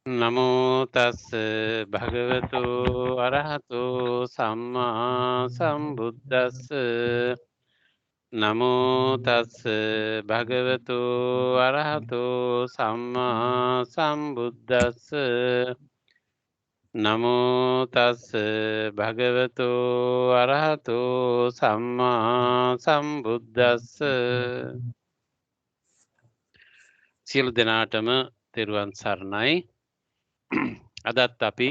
නමෝ තස් භගවතු අරහතු සම්මා සම්බුද්දස්ස නමෝ තස් භගවතු අරහතු සම්මා සම්බුද්දස්ස නමෝ තස් භගවතු අරහතු සම්මා සම්බුද්දස්ස සියලු දෙනාටම තෙරුවන් සරණයි. අදත් අපි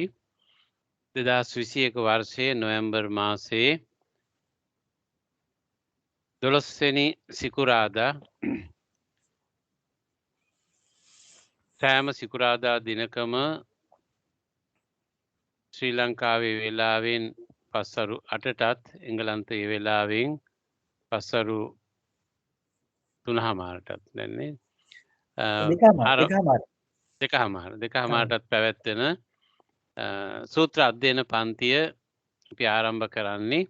2021 වර්ෂයේ නොවැම්බර් මාසයේ 12 වෙනි සිකුරාදා සෑම සිකුරාදා දිනකම ශ්‍රී ලංකාවේ වේලාවෙන් පස්වරු 8ටත් එංගලන්තයේ වේලාවෙන් පස්වරු 3:00ටත් දැන්නේ දෙකමාරටත් පැවැත්වෙන සූත්‍ර අධ්‍යයන පන්තිය අපි ආරම්භ කරන්නේ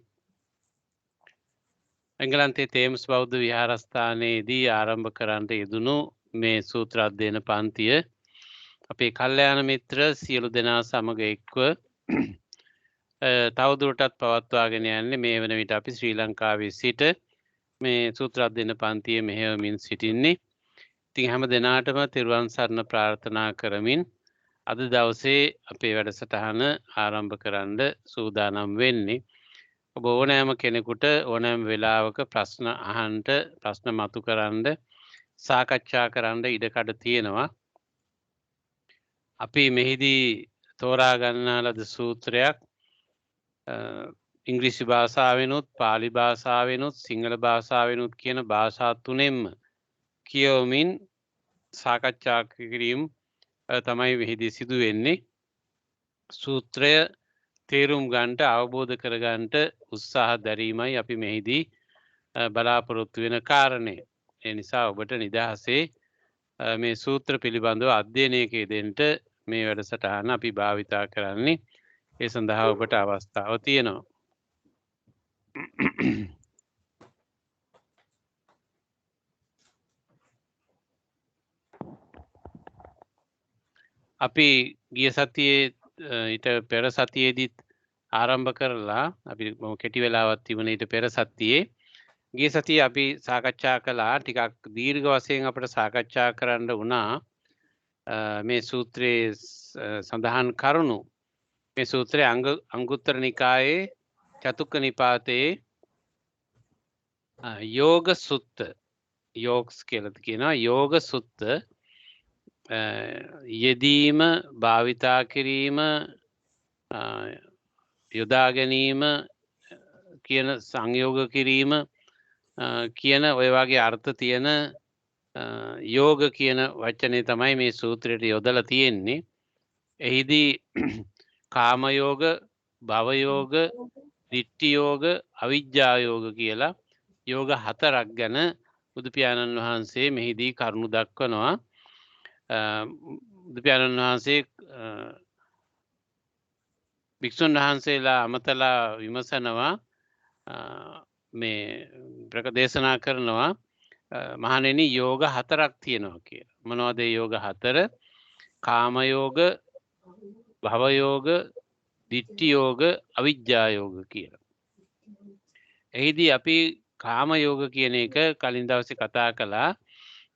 එංගලන්තයේ තේම්ස් බෞද්ධ විහාරස්ථානයේදී ආරම්භ කරන්නට යෙදුණු මේ සූත්‍ර අධ්‍යයන පන්තිය අපේ කල්යාණ මිත්‍ර සියලු දෙනා සමග එක්ව තවදුරටත් පවත්වාගෙන යන්නේ මේ වන විට අපි ශ්‍රී ලංකාවේ සිට මේ සූත්‍ර අධ්‍යයන පන්තිය මෙහෙයවමින් සිටින්නේ. ඉතින් හැම දෙනාටම තෙරුවන් සරණ ප්‍රාර්ථනා කරමින් අද දවසේ අපේ වැඩසටහන ආරම්භ කරන්න සූදානම් වෙන්නේ. ඔබ ඕනෑම කෙනෙකුට ඕනෑම වෙලාවක ප්‍රශ්න අහන්ට ප්‍රශ්න මතු කරන්න සාකච්ඡා කරන්න ඉඩකඩ තියෙනවා. අපි මෙහිදී තෝරා ගන්නා ලද සූත්‍රයක් ඉංග්‍රීසි භාෂාවෙනුත් පාලි භාෂාවෙනුත් සිංහල භාෂාවෙනුත් කියන භාෂා තුනෙන්ම කියවමින් සාකච්ඡා කිරීම තමයි මෙහිදී සිදු වෙන්නේ. සූත්‍රය තේරුම් ගන්නට අවබෝධ කරගන්නට උත්සාහ දැරීමයි අපි මෙහිදී බලාපොරොත්තු වෙන කාරණය. ඒ නිසා ඔබට නිදහසේ මේ සූත්‍ර පිළිබඳව අධ්‍යයනයක යෙදෙන්නට මේ වැඩසටහන අපි භාවිතා කරන්නේ. ඒ සඳහා ඔබට අවස්ථාව තියෙනවා. අපි ගිය සතියේ ඊට පෙර සතියේදීත් ආරම්භ කරලා අපි කෙටි වෙලාවක් තිබුණේ ඊට පෙර සතියේ ගිය සතියේ අපි සාකච්ඡා කළා ටිකක් දීර්ඝ වශයෙන් අපිට සාකච්ඡා කරන්න වුණා මේ සූත්‍රයේ සඳහන් කරුණු. මේ සූත්‍රයේ අංගුත්තර නිකායේ චතුක්ක නිපාතයේ යෝග සුත්ත යෝග්ස් කියලා කියනවා. යෝග සුත්ත යෙදීම භාවිතා කිරීම යොදා ගැනීම කියන සංයෝග කිරීම කියන ඔය වගේ අර්ථ තියෙන යෝග කියන වචනේ තමයි මේ සූත්‍රයට යොදලා තියෙන්නේ. එහිදී කාම යෝග, භව යෝග, දිට්ඨි යෝග, අවිජ්ජා යෝග කියලා යෝග 4ක් ගැන බුදු පියාණන් වහන්සේ මෙහිදී කරුණු දක්වනවා. බුදු පියාණන් වහන්සේ භික්ෂුන් වහන්සේලා අමතලා විමසනවා මේ ප්‍රකදේශනා කරනවා මහණෙනි යෝග 4ක් තියෙනවා කියලා. මොනවද ඒ යෝග 4? කාම යෝග, භව යෝග, දිට්ඨි යෝග, අවිජ්ජා යෝග කියලා. එහිදී අපි කාම යෝග කියන එක කලින් දවසේ කතා කළා.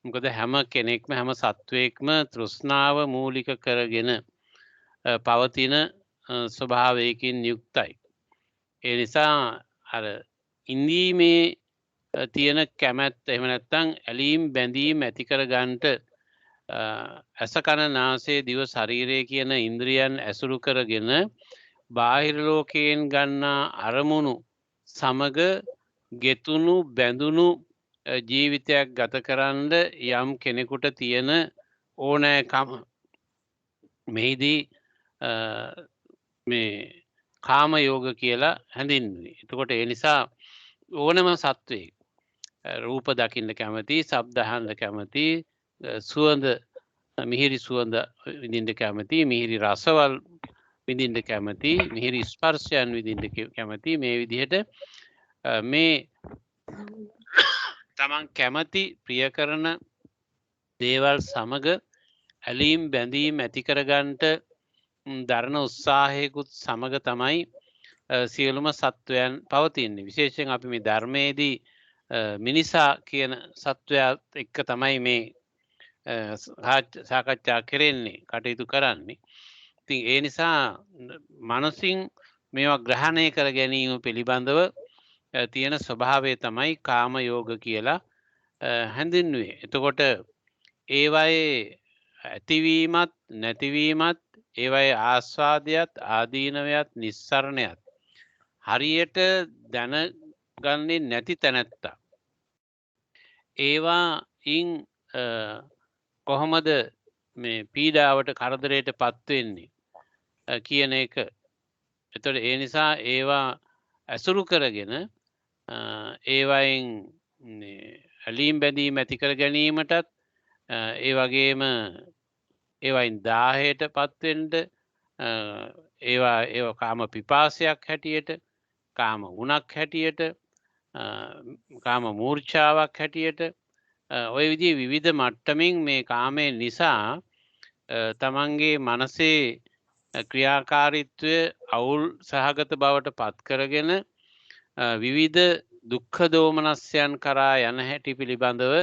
මොකද හැම කෙනෙක්ම හැම සත්වයක්ම තෘෂ්ණාව මූලික කරගෙන පවතින ස්වභාවයකින් යුක්තයි. ඒ නිසා අර ඉන්දීමේ තියෙන කැමැත්ත එහෙම නැත්නම් ඇලීම් බැඳීම් ඇති කර ගන්නට ඇස කන නාසය දිව ශරීරය කියන ඉන්ද්‍රියන් ඇසුරු කරගෙන බාහිර ලෝකයෙන් ගන්නා අරමුණු සමග ගෙතුණු බැඳුණු ජීවිතයක් ගත කරන්න යම් කෙනෙකුට තියෙන ඕනෑකම මෙහිදී මේ කාම යෝග කියලා හැඳින්වෙන්නේ. එතකොට ඒ නිසා ඕනම සත්වයෙක් රූප දකින්න කැමති, ශබ්ද අහන්න කැමති, සුවඳ මිහිරි සුවඳ විඳින්න කැමති, මිහිරි රසවල් විඳින්න කැමති, මිහිරි ස්පර්ශයන් විඳින්න කැමති. මේ විදිහට මේ තමන් කැමති ප්‍රිය කරන දේවල් සමග ඇලීම් බැඳීම් ඇති කරගන්නට දරන උත්සාහයකුත් සමග තමයි සියලුම සත්වයන් පවතින්නේ. විශේෂයෙන් අපි මේ ධර්මයේදී මිනිසා කියන සත්වයාත් එක්ක තමයි මේ සාකච්ඡා කරන්නේ, කටයුතු කරන්නේ. ඉතින් ඒ නිසා මනසින් මේවා ග්‍රහණය කර ගැනීම පිළිබඳව තියෙන ස්වභාවය තමයි කාම යෝග කියලා හැඳින්වුවේ. එතකොට ඒවයේ ඇතිවීමත් නැතිවීමත් ඒවයේ ආස්වාදයත් ආදීනවයත් නිස්සරණයත් හරියට දැනගන්නේ නැති තැනැත්තා ඒවායින් කොහොමද මේ පීඩාවට කරදරයට පත්වෙන්නේ කියන එක. එතකොට ඒ නිසා ඒවා ඇසුරු කරගෙන ඒවයින් ඇලීම් බැඳීම් ඇති කර ගැනීමටත් ඒ වගේම ඒවයින් දාහයට පත්වෙන්ට ඒවා කාම පිපාසයක් හැටියට කාම උණක් හැටියට කාම මූර්ඡාවක් හැටියට ඔය විදිහේ විවිධ මට්ටමින් මේ කාමය නිසා තමන්ගේ මනසේ ක්‍රියාකාරීත්වය අවුල් සහගත බවට පත් කරගෙන විවිධ දුක්ඛ දෝමනස්යන් කරා යන හැටි පිළිබඳව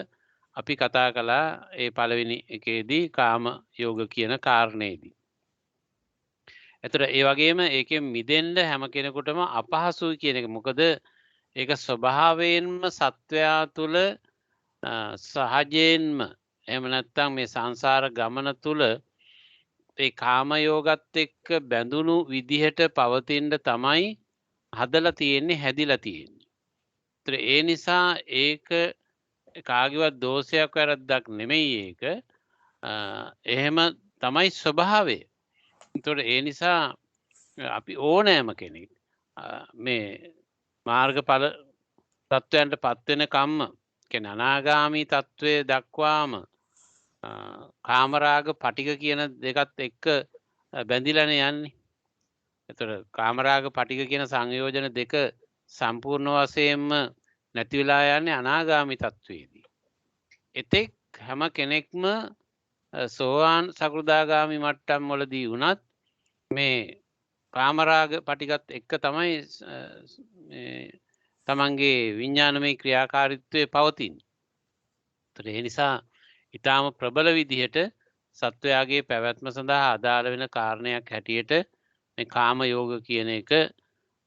අපි කතා කළා ඒ පළවෙනි එකේදී කාම යෝග කියන කාරණේදී. එතකොට ඒ වගේම ඒකෙන් මිදෙන්න හැම කෙනෙකුටම අපහසුයි කියන එක. මොකද ඒක ස්වභාවයෙන්ම සත්වයා තුළ සහජයෙන්ම එහෙම නැත්නම් මේ සංසාර ගමන තුළ ඒ කාම යෝගත් එක්ක බැඳුණු විදිහට පවතින්න තමයි හදලා තියෙන්නේ, හැදිලා තියෙන්නේ. ඒතර ඒ නිසා ඒක කාගේවත් දෝෂයක් වැරද්දක් නෙමෙයි ඒක. එහෙම තමයි ස්වභාවය. ඒතර ඒ නිසා අපි ඕනෑම කෙනෙක් මේ මාර්ගඵල තත්වයන්ට පත් වෙන කම්ම කියන්නේ අනාගාමී තත්වය දක්වාම කාමරාග පටික කියන දෙකත් එක්ක බැඳිලානේ යන්නේ. එතකොට කාමරාග පටික කියන සංයෝජන දෙක සම්පූර්ණ වශයෙන්ම නැති වෙලා යන්නේ අනාගාමී තත්වයේදී. එතෙක් හැම කෙනෙක්ම සෝවාන් සකෘදාගාමි මට්ටම් වලදී වුණත් මේ කාමරාග පටිකත් එක්ක තමයි තමන්ගේ විඥානමය ක්‍රියාකාරීත්වය පවතින්නේ. ඒ නිසා ඊටාම ප්‍රබල විදිහට සත්වයාගේ පැවැත්ම සඳහා අදාළ වෙන කාරණයක් හැටියට මේ කාම යෝග කියන එක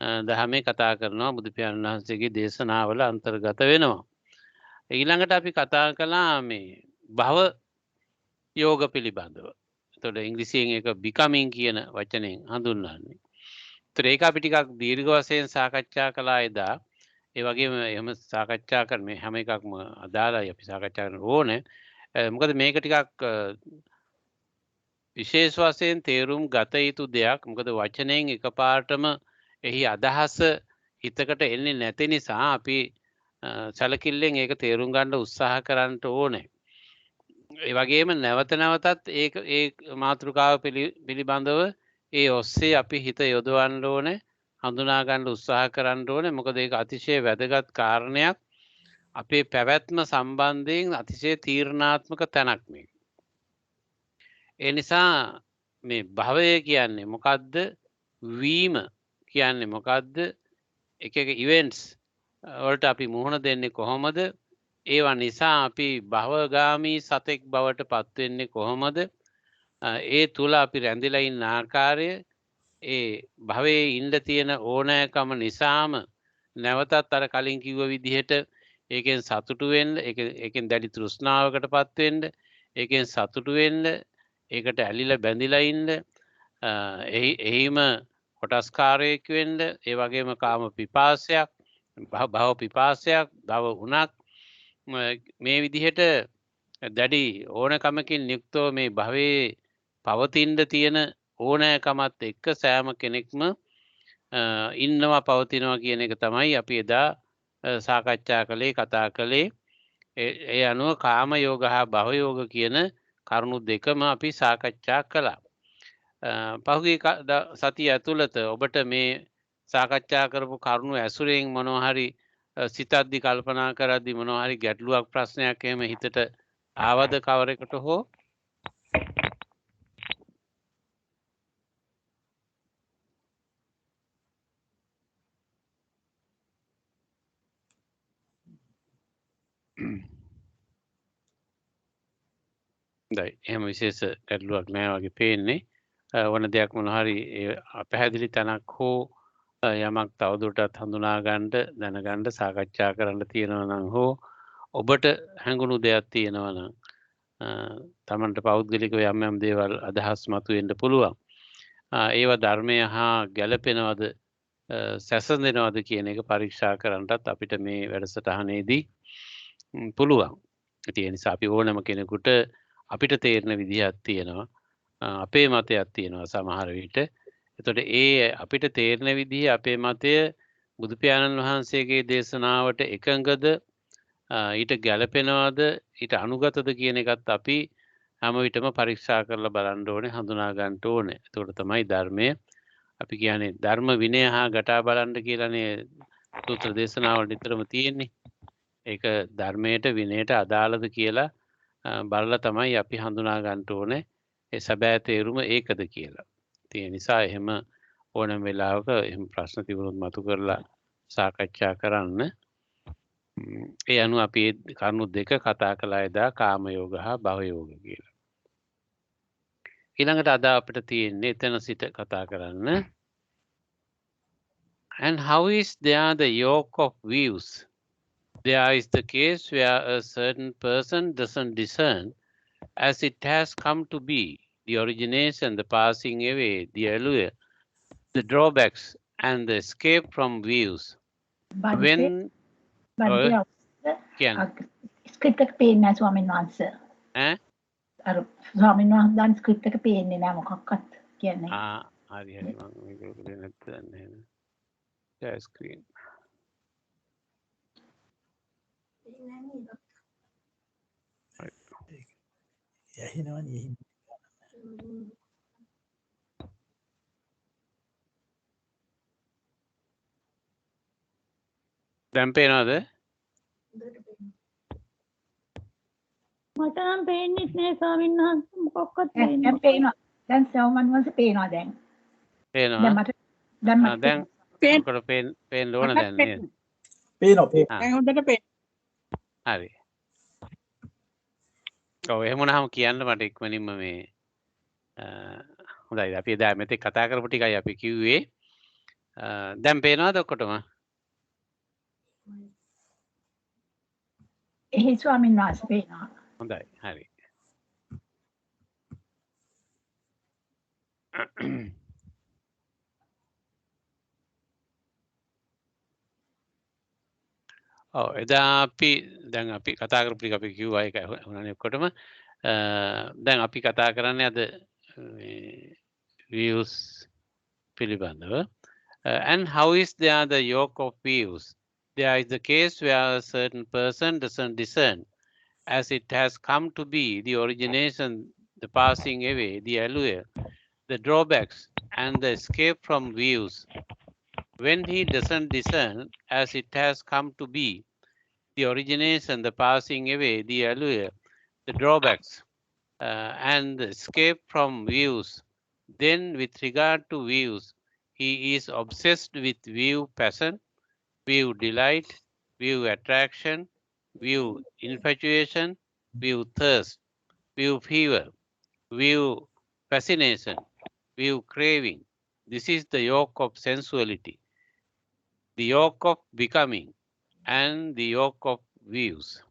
දහමේ කතා කරනවා, බුදු පියාණන් වහන්සේගේ දේශනාවල අන්තර්ගත වෙනවා. ඊළඟට අපි කතා කළා මේ භව යෝග පිළිබඳව. එතකොට ඉංග්‍රීසියෙන් ඒක becoming කියන වචනයෙන් හඳුන්වන්නේ. ඒතර ඒක අපි ටිකක් දීර්ඝ වශයෙන් සාකච්ඡා කළා එදා. ඒ වගේම එහෙම සාකච්ඡා කරන මේ හැම එකක්ම අදාළයි අපි සාකච්ඡා කරන්න ඕනේ. මොකද මේක ටිකක් විශේෂ වශයෙන් තේරුම් ගත යුතු දෙයක්. මොකද වචනයෙන් එකපාරටම එහි අදහස හිතකට එන්නේ නැති නිසා අපි සැලකිල්ලෙන් ඒක තේරුම් ගන්න උත්සාහ කරන්න ඕනේ. ඒ වගේම නැවත නැවතත් ඒ මාතෘකාව පිළිබඳව ඒ ඔස්සේ අපි හිත යොදවන්න ඕනේ, හඳුනා ගන්න උත්සාහ කරන්න ඕනේ. මොකද ඒක අතිශය වැදගත් කාරණයක්. අපේ පැවැත්ම සම්බන්ධයෙන් අතිශය තීරණාත්මක තැනක් මේක. ඒ නිසා මේ භවය කියන්නේ මොකද්ද? වීම කියන්නේ මොකද්ද? එක එක ඉවෙන්ට්ස් වලට අපි මුහුණ දෙන්නේ කොහොමද? ඒවා නිසා අපි භවගාමී සතෙක් බවට පත් වෙන්නේ කොහොමද? ඒ තුල අපි රැඳිලා ඉන්න ආකාරය, ඒ භවයේ ඉන්න තියෙන ඕනෑකම නිසාම නැවතත් අර කලින් කිව්ව විදිහට ඒකෙන් සතුටු වෙන්න, ඒකෙන් දැඩි තෘෂ්ණාවකටපත් වෙන්න, ඒකෙන් සතුටු වෙන්න, ඒකට ඇලිලා බැඳිලා ඉන්න, එහිම කොටස්කාරයෙක් වෙන්න, ඒ වගේම කාම පිපාසයක්, භව පිපාසයක්, භව උණක් මේ විදිහට දැඩි ඕනකමකින් යුක්තව මේ භවයේ පවතින්න තියෙන ඕනෑකමත් එක්ක සෑම කෙනෙක්ම ඉන්නවා, පවතිනවා කියන එක තමයි අපි එදා සාකච්ඡා කළේ, කතා කළේ. ඒ අනුව කාම යෝග හා භව යෝග කියන කරුණු දෙකම අපි සාකච්ඡා කළා. පහුගිය සතිය ඇතුළත ඔබට මේ සාකච්ඡා කරපු කරුණු ඇසුරෙන් මොනවා හරි සිතද්දි කල්පනා කරද්දි මොනවා හරි ගැටලුවක් ප්‍රශ්නයක් එහෙම හිතට ආවද කවරෙකුට හෝ දැයි එහෙම විශේෂ ගැටලුවක් නෑ වගේ පේන්නේ වන දෙයක් මොන හරි පැහැදිලි තැනක් හෝ යමක් තවදුරටත් හඳුනා ගන්න දැනගන්න සාකච්ඡා කරන්න තියෙනවා නම් හෝ ඔබට හැඟුණු දෙයක් තියෙනවා නම් තමන්ට පෞද්ගලිකව යම් යම් දේවල් අදහස් මතුවෙන්න පුළුවන්. ඒවා ධර්මය හා ගැළපෙනවද සැසඳෙනවද කියන එක පරීක්ෂා කරන්නටත් අපිට මේ වැඩසටහනේදී පුළුවන්. ඒ නිසා අපි ඕනම කෙනෙකුට අපිට තේරෙන විදිහක් තියෙනවා. අපේ මතයක් තියෙනවා සමහර විට. එතකොට ඒ අපිට තේරෙන විදිහ අපේ මතය බුදු පියාණන් වහන්සේගේ දේශනාවට එකඟද ඊට ගැළපෙනවද ඊට අනුගතද කියන එකත් අපි හැම විටම පරීක්ෂා කරලා බලන්න ඕනේ හඳුනා ගන්න ඕනේ. එතකොට තමයි ධර්මය අපි කියන්නේ ධර්ම විනය හා ගටා බලන්න කියලානේ සූත්‍ර දේශනාවල නිතරම තියෙන්නේ. ඒක ධර්මයට විනයට අදාළද කියලා බලලා තමයි අපි හඳුනා ගන්න ඕනේ ඒ සැබෑ තේරුම ඒකද කියලා. ඒ නිසා එහෙම ඕනම වෙලාවක එහෙම ප්‍රශ්න තිබුණොත් මතු කරලා සාකච්ඡා කරන්න. ඒ අනුව අපි කරුණු දෙක කතා කළා එදා කාම යෝග හා භව යෝග කියලා. ඊළඟට අද අපිට තියෙන්නේ එතන සිට කතා කරන්න. And how is there the yoke of views? There is the case where a certain person doesn't discern as it has come to be, the origination, the passing away, the allure, the drawbacks, and the escape from views. When script එක පේන්නේ නැහැ ස්වාමීන් වහන්සේ. අර ස්වාමීන් වහන්සේ දාන script එක පේන්නේ නැහැ මොකක්වත් කියන්නේ. හරි මම මේක දෙන්නත් නැහැ. share screen. දැන් පේනවද? මට නම් පේන්නේ නැහැ ස්වාමීන් වහන්සේ මොකක්වත් පේන්නේ. දැන් පේනවා. දැන් ස්වාමීන් වහන්සේ පේනවා දැන්. පේනවා. දැන් මට පේන්න ඕන දැන් නේද? පේනවා. දැන් හොඳට පේනවා. හරි. ඔව් එහෙම වුණාම කියන්න මට ඉක්මනින්ම මේ හොඳයි අපි එදා මෙතෙක් කතා කරපු ටිකයි අපි කිව්වේ. දැන් පේනවද ඔක්කොටම? එහේ ස්වාමීන් වහන්සේ පේනවා. හොඳයි හරි. ඔව් එදා අපි දැන් අපි කතා කරපු ටික අපි කිව්වා ඒක වුණානේ ඔක්කොටම. දැන් අපි කතා කරන්නේ අද views පිළිබඳව. And how is there the yoke of views? There is the case where a certain person doesn't discern as it has come to be, the origination, the passing away, the allure, the drawbacks, and the escape from views. When he doesn't discern as it has come to be, the origination, the passing away, the allure, the drawbacks, and the escape from views, then with regard to views, he is obsessed with view passion, view delight, view attraction, view infatuation, view thirst, view fever, view fascination, view craving. This is the yoke of sensuality, the yoke of becoming, and the yoke of views.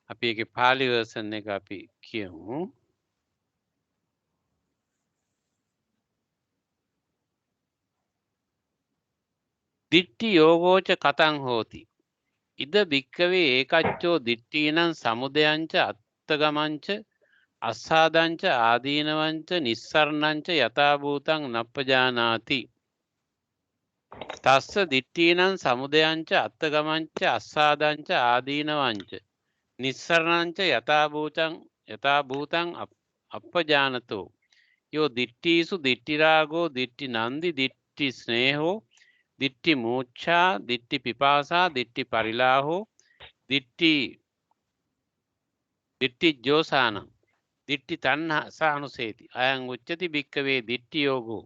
අපි ඒකේ Pali version එක අපි කියමු. දිට්ඨි යෝගෝච කතං හෝති. ඉද භික්කවේ ඒකච්චෝ දිට්ඨීනං සමුදයංච අත්තගමංච අස්සාදංච ආදීනවංච නිස්සරණංච යථා භූතං නප්පජානාති. තස්ස දිට්ඨීනං සමුදයංච අත්තගමංච අස්සාදංච ආදීනවංච නිස්සරණංච යථා භූතං අප්පජානතෝ. යෝ දිට්ඨීසු දිට්ඨි රාගෝ දිට්ඨි නන්දි දිට්ඨි ස්නේහෝ දිට්ඨි මූච්ඡා දිට්ඨි පිපාසා දිට්ඨි පරිලාහෝ දිට්ඨි දිට්ඨි ජෝසානං දිට්ඨි තණ්හාසානුසේති අයං උච්චති භික්කවේ දිට්ඨි යෝගෝ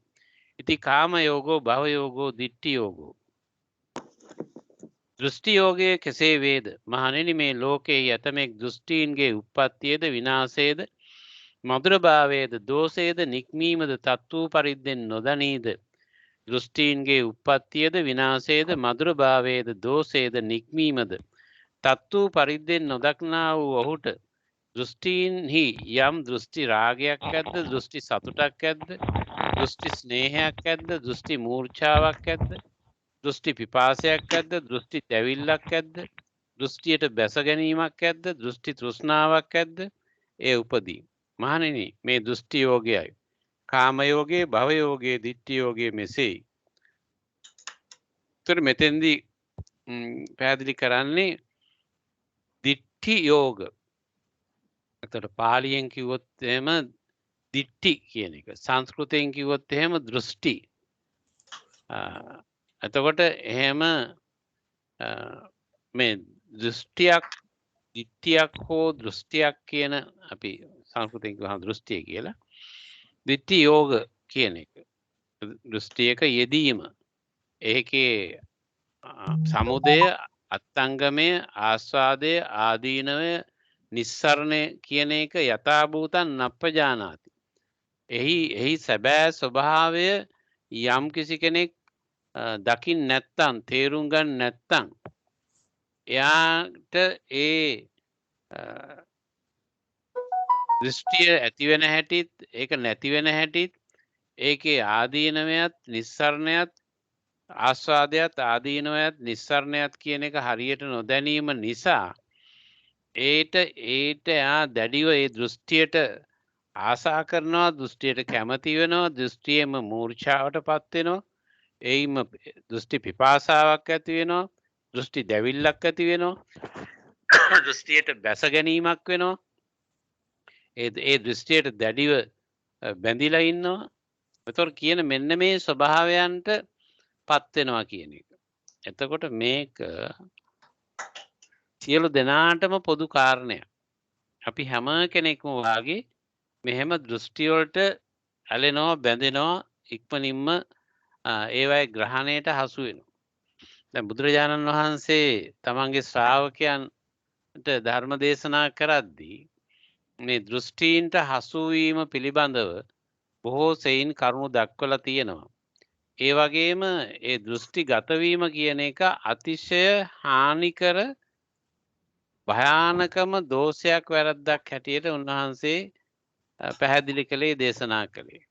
ඉති කාම යෝගෝ භව යෝගෝ දිට්ඨි යෝගෝ දෘෂ්ටි යෝගය කෙසේ වේද මහණෙනි මේ ලෝකයේ යතමෙක් දෘෂ්ටීන්ගේ උප්පත්තියද විනාශයේද මధుරභාවයේද දෝෂයේද නික්මීමද තත්වූ පරිද්දෙන් නොදනීද දෘෂ්ටීන්ගේ උප්පත්තියද විනාශයේද මధుරභාවයේද දෝෂයේද නික්මීමද තත්වූ පරිද්දෙන් නොදක්නා වූ ඔහුට දෘෂ්ටීන්හි යම් දෘෂ්ටි රාගයක් ඇද්ද දෘෂ්ටි සතුටක් ඇද්ද දෘෂ්ටි ස්නේහයක් ඇද්ද දෘෂ්ටි මූර්ඡාවක් ඇද්ද දෘෂ්ටි පිපාසයක් ඇද්ද දෘෂ්ටි දැවිල්ලක් ඇද්ද දෘෂ්ටියට බැස ගැනීමක් ඇද්ද දෘෂ්ටි තෘෂ්ණාවක් ඇද්ද ඒ උපදී මහණෙනි මේ දෘෂ්ටි යෝගයයි කාම යෝගයේ භව යෝගයේ දිට්ඨි යෝගයේ මෙසේයි. ඒතර මෙතෙන්දී පැහැදිලි කරන්නේ දිට්ඨි යෝග. ඒතර පාලියෙන් කිව්වොත් එහෙම දිට්ඨි කියන එක. සංස්කෘතයෙන් කිව්වොත් එහෙම දෘෂ්ටි. එතකොට එහෙම මේ දෘෂ්ටියක් දිට්ඨියක් හෝ දෘෂ්ටියක් කියන අපි සංස්කෘතයෙන් කියවහම දෘෂ්ටිය කියලා. දිට්ඨි යෝග කියන එක. දෘෂ්ටියක යෙදීම. ඒකේ සමුදය අත්ංගමය ආස්වාදය ආදීනවය නිස්සරණය කියන එක යථාභූතං නප්පජානාති. එහි සැබෑ ස්වභාවය යම් කිසි කෙනෙක් දකින්න නැත්තම් තේරුම් ගන්න නැත්තම් එයාට ඒ දෘෂ්ටිය ඇති වෙන හැටිත් ඒක නැති වෙන හැටිත් ඒකේ ආදීනවයත් නිස්සරණයත් ආස්වාදයත් ආදීනවයත් නිස්සරණයත් කියන එක හරියට නොදැනීම නිසා ඒට එයා දැඩිව ඒ දෘෂ්ටියට ආසා කරනවා දෘෂ්ටියට කැමති වෙනවා දෘෂ්ටියෙම මූර්ඡාවට පත් වෙනවා එයිම දෘෂ්ටි පිපාසාවක් ඇති වෙනවා දෘෂ්ටි දැවිල්ලක් ඇති වෙනවා දෘෂ්ටියට බැස ගැනීමක් වෙනවා ඒ දෘෂ්ටියට දැඩිව බැඳිලා ඉන්නවා. ඒතොර කියන මෙන්න මේ ස්වභාවයන්ට පත් වෙනවා කියන එක. එතකොට මේක සියලු දෙනාටම පොදු කාරණයක්. අපි හැම කෙනෙක්ම වාගේ මෙහෙම දෘෂ්ටි වලට ඇලෙනවා බැඳෙනවා ඉක්මනින්ම ඒවයි ග්‍රහණයට හසු වෙනවා. දැන් බුදුරජාණන් වහන්සේ තමන්ගේ ශ්‍රාවකයන්ට ධර්ම දේශනා කරද්දී මේ දෘෂ්ටීන්ට හසුවීම පිළිබඳව බොහෝ සෙයින් කරුණු දක්වලා තියෙනවා. ඒ වගේම ඒ දෘෂ්ටි ගතවීම කියන එක අතිශය හානිකර භයානකම දෝෂයක් වැරද්දක් හැටියට උන්වහන්සේ පැහැදිලි කළේ දේශනා කළේ.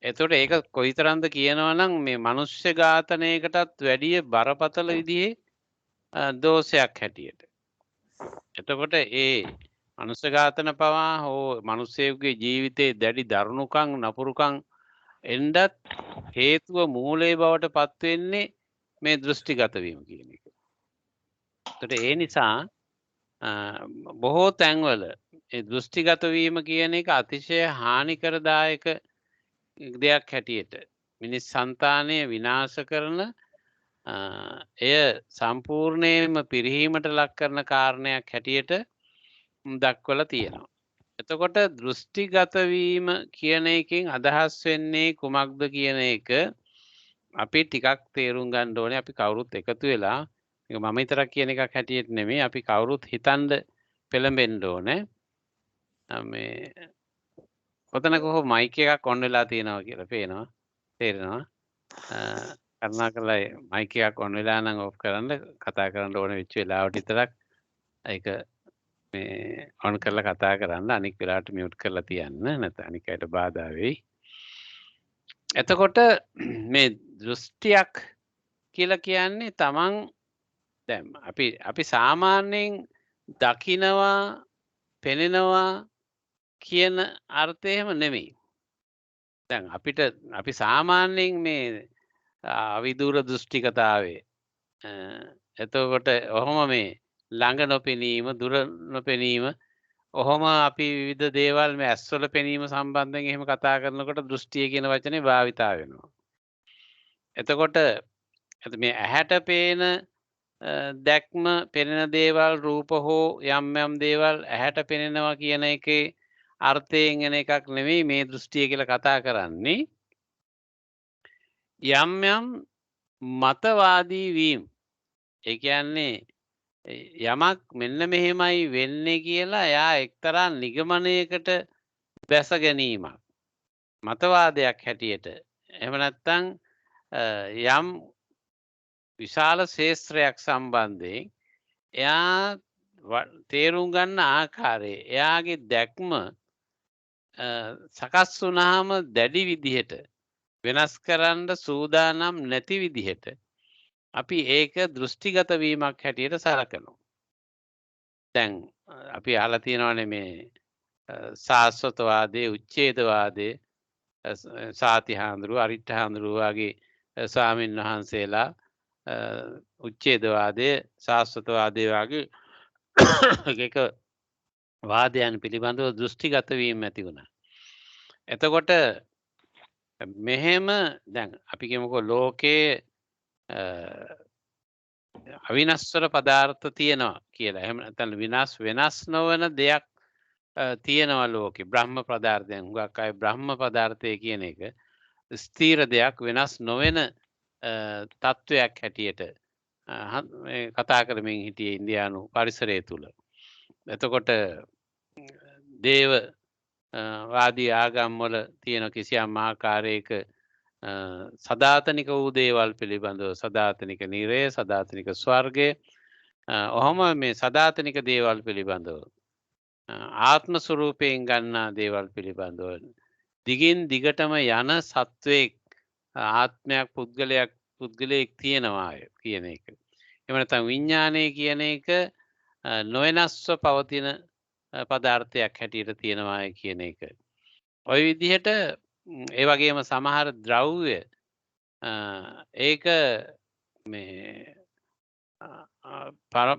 එතකොට ඒක කොයිතරම්ද කියනවා නම් මේ මනුෂ්‍ය ඝාතනයකටත් වැඩිය බරපතල විදිහේ දෝෂයක් හැටියට. එතකොට ඒ මනුෂ්‍ය ඝාතන පවා හෝ මිනිස්සෙකුගේ ජීවිතේ දැඩි දරුණුකම් නපුරුකම් එන්නත් හේතුව මූලයේ බවට පත් වෙන්නේ මේ දෘෂ්ටිගත වීම කියන එක. ඒකට ඒ නිසා බොහෝ තැන්වල ඒ දෘෂ්ටිගත වීම කියන එක අතිශය හානිකරදායක දෙයක් හැටියට මිනිස් సంతානය විනාශ කරන එය සම්පූර්ණයෙන්ම පිරිහීමට ලක් කරන කාරණයක් හැටියට දක්වලා තියෙනවා. එතකොට දෘෂ්ටිගත වීම කියන එකෙන් අදහස් වෙන්නේ කුමක්ද කියන එක අපි ටිකක් තේරුම් ගන්න ඕනේ. අපි කවුරුත් එකතු වෙලා මේක මම විතරක් කියන එකක් හැටියට නෙමෙයි අපි කවුරුත් හිතන්න පෙළඹෙන්න ඕනේ. මේ ඔතන කොහොම මයික් එකක් ඔන් වෙලා තියෙනවා කියලා පේනවා. තේරෙනවා. කරුණාකරලා මයික් එකක් ඔන් වෙලා නම් ඔෆ් කරන්න කතා කරන්න ඕනේ වෙච්ච වෙලාවට විතරක් ඒක මේ ඔන් කරලා කතා කරන්න අනික් වෙලාවට මියුට් කරලා තියන්න නැත්නම් අනික් අයට බාධා වෙයි. එතකොට මේ දෘෂ්ටියක් කියලා කියන්නේ තමන් දැන් අපි සාමාන්‍යයෙන් දකිනවා පෙනෙනවා කියන අර්ථය එහෙම නෙමෙයි. දැන් අපි සාමාන්‍යයෙන් මේ අවිදූර දෘෂ්ටිකතාවේ එතකොට ඔහොම මේ ළඟ නොපෙනීම දුර නොපෙනීම ඔහොම අපි විවිධ දේවල් මේ ඇස්වල පෙනීම සම්බන්ධයෙන් එහෙම කතා කරනකොට දෘෂ්ටිය කියන වචනේ භාවිතා වෙනවා. එතකොට මේ ඇහැට පේන දැක්ම පෙනෙන දේවල් රූප හෝ යම් යම් දේවල් ඇහැට පෙනෙනවා කියන එකේ අර්ථයෙන් එන එකක් නෙවෙයි මේ දෘෂ්ටිය කියලා කතා කරන්නේ. යම් යම් මතවාදී වීම. ඒ කියන්නේ යමක් මෙන්න මෙහෙමයි වෙන්නේ කියලා එයා එක්තරා නිගමනයකට බැස ගැනීමක්. මතවාදයක් හැටියට. එහෙම නැත්නම් යම් විශාල ශේත්‍රයක් සම්බන්ධයෙන් එයා තේරුම් ගන්න ආකාරය එයාගේ දැක්ම සකස් වුණාම දැඩි විදිහට වෙනස් කරන්න සූදානම් නැති විදිහට අපි ඒක දෘෂ්ටිගත වීමක් හැටියට සලකනවා. දැන් අපි අහලා තියෙනවානේ මේ සාස්වතවාදයේ උච්ඡේදවාදයේ සාතිහාඳුරු අරිට්ඨාඳුරු වගේ ස්වාමීන් වහන්සේලා උච්ඡේදවාදයේ සාස්වතවාදයේ වගේ එක වාදයන් පිළිබඳව දෘෂ්ටිගත වීම ඇති වුණා. එතකොට මෙහෙම දැන් අපි කියමුකෝ ලෝකයේ අවිනස්වර පදාර්ථ තියෙනවා කියලා. එහෙම නැත්නම් වෙනස් නොවන දෙයක් තියෙනවා ලෝකේ. බ්‍රහ්ම පදාර්ථයන් හුඟක් අය බ්‍රහ්ම පදාර්ථය කියන එක ස්ථීර දෙයක් වෙනස් නොවන තත්වයක් හැටියට කතා කරමින් හිටියේ ඉන්දියානු පරිසරය තුල. එතකොට දේව වාදී ආගම් වල තියෙන කිසියම් ආකාරයක සදාතනික වූ දේවල් පිළිබඳව සදාතනික නිරය සදාතනික ස්වර්ගය ඔහොම මේ සදාතනික දේවල් පිළිබඳව ආත්ම ස්වરૂපයෙන් ගන්නා දේවල් පිළිබඳව දිගින් දිගටම යන සත්වයක් ආත්මයක් පුද්ගලයෙක් තියෙනවා කියන එක. එහෙම නැත්නම් විඥානය කියන එක නොවෙනස්ව පවතින පදාර්ථයක් හැටියට තියෙනවා කියන එක. ওই විදිහට ඒ වගේම සමහර ද්‍රව්‍ය ඒක මේ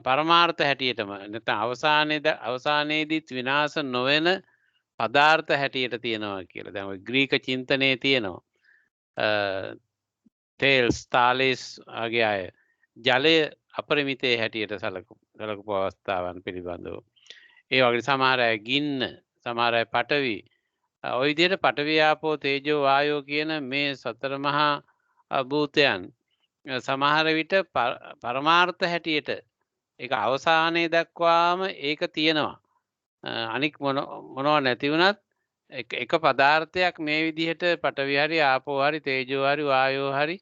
පරමාර්ථ හැටියටම නැත්නම් අවසානයේදීත් විනාශ නොවන පදාර්ථ හැටියට තියෙනවා කියලා. දැන් ওই ග්‍රීක චින්තනයේ තියෙනවා. තේල්ස් තාලේස් වගේ අය ජලය අපරිමිතයේ හැටියට සලකපු අවස්ථාවන් පිළිබඳව. ඒ වගේ සමහර අය ගින්න, සමහර අය පඨවි. ওই විදිහට පඨවි ආපෝ තේජෝ වායෝ කියන මේ සතර මහා භූතයන් සමහර විට පරමාර්ථ හැටියට ඒක අවසානයේ දක්වාම ඒක තියෙනවා. අනික් මොනවා නැති වුණත් එක පදාර්ථයක් මේ විදිහට පඨවි හරි ආපෝ හරි තේජෝ හරි වායෝ හරි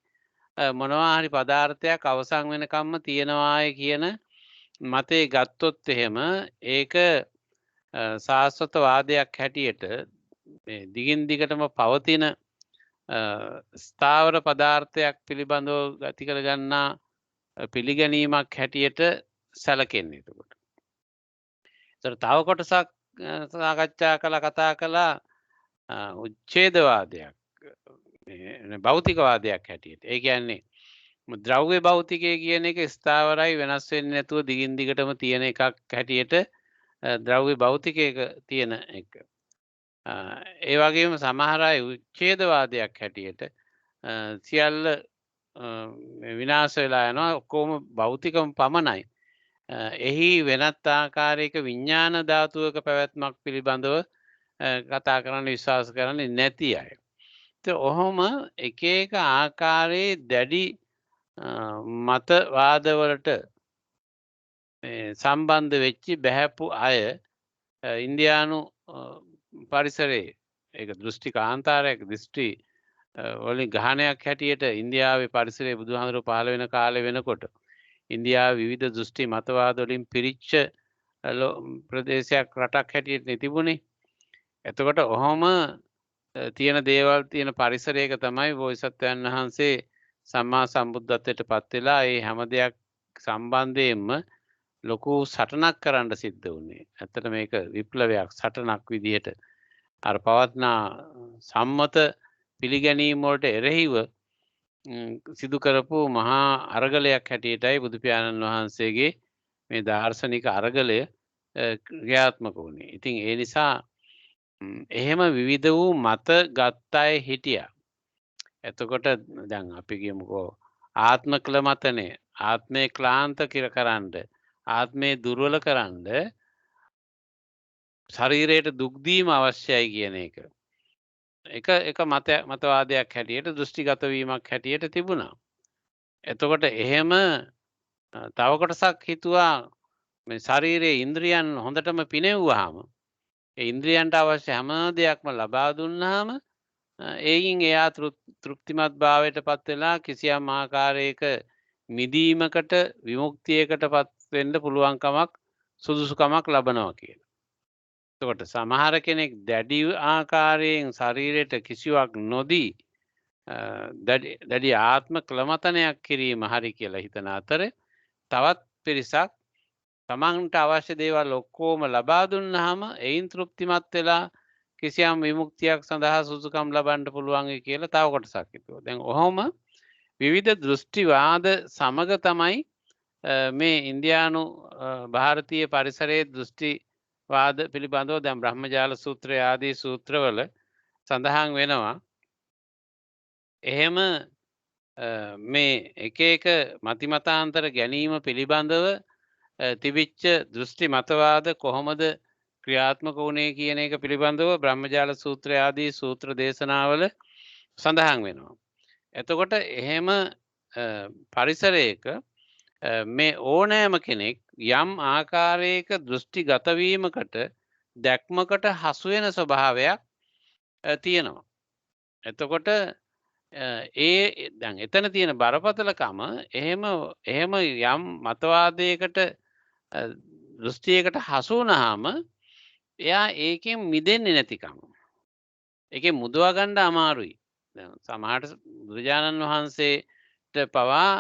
මොනවා හරි පදාර්ථයක් අවසන් වෙනකම්ම තියෙනවායි කියන මතේ ගත්තොත් එහෙම ඒක සාස්වත වාදයක් හැටියට මේ දිගින් දිගටම පවතින ස්ථාවර පදාර්ථයක් පිළිබඳව ගති කර ගන්නා පිළිගැනීමක් හැටියට සැලකෙන්නේ එතකොට. ඒතර තව කොටසක් සාකච්ඡා කතා කළා උච්ඡේදවාදයක් භෞතිකවාදයක් හැටියට. ඒ කියන්නේ ද්‍රව්‍ය භෞතිකය කියන එක ස්ථාවරයි වෙනස් වෙන්නේ නැතුව දිගින් දිගටම තියෙන එකක් හැටියට ද්‍රව්‍ය භෞතිකයක තියෙන එක. ඒ වගේම සමහර අය උච්ඡේදවාදයක් හැටියට සියල්ල විනාශ වෙලා යනවා ඔක්කොම භෞතිකම පමණයි. එහි වෙනත් ආකාරයක විඥාන ධාතුවක පැවැත්මක් පිළිබඳව කතා කරන්න විශ්වාස කරන්නේ නැති අය. ඒත් ඔහොම එක එක ආකාරයේ දැඩි මතවාදවලට සම්බන්ධ වෙච්චි බහැපු අය ඉන්දියානු පරිසරයේ ඒක දෘෂ්ටි කාන්තාරයක් දෘෂ්ටි වලින් ගහණයක් හැටියට ඉන්දියාවේ පරිසරයේ බුදුහාමුදුරුවෝ පහළ වෙන කාලේ වෙනකොට ඉන්දියාවේ විවිධ දෘෂ්ටි මතවාද වලින් පිරිච්ච ප්‍රදේශයක් රටක් හැටියට තිබුණේ. එතකොට ඔහොම තියෙන දේවල් තියෙන පරිසරයක තමයි බෝසත්වයන් වහන්සේ සම්මා සම්බුද්ධත්වයට පත් වෙලා ඒ හැම දෙයක් සම්බන්ධයෙන්ම ලොකු සටනක් කරන්න සිද්ධ වුණේ. ඇත්තට මේක විප්ලවයක් සටනක් විදිහට අර පවත්නා සම්මත පිළිගැනීම් වලට එරෙහිව සිදු කරපු මහා අරගලයක් හැටියටයි බුදු පියාණන් වහන්සේගේ මේ දාර්ශනික අරගලය ක්‍රියාත්මක වුණේ. ඉතින් ඒ නිසා එහෙම විවිධ වූ මත ගත්ත අය හිටියා. එතකොට දැන් අපි කියමුකෝ ආත්ම ක්ල මතනේ ආත්මය ක්ලාන්ත කරන්න ආත්මය දුර්වල කරන්න ශරීරයට දුක් දීම අවශ්‍යයි කියන එක මතවාදයක් හැටියට දෘෂ්ටිගත වීමක් හැටියට තිබුණා. එතකොට එහෙම තව කොටසක් හිතුවා මේ ශරීරයේ ඉන්ද්‍රියන් හොඳටම පිනෙව්වහම ඒ ඉන්ද්‍රියන්ට අවශ්‍ය හැම දෙයක්ම ලබා දුන්නාම එයින් එයා තෘප්තිමත් භාවයට පත් වෙලා කිසියම් ආකාරයක මිදීමකට විමුක්තියකට පත් වෙන්න පුළුවන්කමක් සුදුසුකමක් ලබනවා කියලා. එතකොට සමහර කෙනෙක් දැඩි ආකාරයෙන් ශරීරයට කිසිවක් නොදී දැඩි ආත්ම ක්ලමතනයක් කිරීම හරි කියලා හිතන අතර තවත් පිරිසක් තමන්ට අවශ්‍ය දේවල් ඔක්කොම ලබා දුන්නාම එයින් තෘප්තිමත් වෙලා කිසියම් විමුක්තියක් සඳහා සුදුසුකම් ලබන්න පුළුවන් කියලා තව කොටසක් හිතුවා. දැන් ඔහොම විවිධ දෘෂ්ටිවාද සමග තමයි මේ ඉන්දියානු ಭಾರತೀಯ පරිසරයේ දෘෂ්ටිවාද පිළිබඳව දැන් බ්‍රහ්මජාල සූත්‍රය ආදී සූත්‍රවල සඳහන් වෙනවා. එහෙම මේ එක මතිමතාන්තර ගැනීම පිළිබඳව තිබිච්ච දෘෂ්ටි මතවාද කොහොමද ක්‍රියාත්මක වුණේ කියන එක පිළිබඳව බ්‍රහ්මජාල සූත්‍රය ආදී සූත්‍ර දේශනාවල සඳහන් වෙනවා. එතකොට එහෙම පරිසරයක මේ ඕනෑම කෙනෙක් යම් ආකාරයක දෘෂ්ටි ගතවීමකට දැක්මකට හසු වෙන ස්වභාවයක් තියෙනවා. එතකොට දැන් එතන තියෙන බරපතලකම එහෙම යම් මතවාදයකට දෘෂ්ටියකට හසු වුණාම එයා ඒකෙන් මිදෙන්නේ නැතිකම. ඒකෙන් මුදවා ගන්න අමාරුයි. දැන් සමහරට බුදුරජාණන් වහන්සේට පවා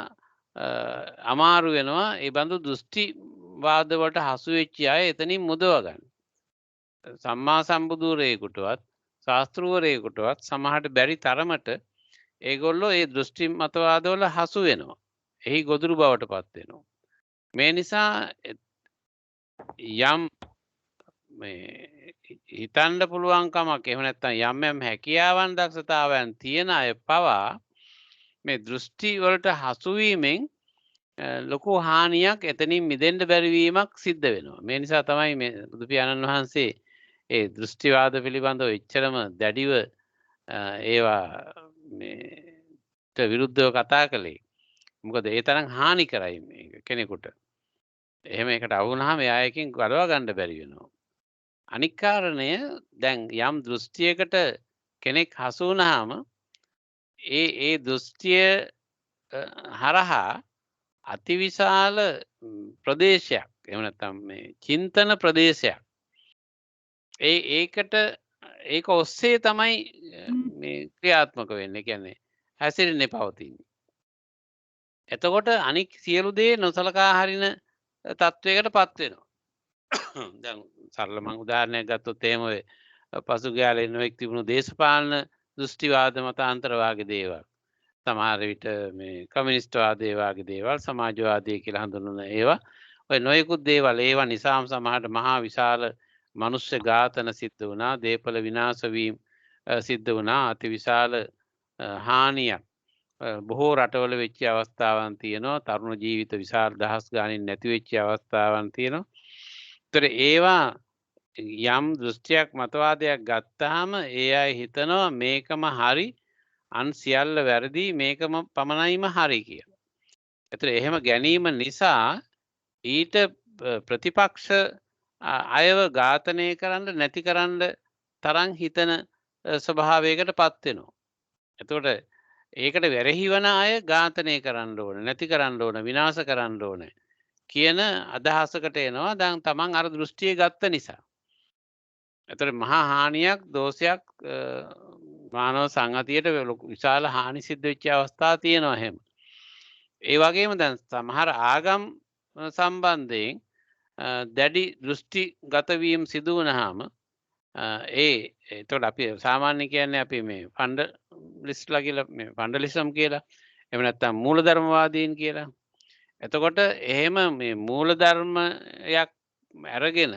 අමාරු වෙනවා ඒ බඳු දෘෂ්ටිවාද වලට හසු වෙච්ච අය එතනින් මුදව ගන්න. සම්මා සම්බුදුරේකටවත් ශාස්ත්‍රූවරේකටවත් සමහරට බැරි තරමට ඒගොල්ලෝ ඒ දෘෂ්ටි මතවාදවල හසු වෙනවා. එහි ගොදුරු බවට පත් වෙනවා. මේ නිසා යම් හිතන්න පුළුවන්කමක් එහෙම නැත්නම් යම් හැකියාවන් දක්ෂතාවයන් තියෙන අය පවා මේ දෘෂ්ටි වලට හසු වීමෙන් ලොකු හානියක් එතනින් මිදෙන්න බැරි වීමක් සිද්ධ වෙනවා. මේ නිසා තමයි මේ බුදු පියාණන් වහන්සේ ඒ දෘෂ්ටිවාද පිළිබඳව එච්චරම දැඩිව ඒවා විරුද්ධව කතා කළේ. මොකද ඒ තරම් හානි කරයි මේක කෙනෙකුට. එහෙම එකට අහු වුණාම එයා එකෙන් ගලව ගන්න බැරි වෙනවා. අනික් කාරණය දැන් යම් දෘෂ්ටියකට කෙනෙක් හසු වුණාම ඒ දෘෂ්ටිය හරහා අතිවිශාල ප්‍රදේශයක් එහෙම නැත්නම් මේ චින්තන ප්‍රදේශයක් ඒක ඔස්සේ තමයි මේ ක්‍රියාත්මක වෙන්නේ. කියන්නේ හැසිරෙන්නේ පවතින්නේ. එතකොට අනික් සියලු දේ නොසලකා හරින තත්වයකට පත් වෙනවා. දැන් සරල මං උදාහරණයක් ගත්තොත් එහෙම ඔය පසුගිය කාලේ නොඑක් තිබුණු දේශපාලන දෘෂ්ටිවාද මතාන්තර වාගේ දේවල්. සමහර විට මේ කමියුනිස්ට්වාදයේ වාගේ දේවල් සමාජවාදී කියලා හඳුන්වන ඒවා ඔය නොයෙකුත් දේවල් ඒවා නිසාම සමහරට මහා විශාල මනුෂ්‍ය ඝාතන සිද්ධ වුණා, දේපල විනාශ වීම සිද්ධ වුණා, අතිවිශාල හානියක් බොහෝ රටවල වෙච්ච අවස්ථාවන් තියෙනවා. තරුණ ජීවිත විශාල දහස් ගාණින් නැති වෙච්ච අවස්ථාවන් තියෙනවා. ඒතර ඒවා යම් දෘෂ්ටියක් මතවාදයක් ගත්තාම ඒ අය හිතනවා මේකම හරි අන් සියල්ල වැරදි මේකම පමණයිම හරි කියලා. ඒතර එහෙම ගැනීම නිසා ඊට ප්‍රතිපක්ෂ අයව ඝාතනය කරන්න නැති කරන්න තරම් හිතන ස්වභාවයකට පත් වෙනවා. එතකොට ඒකට වැරහි වන අය ඝාතනය කරන්න ඕන, නැති කරන්න ඕන, විනාශ කරන්න ඕන කියන අදහසකට එනවා. දැන් තමන් අර දෘෂ්ටිය ගත්ත නිසා. එතකොට මහා හානියක්, දෝෂයක් මානව සංහතියට විශාල හානි සිද්ධ වෙච්ච අවස්ථා තියෙනවා එහෙම. ඒ වගේම දැන් සමහර ආගම් සම්බන්ධයෙන් දැඩි දෘෂ්ටි ගත වීම සිදු වුණාම එතකොට අපි සාමාන්‍ය කියන්නේ අපි මේ ෆන්ඩලිස්ට්ලා කියලා මේ ෆන්ඩලිසම් කියලා එහෙම නැත්නම් මූලධර්මවාදීන් කියලා. එතකොට එහෙම මේ මූලධර්මයක් අරගෙන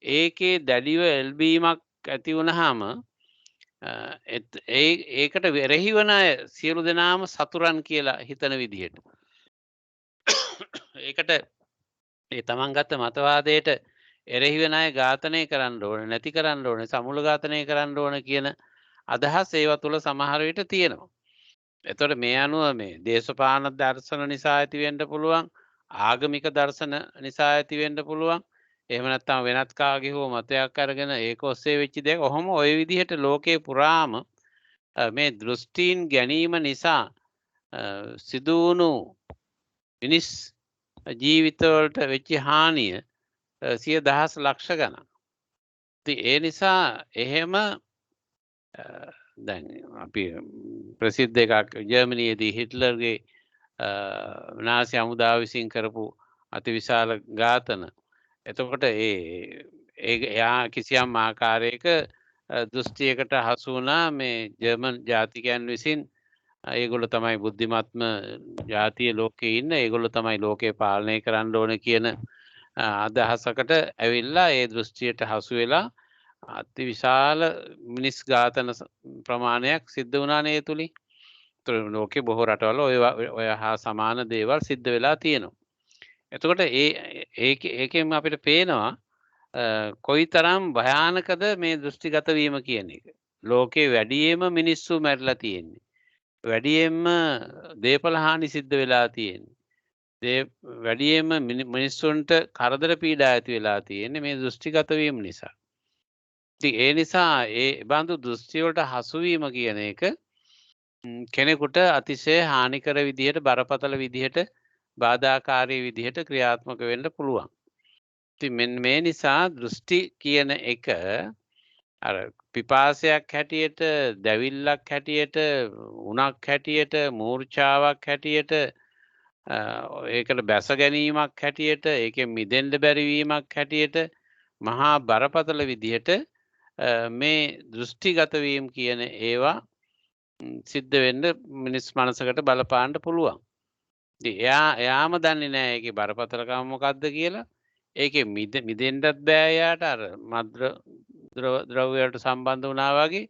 ඒකේ දැඩිව එල්බීමක් ඇති වුණාම ඒකට වෙරෙහි වන අය සියලු දෙනාම සතුරන් කියලා හිතන විදිහට ඒකට ඒ තමන් ගත්ත මතවාදයට එරෙහිව ණය ඝාතනය කරන්න ඕන නැති කරන්න ඕන සමුල ඝාතනය කරන්න ඕන කියන අදහස් ඒව තුළ සමහර විට තියෙනවා. එතකොට මේ අනුව මේ දේශපාලන දර්ශන නිසා ඇති වෙන්න පුළුවන් ආගමික දර්ශන නිසා ඇති වෙන්න පුළුවන් එහෙම නැත්නම් වෙනත් කාගේ හෝ මතයක් අරගෙන ඒක ඔස්සේ වෙච්ච දෙයක්. ඔහොම ওই විදිහට ලෝකේ පුරාම මේ දෘෂ්ටීන් ගැනීම නිසා සිදු වුණු මිනිස් ජීවිතවලට වෙච්ච හානිය සිය දහස් ලක්ෂ ගණන්. ඉතින් ඒ නිසා එහෙම දැන් අපි ප්‍රසිද්ධ එකක් ජර්මනියේදී හිට්ලර්ගේ නාසි හමුදාව විසින් කරපු අතිවිශාල ඝාතන. එතකොට එයා කිසියම් ආකාරයක දෘෂ්ටියකට හසු වුණා මේ ජර්මන් ජාතිකයන් විසින් ඒගොල්ලෝ තමයි බුද්ධිමත්ම ජාතිය ලෝකේ ඉන්න ඒගොල්ලෝ තමයි ලෝකේ පාලනය කරන්න ඕන කියන අදහසකට ඇවිල්ලා ඒ දෘෂ්ටියට හසු වෙලා අතිවිශාල මිනිස් ඝාතන ප්‍රමාණයක් සිද්ධ වුණා නේ තුලින්. ලෝකේ බොහෝ රටවල ඔය හා සමාන දේවල් සිද්ධ වෙලා තියෙනවා. එතකොට ඒකෙන් අපිට පේනවා කොයිතරම් භයානකද මේ දෘෂ්ටිගත වීම කියන එක. ලෝකේ වැඩියෙන්ම මිනිස්සු මැරිලා තියෙන්නේ. වැඩියෙන්ම දේපල හානි සිද්ධ වෙලා තියෙන්නේ. වැඩියෙන්ම මිනිස්සුන්ට කරදර පීඩා ඇති වෙලා තියෙන්නේ මේ දෘෂ්ටිගත වීම නිසා. ඉතින් ඒ නිසා ඒ බඳු දෘෂ්ටි වලට හසු වීම කියන එක කෙනෙකුට අතිශය හානිකර විදිහට බරපතල විදිහට බාධාකාරී විදිහට ක්‍රියාත්මක වෙන්න පුළුවන්. ඉතින් මෙන්න මේ නිසා දෘෂ්ටි කියන එක අර පිපාසයක් හැටියට, දැවිල්ලක් හැටියට, උණක් හැටියට, මූර්ඡාවක් හැටියට, ඒකට බැස ගැනීමක් හැටියට, ඒකෙන් මිදෙන්න බැරි වීමක් හැටියට මහා බරපතල විදිහට මේ දෘෂ්ටිගත වීම කියන ඒවා සිද්ධ වෙන්න මිනිස් මනසකට බලපාන්න පුළුවන්. ඉතින් එයාම දන්නේ නැහැ ඒකේ බරපතලකම මොකද්ද කියලා. ඒකේ මිදෙන්නත් බෑ යාට අර මද්ද්‍ර ද්‍රව්‍ය වලට සම්බන්ධ වුණා වගේ.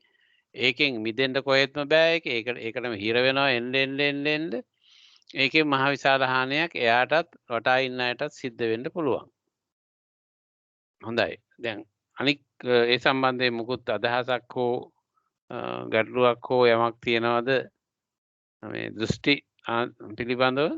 ඒකෙන් මිදෙන්න කොහෙත්ම බෑ ඒකටම හිර වෙනවා එන්න. ඒකේ මහ විශාල හානියක් එයාටත් වටා ඉන්න අයටත් සිද්ධ වෙන්න පුළුවන්. හොඳයි. දැන් අනික් ඒ සම්බන්ධයෙන් මුකුත් අදහසක් හෝ ගැටලුවක් හෝ යමක් තියනවද මේ දෘෂ්ටි පිළිබඳව?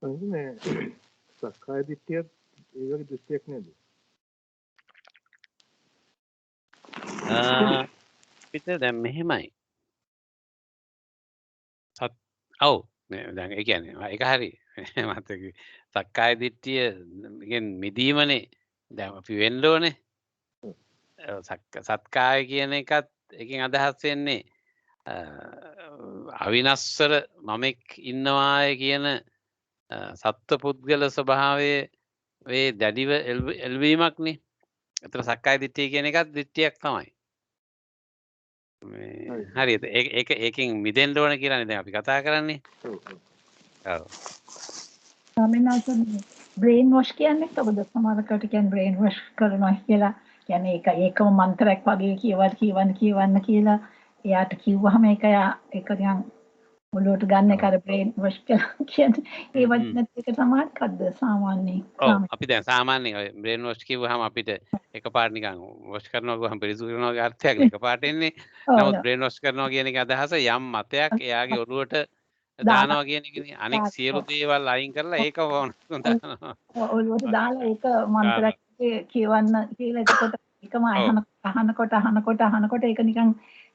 මේ සක්කාය දිට්ඨියත් ඒ වගේ දෘෂ්ටියක් නේද? පිට දැන් මෙහෙමයි. ඔව් දැන් ඒ කියන්නේ ඒක හරි. මත සක්කාය දිට්ඨියෙන් මිදීමනේ දැන් අපි වෙන්න ඕනේ. සත්කාය කියන එකත් එකෙන් අදහස් වෙන්නේ අවිනස්සර මමෙක් ඉන්නවාය කියන සත්ව පුද්ගල ස්වභාවයේ වේ දැඩිව එල්වීමක්නේ. ඒතර සක්කාය දිට්ඨිය කියන එකත් දිට්ඨියක් තමයි. හරිද? ඒකෙන් මිදෙන්න ඕන කියලානේ දැන් අපි කතා කරන්නේ. ඔව්. බ්‍රේන් වොෂ් කියන්නේ ඔබද සමහරකට කියන්නේ බ්‍රේන් වොෂ් කරනවා කියලා. කියන්නේ ඒකම මන්ත්‍රයක් වගේ කියවන්න කියලා එයාට කිව්වහම ඒක නිකන් ඔළුවට ගන්න එක අර බ්‍රේන් වොෂ් කියන්නේ ඒ වචනත් එක සමානකද්ද සාමාන්‍යයෙන්? ඔව් අපි දැන් සාමාන්‍යයෙන් ඔය බ්‍රේන් වොෂ් කිව්වහම අපිට එකපාරට නිකන් වොෂ් කරනවා ගමන් පිරිසුදු කරනවා වගේ අර්ථයක් නේ එකපාරට එන්නේ. නමුත් බ්‍රේන් වොෂ් කරනවා කියන එක අදහස යම් මතයක් එයාගේ ඔළුවට දානවා කියන එකනේ. අනික සියලු දේවල් අයින් කරලා ඒක දානවා. ඔළුවට දාලා ඒක මන්ත්‍රයක් කියවන්න කියලා එතකොට එකම අහනකොට ඒක නිකන්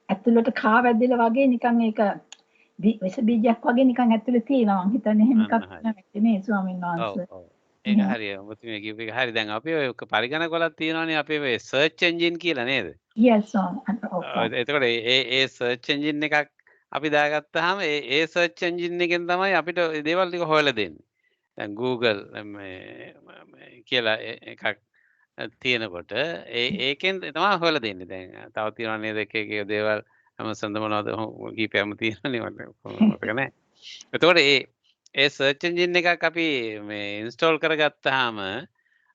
ඇතුළට කා වැදිලා වගේ නිකන් ඒක විස බීජයක් වගේ නිකන් ඇතුලේ තියෙනවා. මං හිතන්නේ එහෙම එකක් නැති නේ ස්වාමීන් වහන්සේ. ඔව්. ඒක හරිය. ඔබතුමිය කියපු එක හරි. දැන් අපි ඔය පරිගණක වලක් තියෙනවානේ අපේ මේ සර්ච් එන්ජින් කියලා නේද? yes එතකොට ඒ සර්ච් එන්ජින් එකක් අපි දාගත්තාම ඒ සර්ච් එන්ජින් එකෙන් තමයි අපිට දේවල් ටික හොයලා දෙන්නේ. දැන් Google කියලා එකක් තියෙනකොට ඒකෙන් තමයි හොයලා දෙන්නේ. දැන් තව තියෙනවා නේද එක දේවල් Amazon මොනවද කීපයක්ම තියෙනනේ මට මතක නැහැ. එතකොට ඒ සර්ච් එන්ජින් එකක් අපි මේ ඉන්ස්ටෝල් කරගත්තාම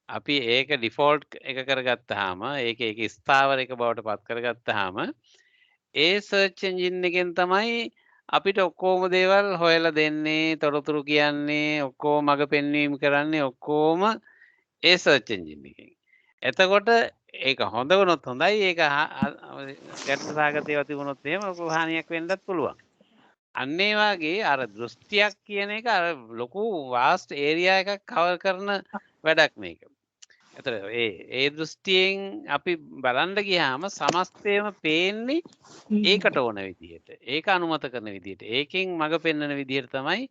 අපි ඒක ඩිෆෝල්ට් එක කරගත්තාම ඒක ස්ථාවර එක බවට පත් කරගත්තාම ඒ සර්ච් එන්ජින් එකෙන් තමයි අපිට ඔක්කොම දේවල් හොයලා දෙන්නේ, තොරතුරු කියන්නේ, ඔක්කොම මඟ පෙන්වීම කරන්නේ ඔක්කොම ඒ සර්ච් එන්ජින් එකෙන්. එතකොට ඒක හොඳ වුණොත් හොඳයි, ඒක ගැටලු සහගත ඒවා තිබුණොත් එහෙම ලොකු හානියක් වෙන්නත් පුළුවන්. අන්න ඒ වගේ අර දෘෂ්ටියක් කියන එක අර ලොකු වාස්ට් ඒරියා එකක් කවර් කරන වැඩක් මේක. එතකොට ඒ දෘෂ්ටියෙන් අපි බලන්න ගියාම සමස්තයම පේන්නේ ඒකට ඕන විදිහට. ඒක අනුමත කරන විදිහට. ඒකෙන් මඟ පෙන්වන විදිහට තමයි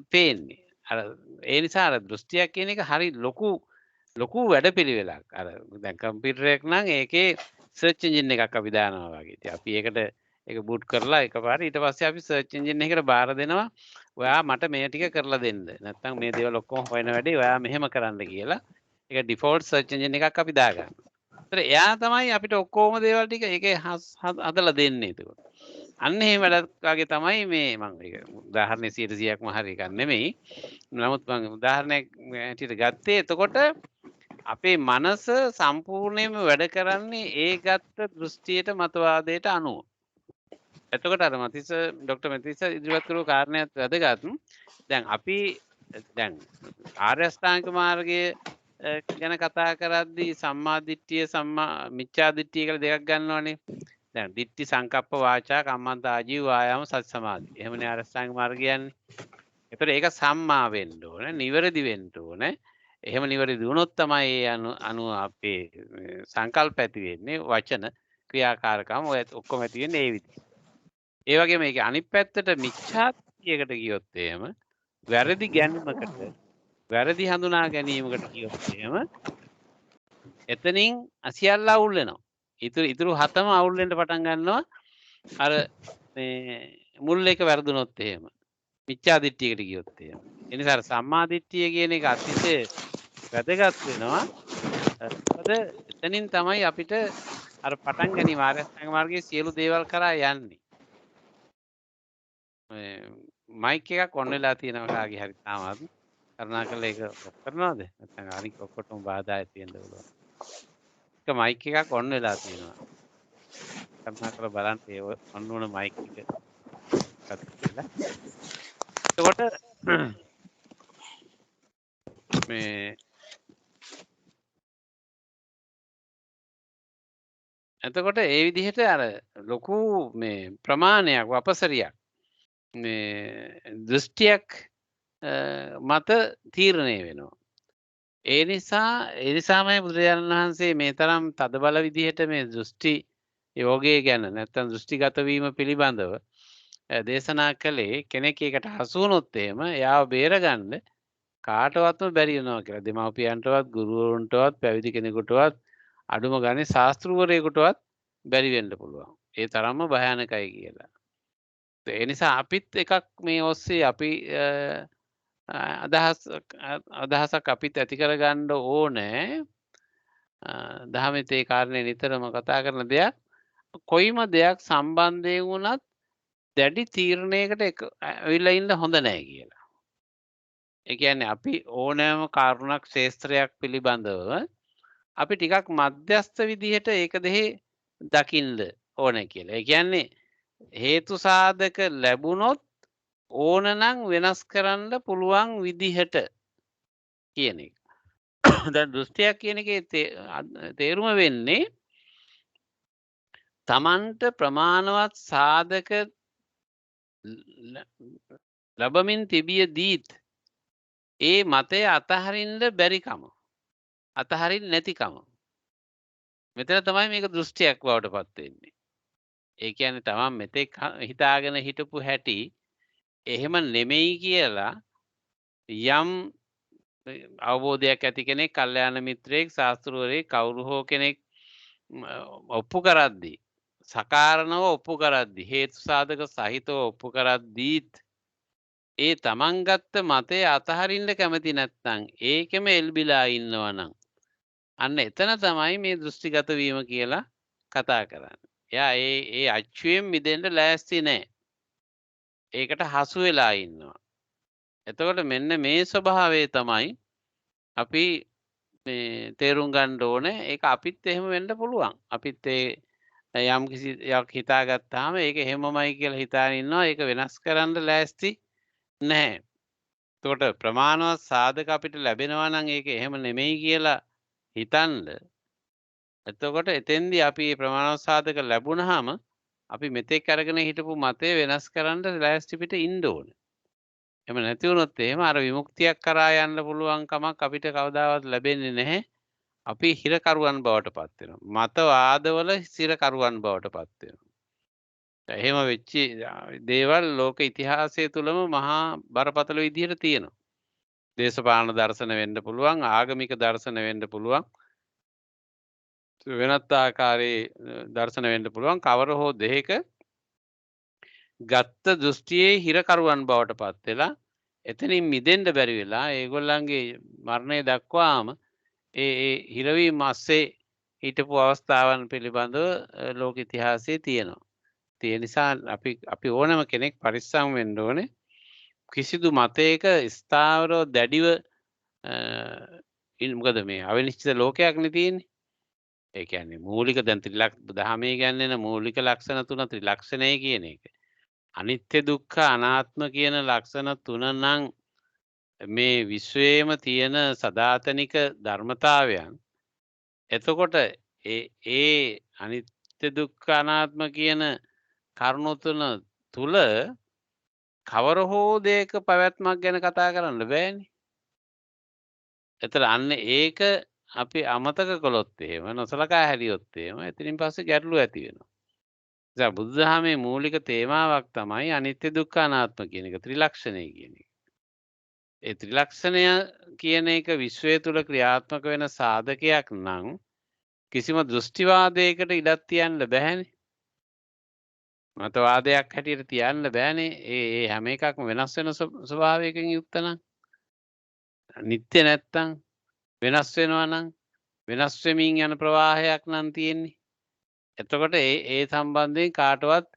පේන්නේ. අර ඒ නිසා අර දෘෂ්ටියක් කියන එක හරි ලොකු වැඩපිළිවෙලක්. අර දැන් කම්පියුටර් එක නම් ඒකේ සර්ච් එන්ජින් එකක් අපි දානවා වගේ. ඉතින් අපි ඒකට ඒක බූට් කරලා එකපාර ඊට පස්සේ අපි සර්ච් එන්ජින් එකකට බාර දෙනවා. ඔයා මට මේ ටික කරලා දෙන්න. නැත්නම් මේ දේවල් ඔක්කොම හොයන වැඩේ ඔයා මෙහෙම කරන්න කියලා. ඒක ඩිෆෝල්ට් සර්ච් එන්ජින් එකක් අපි දාගන්නවා. ඒතර එයා තමයි අපිට ඔක්කොම දේවල් ටික ඒකේ හදලා දෙන්නේ ඒක. අන්න එහෙම වැඩක් වගේ තමයි මේ මම ඒක උදාහරණේ 100%ක්ම හරි එකක් නෙමෙයි. නමුත් මම උදාහරණයක් හැටියට ගත්තේ එතකොට අපේ මනස සම්පූර්ණයෙන්ම වැඩ කරන්නේ ඒ ගත්ත දෘෂ්ටියට මතවාදයට අනුව. එතකොට අර ડોક્ટર මතිස්ස ඉදිරිපත් කරපු කාරණයක් වැදගත්. දැන් අපි දැන් ආර්ය අෂ්ටාංග මාර්ගය ගැන කතා කරද්දී සම්මා දිට්ඨිය මිච්ඡා දිට්ඨිය කියලා දෙකක් ගන්නවනේ. දැන් දිට්ඨි සංකප්ප වාචා කම්මන්ත ආජීව වායාම සති සමාධි. එහෙමනේ ආර්ය අෂ්ටාංග මාර්ගය යන්නේ. ඒතර ඒක සම්මා වෙන්න ඕනේ, නිවැරදි වෙන්න ඕනේ. එහෙම නිවැරදි වුණොත් තමයි ඒ අනුව අපේ සංකල්ප ඇති වෙන්නේ, වචන ක්‍රියාකාරකම් ඔය ඔක්කොම ඇති වෙන්නේ ඒ විදිහට. ඒ වගේම මේක අනිත් පැත්තට මිච්ඡාත්‍යයකට ගියොත් එහෙම වැරදි ගැනීමකට, වැරදි හඳුනා ගැනීමකට ගියොත් එහෙම එතනින් අසියල්ල අවුල් වෙනවා. ඉතුරු හතම අවුල් වෙන්න පටන් ගන්නවා. අර මේ මුල් එක වැරදුනොත් එහෙම. මිච්ඡා දිට්ඨියකට ගියොත් එහෙම. ඒ නිසා සම්මා දිට්ඨිය කියන එක අතිශය වැදගත් වෙනවා. මොකද එතනින් තමයි අපිට අර පටන් ගැනීම ආර්ය අෂ්ටාංග මාර්ගයේ සියලු දේවල් කරා යන්නේ. මයික් එකක් ඔන් වෙලා තියෙනවා කාගේ හරි තාමත්. කරුණාකරලා ඒක ඔෆ් කරනවද? නැත්නම් අනික ඔක්කොටම බාධා ඇති වෙන්න පුළුවන්. ඒක මයික් එකක් ඔන් වෙලා තියෙනවා. කරුණාකරලා බලන්න ඒ ඔන් වුණ මයික් එක ගත්ත කියලා. එතකොට එතකොට ඒ විදිහට අර ලොකු මේ ප්‍රමාණයක් වපසරියක් මේ දෘෂ්ටියක් මත තීරණය වෙනවා. ඒ නිසාමයි බුදුරජාණන් වහන්සේ මේ තරම් තදබල විදිහට මේ දෘෂ්ටි යෝගය ගැන නැත්නම් දෘෂ්ටිගත වීම පිළිබඳව දේශනා කළේ. කෙනෙක් ඒකට හසු වුණොත් එහෙම එයාව බේරගන්න කාටවත්ම බැරි වෙනවා කියලා. දෙමාපියන්ටවත්, ගුරුවරුන්ටවත්, පැවිදි කෙනෙකුටවත්, අඩුම ගානේ ශාස්ත්‍රූවරයෙකුටවත් බැරි වෙන්න පුළුවන්. ඒ තරම්ම භයානකයි කියලා. ඒ නිසා අපිත් එකක් මේ ඔස්සේ අපි අදහසක් අපිත් ඇති කරගන්න ඕනේ. දහමෙත් ඒ කාරණේ නිතරම කතා කරන දෙයක්. කොයිම දෙයක් සම්බන්ධයෙන් වුණත් දැඩි තීරණයකට ඇවිල්ලා ඉන්න හොඳ නැහැ කියලා. ඒ කියන්නේ අපි ඕනෑම කාරුණක් ශේස්ත්‍රයක් පිළිබඳව අපි ටිකක් මධ්‍යස්ථ විදිහට ඒක දෙහි දකින්න ඕනේ කියලා. ඒ කියන්නේ හේතු සාධක ලැබුණොත් ඕනනම් වෙනස් කරන්න පුළුවන් විදිහට කියන එක. දැන් දෘෂ්ටියක් කියන එකේ තේරුම වෙන්නේ තමන්ට ප්‍රමාණවත් සාධක ලැබමින් තිබියදීත් ඒ මතය අතහරින්න බැරිකම, අතහරින්න නැතිකම. මෙතන තමයි මේක දෘෂ්ටියක් බවට පත් වෙන්නේ. ඒ කියන්නේ තමන් මෙතෙක් හිතාගෙන හිටපු හැටි එහෙම නෙමෙයි කියලා යම් අවබෝධයක් ඇති කෙනෙක්, කල්යාණ මිත්‍රයෙක්, ශාස්ත්‍රවරයෙක්, කවුරු හෝ කෙනෙක් ඔප්පු කරද්දී, සකාරණව ඔප්පු කරද්දී, හේතු සාධක සහිතව ඔප්පු කරද්දීත් ඒ තමන් ගත්ත මතය අතහරින්න කැමති නැත්නම් ඒකෙම එල්බිලා ඉන්නවා නම් අන්න එතන තමයි මේ දෘෂ්ටිගත වීම කියලා කතා කරන්නේ. එයා ඒ අච්චුවෙන් මිදෙන්න ලෑස්ති නැහැ. ඒකට හසු වෙලා ඉන්නවා. එතකොට මෙන්න මේ ස්වභාවය තමයි අපි මේ තේරුම් ගන්න ඕනේ. ඒක අපිත් එහෙම වෙන්න පුළුවන්. අපිත් යම් කිසි යක් හිතාගත්තාම ඒක එහෙමමයි කියලා හිතාගෙන ඉන්නවා. ඒක වෙනස් කරන්න ලෑස්ති නැහැ. එතකොට ප්‍රමාණවත් සාධක අපිට ලැබෙනවා නම් ඒක එහෙම නෙමෙයි කියලා හිතන්න. එතකොට එතෙන්දී අපි මේ ප්‍රමාණවත් සාධක ලැබුණාම අපි මෙතෙක් අරගෙන හිටපු මතය වෙනස් කරන්න ලෑස්ති පිට ඉන්න ඕනේ. එහෙම නැති වුණොත් එහෙම අර විමුක්තියක් කරා යන්න පුළුවන් කමක් අපිට කවදාවත් ලැබෙන්නේ නැහැ. අපි හිරකරුවන් බවට පත් වෙනවා. මතවාදවල හිරකරුවන් බවට පත් වෙනවා. එහෙම වෙච්ච දේවල් ලෝක ඉතිහාසය තුලම මහා බරපතල විදිහට තියෙනවා. දේශපාලන දර්ශන වෙන්න පුළුවන්, ආගමික දර්ශන වෙන්න පුළුවන්, වෙනත් ආකාරයේ දර්ශන වෙන්න පුළුවන්. කවර හෝ දෙයක ගත්ත දෘෂ්ටියේ හිරකරුවන් බවට පත් වෙලා එතනින් මිදෙන්න බැරි වෙලා ඒගොල්ලන්ගේ මරණය දක්වාම ඒ හිරවීම අස්සේ හිටපු අවස්ථාවන් පිළිබඳව ලෝක ඉතිහාසයේ තියෙනවා. ඒ නිසා අපි ඕනම කෙනෙක් පරිස්සම් වෙන්න ඕනේ. කිසිදු මතයක ස්ථාවරව දැඩිව මොකද මේ අවිනිශ්චිත ලෝකයක්නේ තියෙන්නේ. ඒ කියන්නේ මූලික දැන් දහමේ කියන්නේ මූලික ලක්ෂණ තුන ත්‍රිලක්ෂණය කියන එක. අනිත්‍ය දුක්ඛ අනාත්ම කියන ලක්ෂණ තුන නම් මේ විශ්වයේම තියෙන සදාතනික ධර්මතාවයන්. එතකොට ඒ අනිත්‍ය දුක්ඛ අනාත්ම කියන කරුණු තුන තුල කවර හෝ දෙයක පැවැත්මක් ගැන කතා කරන්න බෑනේ. එතන අන්න ඒක අපි අමතක කළොත් එහෙම නොසලකා හැරියොත් එහෙම එතනින් පස්සේ ගැටලු ඇති වෙනවා. දැන් බුදුදහමේ මූලික තේමාවක් තමයි අනිත්‍ය දුක්ඛ අනාත්ම කියන එක ත්‍රිලක්ෂණය කියන එක. ඒ ත්‍රිලක්ෂණය කියන එක විශ්වය තුල ක්‍රියාත්මක වෙන සාධකයක් නම් කිසිම දෘෂ්ටිවාදයකට ඉඩක් තියන්න බෑනේ. මතවාදයක් හැටියට තියන්න බෑනේ. ඒ හැම එකක්ම වෙනස් වෙන ස්වභාවයකින් යුක්ත නම්. නිත්‍ය නැත්තම් වෙනස් වෙනවා නම් වෙනස් වෙමින් යන ප්‍රවාහයක් නම් තියෙන්නේ. එතකොට ඒ සම්බන්ධයෙන් කාටවත්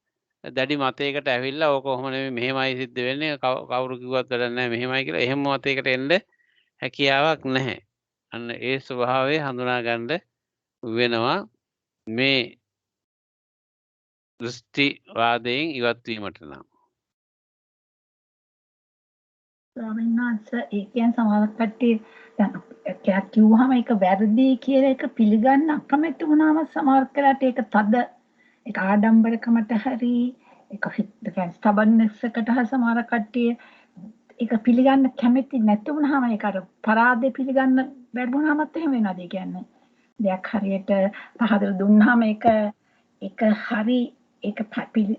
දැඩි මතයකට ඇවිල්ලා ඕක කොහොම නෙමෙයි මෙහෙමයි සිද්ධ වෙන්නේ කවුරු කිව්වත් වැඩක් නැහැ මෙහෙමයි කියලා එහෙම මතයකට එන්න හැකියාවක් නැහැ. අන්න ඒ ස්වභාවය හඳුනා ගන්න වෙනවා මේ දෘෂ්ටිවාදයෙන් ඉවත් වීමට නම්. ස්වාමීන් වහන්සේ ඒ කියන්නේ සමහර කට්ටිය දැන් කිව්වහම ඒක වැරදි කියලා ඒක පිළිගන්න අකමැති වුණාම සමහර කලාට ඒක තද ඒක ආඩම්බරකමට හරි ඒක ස්ටබන්නස් එකට හරි සමහර කට්ටිය ඒක පිළිගන්න කැමති නැති වුණාම ඒක අර පරාදේ පිළිගන්න බැරි වුණාමත් එහෙම වෙනවාද? ඒ කියන්නේ දෙයක් හරියට පහදලා දුන්නාම ඒක හරි ඒක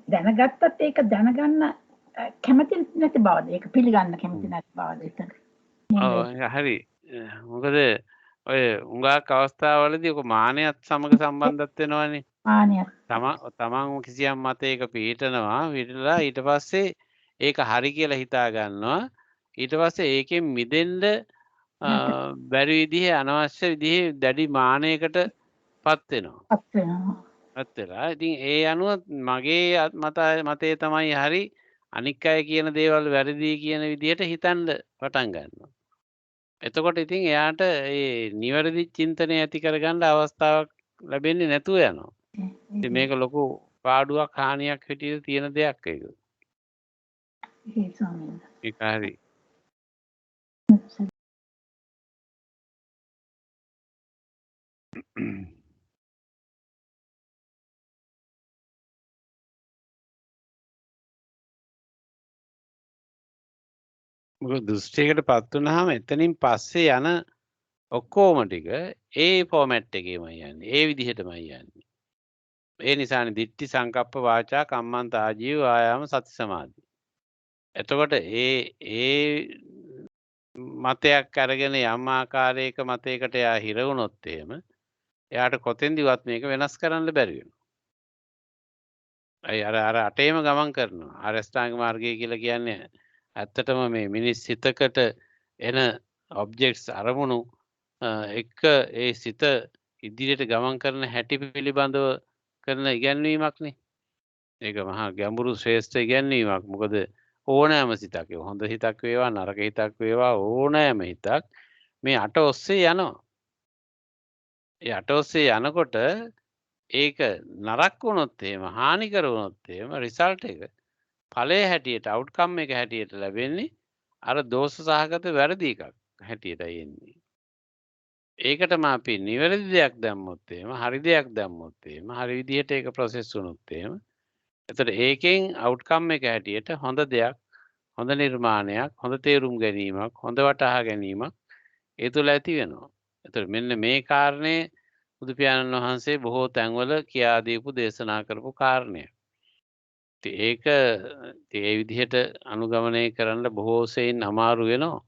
දැනගත්තත් ඒක දැනගන්න කැමති නැති බවද ඒක පිළිගන්න කැමති නැති බවද එතන. ඔව් හරි. මොකද ඔය උඟාක් අවස්ථාවලදී ඔක මානයත් සමග සම්බන්ධත් වෙනවනේ. මානයත්. තමන් කිසියම් මතයක පිළිටනවා විරලා ඊට පස්සේ ඒක හරි කියලා හිතා ගන්නවා. ඊට පස්සේ ඒකෙන් මිදෙන්න බැරි විදිහේ අනවශ්‍ය විදිහේ දැඩි මානයකට පත් වෙනවා. පත් වෙලා ඉතින් ඒ අනුව මගේ මතය තමයි හරි අනික් අය කියන දේවල් වැරදි කියන විදිහට හිතන්න පටන් ගන්නවා. එතකොට ඉතින් එයාට ඒ නිවැරදි චින්තනය ඇති කරගන්න අවස්ථාවක් ලැබෙන්නේ නැතුව යනවා. ඉතින් මේක ලොකු පාඩුවක් හානියක් හැටියට තියෙන දෙයක් ඒක. ඒක හරි. මොකද දෘෂ්ටියකට පත් වුණාම එතනින් පස්සේ යන ඔක්කොම ටික ඒ ෆෝමැට් එකේමයි යන්නේ. ඒ විදිහටමයි යන්නේ. ඒ නිසානේ දිට්ඨි සංකප්ප වාචා කම්මන්ත ආජීව ආයාම සති සමාධි. එතකොට ඒ මතයක් අරගෙන යම් ආකාරයක මතයකට එයා හිර වුණොත් එහෙම එයාට කොතෙන්දිවත් මේක වෙනස් කරන්න බැරි වෙනවා. අර අටේම ගමන් කරනවා. අරස්ථාංග මාර්ගය කියලා කියන්නේ ඇත්තටම මේ මිනිස් සිතකට එන ඔබ්ජෙක්ට්ස් අරමුණු එක ඒ සිත ඉදිරියට ගමන් කරන හැටි පිළිබඳව කරන ඉගැන්වීමක්නේ. ඒක මහා ගැඹුරු ශ්‍රේෂ්ඨ ඉගැන්වීමක්. මොකද ඕනෑම සිතක් හොඳ හිතක් වේවා නරක හිතක් වේවා ඕනෑම හිතක් මේ අට ඔස්සේ යනවා. ඒ අට ඔස්සේ යනකොට ඒක නරක වුණොත් එහෙම හානිකර වුණොත් එහෙම රිසල්ට් එක ඵලයේ හැටියට අවුට්කම් එක හැටියට ලැබෙන්නේ අර දෝෂ සහගත වැරදි එකක් හැටියටයි එන්නේ. ඒකටම අපි නිවැරදි දෙයක් දැම්මොත් එහෙම හරි දෙයක් දැම්මොත් එහෙම හරි විදිහට ඒක ප්‍රොසෙස් වුණොත් එහෙම එතකොට ඒකෙන් අවුට්කම් එක හැටියට හොඳ දෙයක් හොඳ නිර්මාණයක් හොඳ තේරුම් ගැනීමක් හොඳ වටහා ගැනීමක් ඒ තුළ ඇති වෙනවා. එතකොට මෙන්න මේ කාරණේ බුදු පියාණන් වහන්සේ බොහෝ තැන්වල කියා දීපු දේශනා කරපු කාරණය. ඒක ඒ විදිහට අනුගමනය කරන්න බොහෝ සෙයින් අමාරු වෙනවා.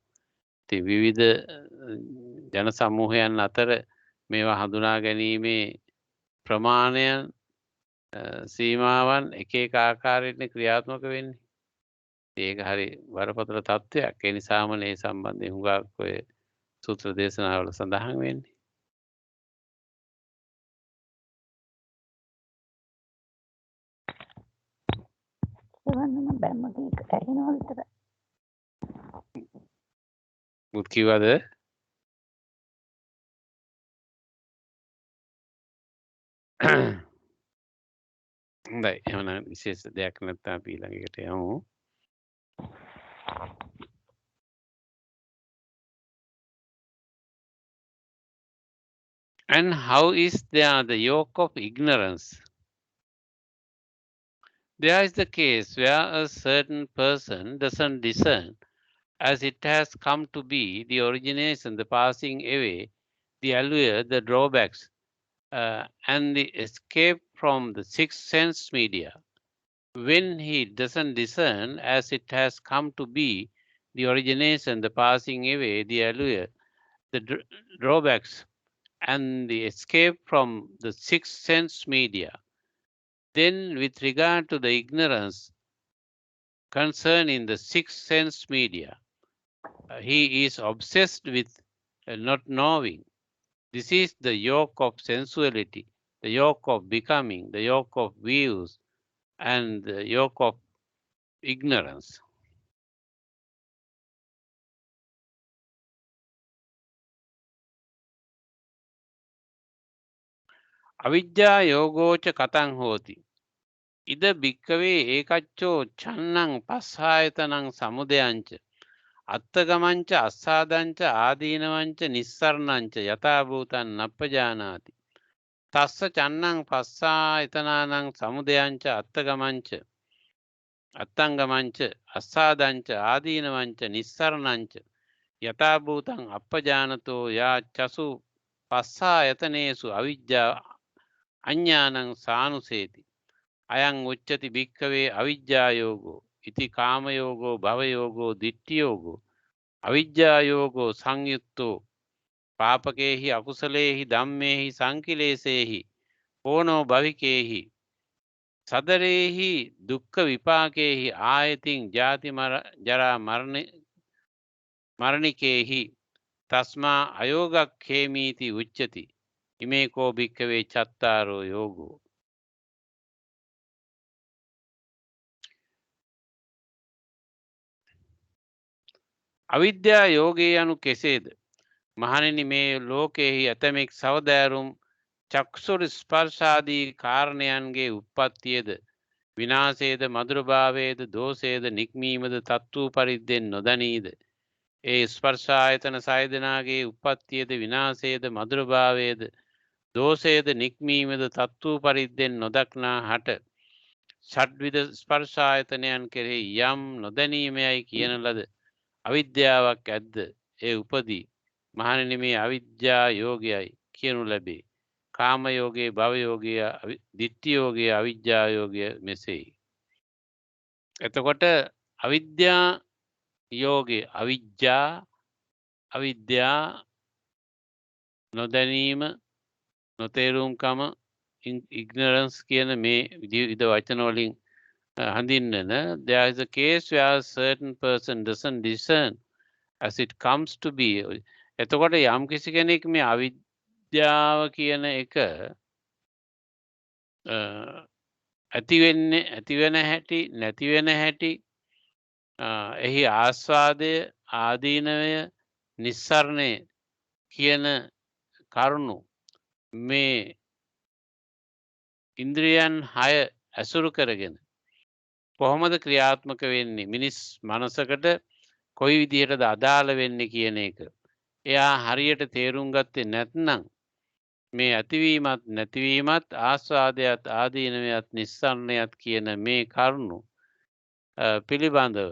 ඉතින් විවිධ ජන සමූහයන් අතර මේවා හඳුනා ගැනීමේ ප්‍රමාණයන් සීමාවන් එක එක ආකාරයෙන් ක්‍රියාත්මක වෙන්නේ. ඒක හරි බරපතල තත්ත්වයක්. ඒ නිසාම මේ සම්බන්ධයෙන් හුඟක් ඔය සූත්‍ර දේශනාවල සඳහන් වෙන්නේ. එවන්නම බැම්මක ඇහෙනවා විතරයි. මුත් කිව්වද? හොඳයි. එහෙනම් විශේෂ දෙයක් නැත්නම් අපි ළඟට යමු. And how is there the yoke of ignorance? There is the case where a certain person doesn't discern as it has come to be the origination, the passing away, the allure, the drawbacks, and the escape from the sixth sense media. When he doesn't discern as it has come to be the origination, the passing away, the allure, the drawbacks, and the escape from the sixth sense media, then with regard to the ignorance concerning the sixth sense media, he is obsessed with not knowing. This is the yoke of sensuality, the yoke of becoming, the yoke of views, and the yoke of ignorance. අවිජ්ජා යෝගෝච කතං හෝති. ඉද භික්කවේ ඒකච්චෝ චන්නං පස්සායතනං සමුදයංච අත්තගමංච අස්සාදංච ආදීනවංච නිස්සරණංච යථාභූතං නප්පජානාති. තස්ස චන්නං පස්සායතනානං සමුදයංච අත්තගමංච අත්තංගමංච අස්සාදංච ආදීනවංච නිස්සරණංච යථාභූතං අප්පජානතෝ යා චසු පස්සායතනේසු අවිජ්ජා අඤ්ඤානං සානුසේති. අයං උච්චති භික්කවේ අවිජ්ජායෝගෝ ඉති කාමයෝගෝ භවයෝගෝ දිට්ඨියෝගෝ අවිජ්ජායෝගෝ සංයුත්තෝ පාපකේහි අකුසලේහි ධම්මේහි සංකිලේසේහි ඕනෝ භවිකේහි සදරේහි දුක්ඛ විපාකේහි ආයතින් ජාති ජරා මරණිකේහි තස්මා අයෝගක්ඛේමීති උච්චති. ඉමේ කෝ භික්කවේ චත්තාරෝ යෝගෝ. අවිද්‍යා යෝගයේ යනු කෙසේද? මහණෙනි මේ ලෝකයෙහි ඇතමෙක් සවදෑරුම් චක්ෂුර ස්පර්ශාදී කාරණයන්ගේ උප්පත්තියද විනාශයේද මధుරභාවයේද දෝෂයේද නික්මීමද තත්ත්ව පරිද්දෙන් නොදනීද? ඒ ස්පර්ශායතන සයදනාගේ උප්පත්තියද විනාශයේද මధుරභාවයේද දෝෂයේද නික්මීමද තත්ත්ව පරිද්දෙන් නොදක්නා හට ෂඩ්විධ ස්පර්ශායතනයන් කෙරෙහි යම් නොදැනීමයයි කියන ලද අවිද්‍යාවක් ඇද්ද? ඒ උපදී. මහණෙනි මේ අවිද්‍යා යෝගයයි කියනු ලැබේ. කාම යෝගයේ භව යෝගයේ දිට්ඨි යෝගයේ අවිද්‍යා යෝගය මෙසේයි. එතකොට අවිද්‍යා යෝගේ අවිද්‍යා නොදැනීම නොතේරුම්කම ignorance කියන මේ විවිධ වචන වලින් හඳින්වන there is a case where a certain person doesn't discern as it comes to be. එතකොට යම් කිසි කෙනෙක් මේ අවිද්‍යාව කියන එක ඇති වෙන හැටි නැති වෙන හැටි එහි ආස්වාදය ආදීනවය නිස්සරණය කියන කරුණු මේ ඉන්ද්‍රියන් 6 ඇසුරු කරගෙන කොහොමද ක්‍රියාත්මක වෙන්නේ මිනිස් මනසකට කොයි විදිහටද අදාළ වෙන්නේ කියන එක. එයා හරියට තේරුම් ගත්තේ නැත්නම් මේ ඇතිවීමත් නැතිවීමත් ආස්වාදයත් ආදීනවයත් නිස්සරණයත් කියන මේ කරුණු පිළිබඳව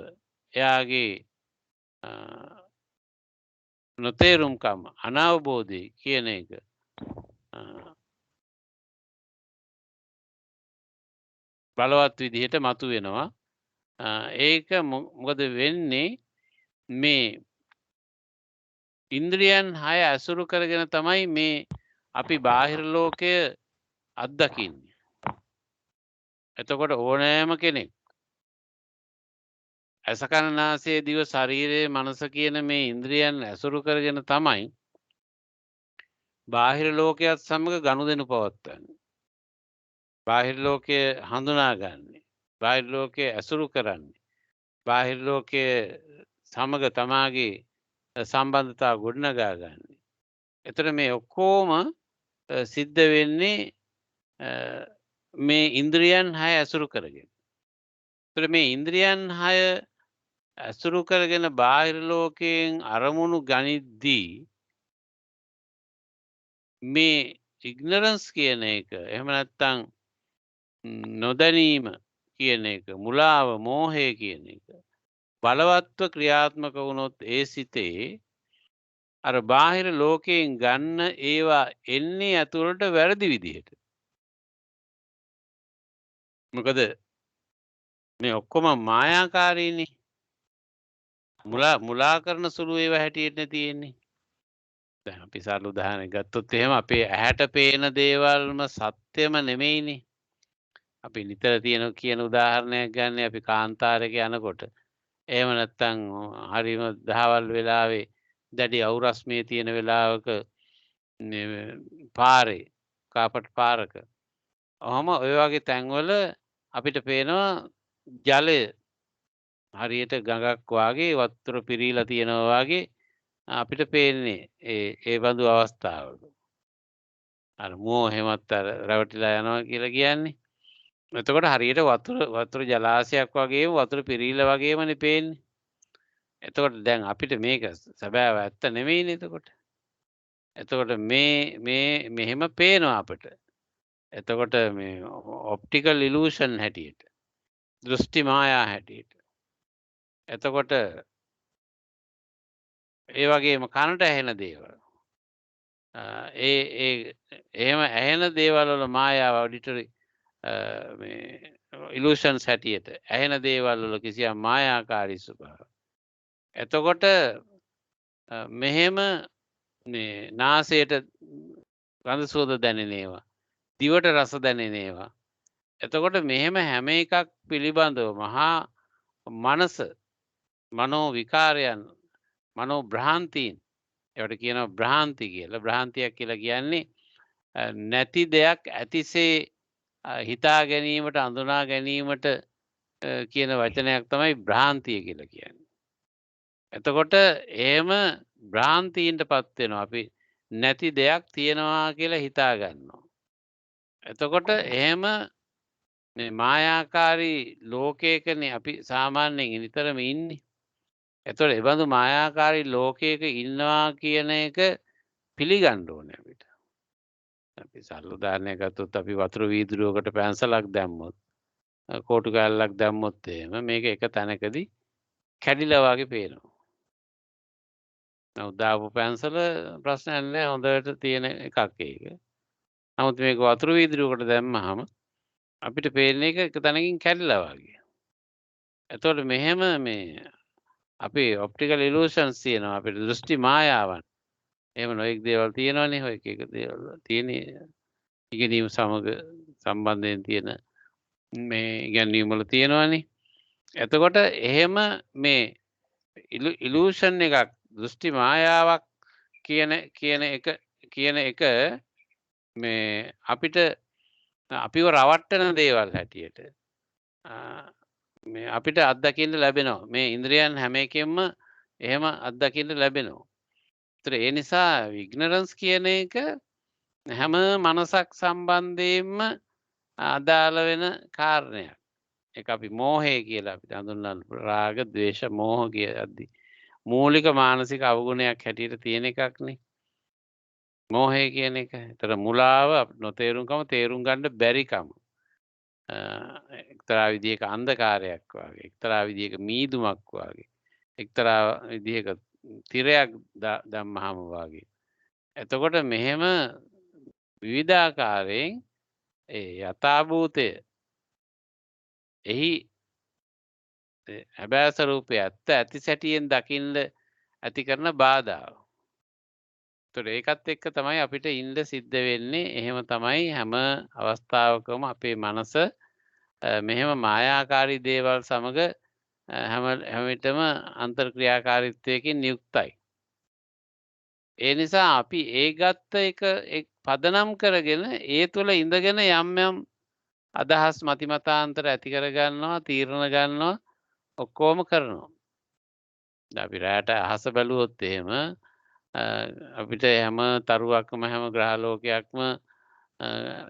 එයාගේ නොතේරුම්කම අනවබෝධය කියන එක බලවත් විදිහට මතුවෙනවා. ඒක මොකද වෙන්නේ මේ ඉන්ද්‍රියන් 6 ඇසුරු කරගෙන තමයි මේ අපි බාහිර ලෝකය අත්දකින්නේ. එතකොට ඕනෑම කෙනෙක් ඇස කන නාසය දිව ශරීරය මනස කියන මේ ඉන්ද්‍රියන් ඇසුරු කරගෙන තමයි බාහිර ලෝකයක් සමග ගනුදෙනු පවත්වන්නේ. බාහිර ලෝකය හඳුනාගන්නේ. බාහිර ලෝකය ඇසුරු කරන්නේ. බාහිර ලෝකය සමග තමාගේ සම්බන්ධතා ගොඩනගා ගන්නේ. එතකොට මේ ඔක්කොම සිද්ධ වෙන්නේ මේ ඉන්ද්‍රියන් 6 ඇසුරු කරගෙන. එතකොට මේ ඉන්ද්‍රියන් 6 ඇසුරු කරගෙන බාහිර ලෝකයෙන් අරමුණු ගනිද්දී මේ ඉග්නරන්ස් කියන එක එහෙම නැත්නම් නොදැනීම කියන එක මුලාව මෝහය කියන එක බලවත්ව ක්‍රියාත්මක වුණොත් ඒ සිතේ අර බාහිර ලෝකයෙන් ගන්න ඒවා එන්නේ ඇතුළට වැරදි විදිහට. මොකද මේ ඔක්කොම මායාකාරීනේ. මුලා කරන සුළු ඒවා හැටියට තියෙන්නේ. දැන් අපි සරල උදාහරණයක් ගත්තොත් එහෙම අපේ ඇහැට පේන දේවල්ම සත්‍යම නෙමෙයිනේ. අපි නිතර කියන උදාහරණයක් ගන්න අපි කාන්තාරයක යනකොට එහෙම නැත්නම් හරිම දහවල් වෙලාවේ දැඩි අවුරස්මේ තියෙන වෙලාවක පාරේ කාපට් පාරක ඔහම ඔය වගේ තැන්වල අපිට පේනවා ජලය හරියට ගඟක් වාගේ වතුර පිරීලා තියෙනවා වගේ අපිට පේන්නේ ඒ බඳු අවස්ථාවක. අර මෝහෙමත් අර රැවටිලා යනවා කියලා කියන්නේ. එතකොට හරියට වතුර ජලාශයක් වගේ වතුර පිරීලා වගේමනේ පේන්නේ. එතකොට දැන් අපිට මේක සැබෑව ඇත්ත නෙමෙයිනේ එතකොට. එතකොට මෙහෙම පේනවා අපිට. එතකොට මේ ඔප්ටිකල් ඉලූෂන් හැටියට. දෘෂ්ටි මායා හැටියට. එතකොට ඒ වගේම කනට ඇහෙන දේවල්. එහෙම ඇහෙන දේවල් වල මායාව ඔඩිටරි මේ ඉලූෂන්ස් හැටියට ඇහෙන දේවල් වල කිසියම් මායාකාරී ස්වභාවය. එතකොට මෙහෙම මේ නාසයට ගඳ සුවඳ දැනෙන ඒවා, දිවට රස දැනෙන ඒවා. එතකොට මෙහෙම හැම එකක් පිළිබඳව මහා මනස මනෝ විකාරයන් මනෝ භ්‍රාන්තීන් ඒවට කියනවා භ්‍රාන්ති කියලා. භ්‍රාන්තියක් කියලා කියන්නේ නැති දෙයක් ඇතිසේ හිතා ගැනීමට අඳුනා ගැනීමට කියන වචනයක් තමයි භ්‍රාන්තිය කියලා කියන්නේ. එතකොට එහෙම භ්‍රාන්තීන්ටපත් වෙනවා. අපි නැති දෙයක් තියෙනවා කියලා හිතා ගන්නවා. එතකොට එහෙම මේ මායාකාරී ලෝකයකනේ අපි සාමාන්‍යයෙන් නිතරම ඉන්නේ. එතකොට ඒ බඳු මායාකාරී ලෝකයක ඉන්නවා කියන එක පිළිගන්න ඕනේ අපිට. අපි සරල උදාහරණයක් ගත්තොත් අපි වතුර වීදුරුවකට පැන්සලක් දැම්මොත් කෝටු කැල්ලක් දැම්මොත් එහෙම මේක එක තැනකදී කැඩිලා වගේ පේනවා. නමුත් දාපු පැන්සල ප්‍රශ්නයක් නැහැ හොඳට තියෙන එකක් ඒක. නමුත් මේක වතුර වීදුරුවකට දැම්මහම අපිට පේන එක එක තැනකින් කැඩිලා වගේ. එතකොට මෙහෙම මේ අපි ඔප්ටිකල් ඉලූෂන්ස් තියෙනවා අපිට දෘෂ්ටි මායාවන්. එහෙම නොයෙක් දේවල් තියෙනවනේ ඔය එක දේවල් තියෙන ඉගෙනීම සමග සම්බන්ධයෙන් තියෙන මේ ඉගැන්වීම් වල තියෙනවනේ. එතකොට එහෙම මේ ඉලූෂන් එකක් දෘෂ්ටි මායාවක් කියන එක මේ අපිට අපිව රවට්ටන දේවල් හැටියට මේ අපිට අත්දකින්න ලැබෙනවා. මේ ඉන්ද්‍රියන් හැම එකෙන්ම එහෙම අත්දකින්න ලැබෙනවා. ඒතර ඒ නිසා ඉග්නොරන්ස් කියන එක හැම මනසක් සම්බන්ධයෙන්ම අදාළ වෙන කාරණයක්. ඒක අපි මෝහය කියලා අපිට හඳුන්වන්න රාග, ద్వේෂ, මෝහ කියද්දි මූලික මානසික අවගුණයක් හැටියට තියෙන එකක්නේ. මෝහය කියන එක. ඒතර මුලාව නොතේරුම්කම තේරුම් ගන්න බැරිකම. එක්තරා විදිහක අන්ධකාරයක් වගේ, එක්තරා විදිහක මීදුමක් වගේ, එක්තරා විදිහක තිරයක් දැම්මහම වගේ. එතකොට මෙහෙම විවිධාකාරයෙන් ඒ යථාභූතය එහි හැබෑ ස්වરૂපය ඇත්ත ඇති සැටියෙන් දකින්න ඇති කරන බාධාව. ඒතකොට ඒකත් එක්ක තමයි අපිට ඉන්න සිද්ධ වෙන්නේ. එහෙම තමයි හැම අවස්ථාවකම අපේ මනස මෙහෙම මායාකාරී දේවල් සමග හැම විටම අන්තර්ක්‍රියාකාරීත්වයකින් යුක්තයි. ඒ නිසා අපි ඒ ගත්ත එක පදනම් කරගෙන ඒ තුළ ඉඳගෙන යම් යම් අදහස් මතිමතාන්තර ඇති කර ගන්නවා, තීරණ ගන්නවා, ඔක්කොම කරනවා. අපි රැට අහස බැලුවොත් එහෙම අපිට හැම තරුවක්ම හැම ග්‍රහලෝකයක්ම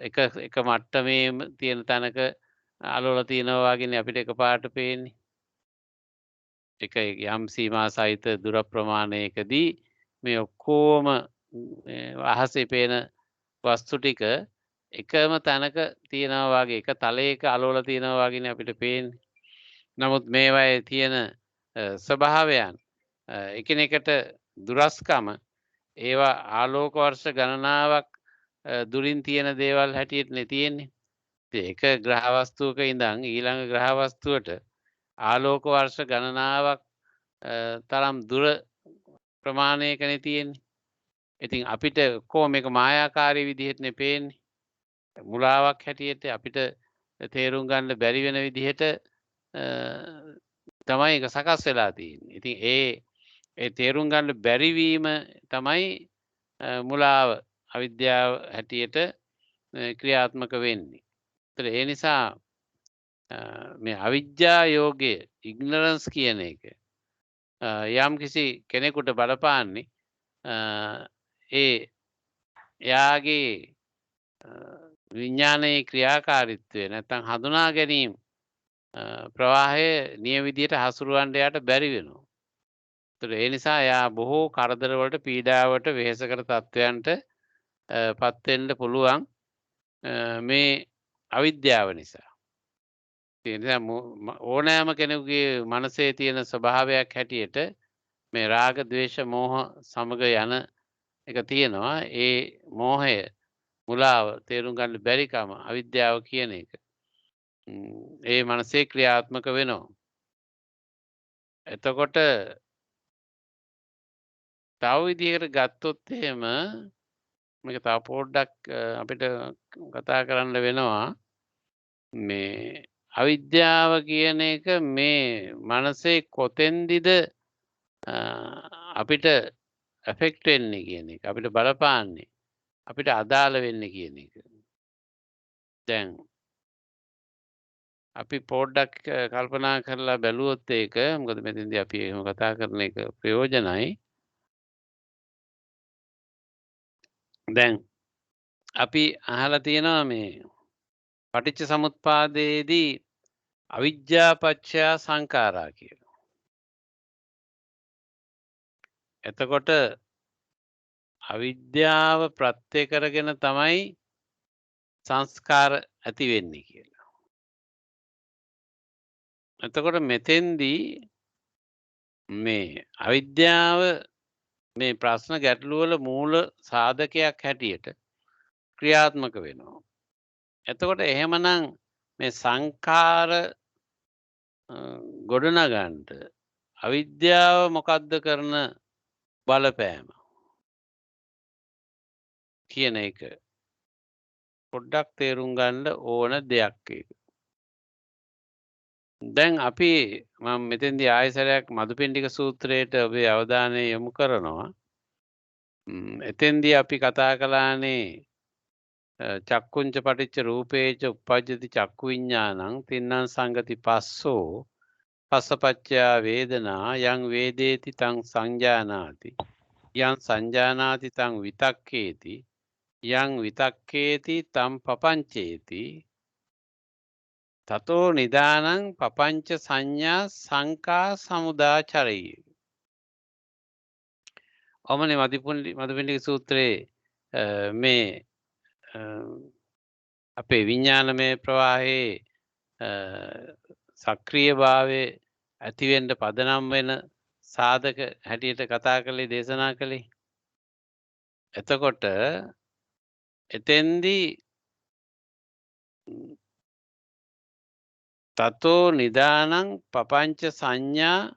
එක මට්ටමේ තියෙන තැනක අලවල තියෙනවා වගේනේ අපිට එකපාරට පේන්නේ. එක යම් සීමා සහිත දුර ප්‍රමාණයකදී මේ ඔක්කොම අහසේ පේන වස්තු ටික එකම තැනක තියෙනවා වගේ, එක තලයක අලවල තියෙනවා වගේනේ අපිට පේන්නේ. නමුත් මේවායේ තියෙන ස්වභාවයන් එකිනෙකට දුරස්කම ඒවා ආලෝක වර්ෂ ගණනාවක් දුරින් තියෙන දේවල් හැටියටනේ තියෙන්නේ. එක ග්‍රහ වස්තුවක ඉඳන් ඊළඟ ග්‍රහ වස්තුවට ආලෝක වර්ෂ ගණනාවක් තරම් දුර ප්‍රමාණයකනේ තියෙන්නේ. ඉතින් අපිට කොහොම මේක මායාකාරී විදිහටනේ පේන්නේ. මුලාවක් හැටියට අපිට තේරුම් ගන්න බැරි වෙන විදිහට තමයි ඒක සකස් වෙලා තියෙන්නේ. ඉතින් ඒ තේරුම් ගන්න බැරි වීම තමයි මුලාව අවිද්‍යාව හැටියට ක්‍රියාත්මක වෙන්නේ. ඒතර ඒ නිසා මේ අවිද්‍යා යෝගය ඉග්නොරන්ස් කියන එක යම් කිසි කෙනෙකුට බලපාන්නේ එයාගේ විඥානයේ ක්‍රියාකාරීත්වය නැත්නම් හඳුනා ගැනීම ප්‍රවාහය නියම විදියට හසුරවන්න යාට බැරි වෙනවා. ඒතර ඒ නිසා එයා බොහෝ කරදර වලට, පීඩාවට, වෙහෙසකර තත්වයන්ට පත් වෙන්න පුළුවන් මේ අවිද්‍යාව නිසා. ඒ නිසා ඕනෑම කෙනෙකුගේ මනසේ තියෙන ස්වභාවයක් හැටියට මේ රාග, ద్వේෂ, මෝහ සමග යන එක තියෙනවා. ඒ මෝහය, මුලාව තේරුම් ගන්න බැරිකම අවිද්‍යාව කියන එක ඒ මනසේ ක්‍රියාත්මක වෙනවා. එතකොට තව විදිහකට ගත්තොත් එහෙම මේක තව පොඩ්ඩක් අපිට කතා කරන්න වෙනවා. මේ අවිද්‍යාව කියන එක මේ මනසේ කොතෙන්දිද අපිට ඇෆෙක්ට් වෙන්නේ කියන එක, අපිට බලපාන්නේ, අපිට අදාළ වෙන්නේ කියන එක. දැන් අපි පොඩ්ඩක් කල්පනා කරලා බැලුවොත් ඒක, මොකද මෙතෙන්දී අපි එහෙම කතා කරන එක ප්‍රයෝජනයි. දැන් අපි අහලා තියෙනවා මේ පටිච්ච සමුප්පාදයේදී අවිජ්ජා පත්‍ය සංඛාරා කියලා. එතකොට අවිද්‍යාව ප්‍රත්‍ය කරගෙන තමයි සංස්කාර ඇති වෙන්නේ කියලා. එතකොට මෙතෙන්දී මේ අවිද්‍යාව මේ ප්‍රශ්න ගැටළු වල මූල සාධකයක් හැටියට ක්‍රියාත්මක වෙනවා. එතකොට එහෙමනම් මේ සංඛාර ගොඩනගන්න අවිද්‍යාව මොකද්ද කරන බලපෑම කියන එක පොඩ්ඩක් තේරුම් ගන්න ඕන දෙයක් ඒක. දැන් අපි මම මෙතෙන්දී ආයසරයක් මදුපිණ්ඩික සූත්‍රයට ඔබේ අවධානය යොමු කරනවා. එතෙන්දී අපි කතා කළානේ චක්කුංච පටිච්ච රූපේච උප්පජ්ජති චක්කු විඤ්ඤාණං තින්නං සංගති පස්සෝ පස්සපච්චයා වේදනා යං වේදේති තං සංජානාති යං සංජානාති තං විතක්කේති යං විතක්කේති තං පපංචේති තතෝ නිදානං පපංච සංඥා සංකා සමුදාචරයි. ඔමනේ මදුපිණ්ඩික සූත්‍රයේ මේ අපේ විඥානමය ප්‍රවාහයේ සක්‍රීය භාවයේ ඇතිවෙන්න පදනම් වෙන සාධක හැටියට කතා කළේ දේශනා කළේ. එතකොට එතෙන්දී තතෝ නිදානං පපංච සංඥා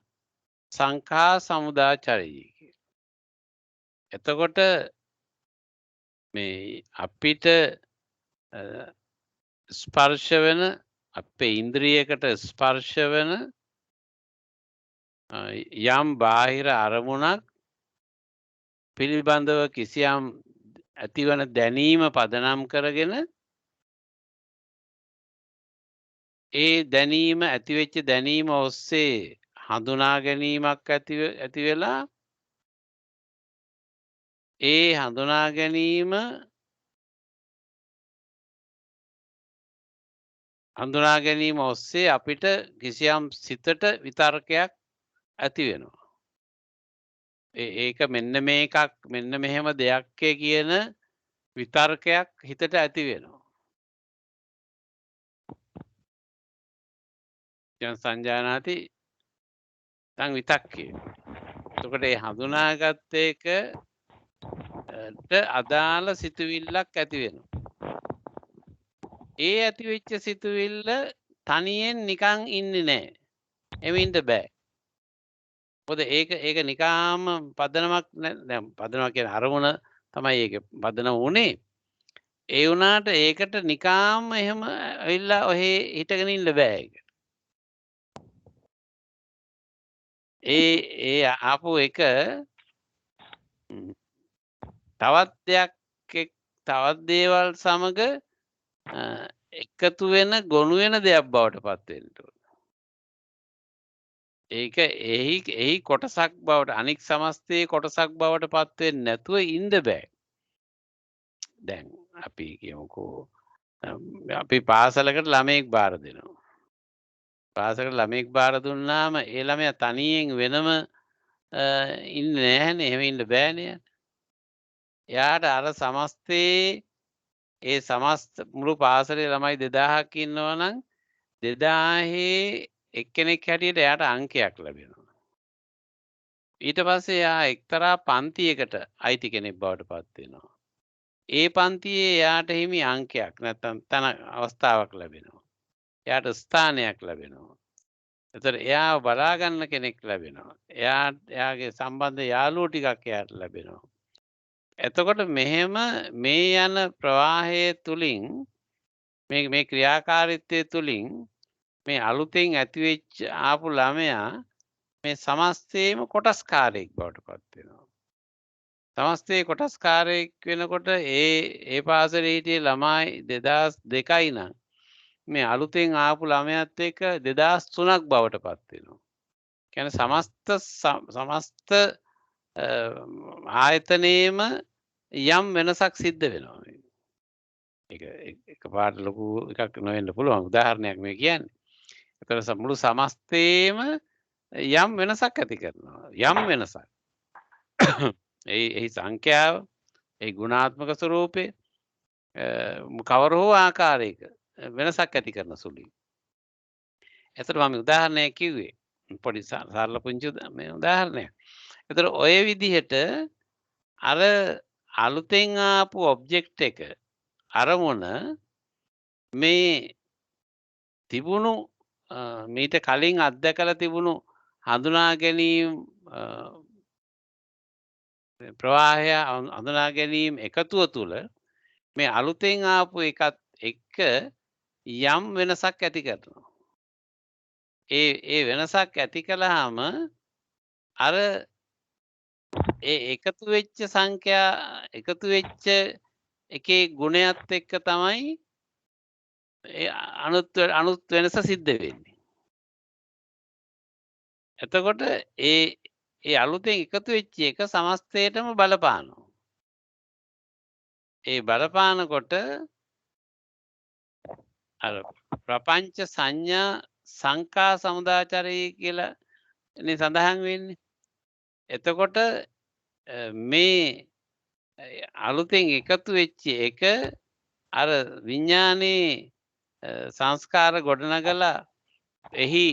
සංඛා සමුදාචරයි. එතකොට මේ අපිට ස්පර්ශ වෙන අපේ ඉන්ද්‍රියකට ස්පර්ශ වෙන යම් බාහිර අරමුණක් පිළිබඳව කිසියම් ඇතිවන දැනීම පදනම් කරගෙන ඒ දැනීම ඇතිවෙච්ච දැනීම ඔස්සේ හඳුනා ගැනීමක් ඇති වෙලා ඒ හඳුනා ගැනීම ඔස්සේ අපිට කිසියම් සිතට විතර්කයක් ඇති වෙනවා. ඒක මෙන්න මේකක් මෙන්න මෙහෙම දෙයක් කියන විතර්කයක් හිතට ඇති වෙනවා. යං සංජානාති තං විතක්කේ. එතකොට මේ හඳුනාගත් එකට අදාළ සිතුවිල්ලක් ඇති වෙනවා. ඒ ඇති වෙච්ච සිතුවිල්ල තනියෙන් නිකන් ඉන්නේ නැහැ. එමින්ද බෑ. මොකද ඒක නිකාම පදනමක් දැන් පදනම කියන අරමුණ තමයි ඒක පදනම උනේ. ඒ වුණාට ඒකට නිකාම එහෙම ඇවිල්ලා ඔහේ හිටගෙන ඉන්න බෑ ඒක. ඒ ආපු එක තවත් දෙයක් තවත් දේවල් සමග එකතු වෙන ගොනු වෙන දෙයක් බවට පත් වෙන්න ඕන. ඒක එහි කොටසක් බවට අනික් සමස්තයේ කොටසක් බවට පත් වෙන්නේ නැතුව ඉන්න බෑ. දැන් අපි කියමුකෝ අපි පාසලකට ළමයෙක් බාර දෙනවා. පාසලකට ළමයෙක් බාර දුන්නාම ඒ ළමයා තනියෙන් වෙනම ඉන්නේ නැහැනේ. එහෙම ඉන්න බෑනේ. එයාට අර සමස්තයේ ඒ සමස්ත මුළු පාසලේ ළමයි 2000ක් ඉන්නවා නම් 2000 එක්කෙනෙක් හැටියට එයාට අංකයක් ලැබෙනවා. ඊට පස්සේ එයා එක්තරා පන්තියකට අයිති කෙනෙක් බවට පත් වෙනවා. ඒ පන්තියේ එයාට හිමි අංකයක් නැත්නම් තන අවස්ථාවක් ලැබෙනවා. එයාට ස්ථානයක් ලැබෙනවා. එතකොට එයාව බලා ගන්න කෙනෙක් ලැබෙනවා. එයාගේ සම්බන්ධ යාළුවෝ ටිකක් එයාට ලැබෙනවා. එතකොට මෙහෙම මේ යන ප්‍රවාහය තුලින් මේ ක්‍රියාකාරීත්වය තුලින් මේ අලුතෙන් ඇතිවෙච්ච ආපු ළමයා මේ සමස්තයේම කොටස්කාරයෙක් බවට පත් වෙනවා. සමස්තයේ කොටස්කාරයෙක් වෙනකොට ඒ පාසලේ හිටියේ ළමයි 2002යි නම් මේ අලුතෙන් ආපු ළමයාත් එක්ක 2003ක් බවට පත් වෙනවා. කියන්නේ සමස්ත ආයතනයේම යම් වෙනසක් සිද්ධ වෙනවා. ඒක එකපාරට ලොකු එකක් නොවෙන්න පුළුවන් උදාහරණයක් මේ කියන්නේ. ඒතර මුළු සමස්තයේම යම් වෙනසක් ඇති කරනවා. යම් වෙනසක්. ඒ සංඛ්‍යාව, ඒ ගුණාත්මක ස්වરૂපේ කවර හෝ ආකාරයක වෙනසක් ඇති කරන සුළුයි. ඒතර මම උදාහරණයක් කිව්වේ. පොඩි සරල පුංචි උදාහරණයක්. ඒතර ඔය විදිහට අර අලුතෙන් ආපු ඔබ්ජෙක්ට් එක අරමුණ මේ තිබුණු මීට කලින් අත්දැකලා තිබුණු හඳුනා ගැනීම ප්‍රවාහය හඳුනා ගැනීම එකතුව තුළ මේ අලුතෙන් ආපු එකත් එක්ක යම් වෙනසක් ඇති කරනවා. ඒ වෙනසක් ඇති කළාම අර ඒ එකතු වෙච්ච සංඛ්‍යා එකතු වෙච්ච එකේ ගුණයත් එක්ක තමයි ඒ අනුත් වෙනස සිද්ධ වෙන්නේ. එතකොට ඒ අලුතෙන් එකතු වෙච්ච එක සමස්තයටම බලපානවා. ඒ බලපානකොට අර ප්‍රපංච සංඥා සංකා සමුදාචරය කියලා නේ සඳහන් වෙන්නේ. එතකොට මේ අලුතෙන් එකතු වෙච්ච එක අර විඥානයේ සංස්කාර ගොඩනගලා එහි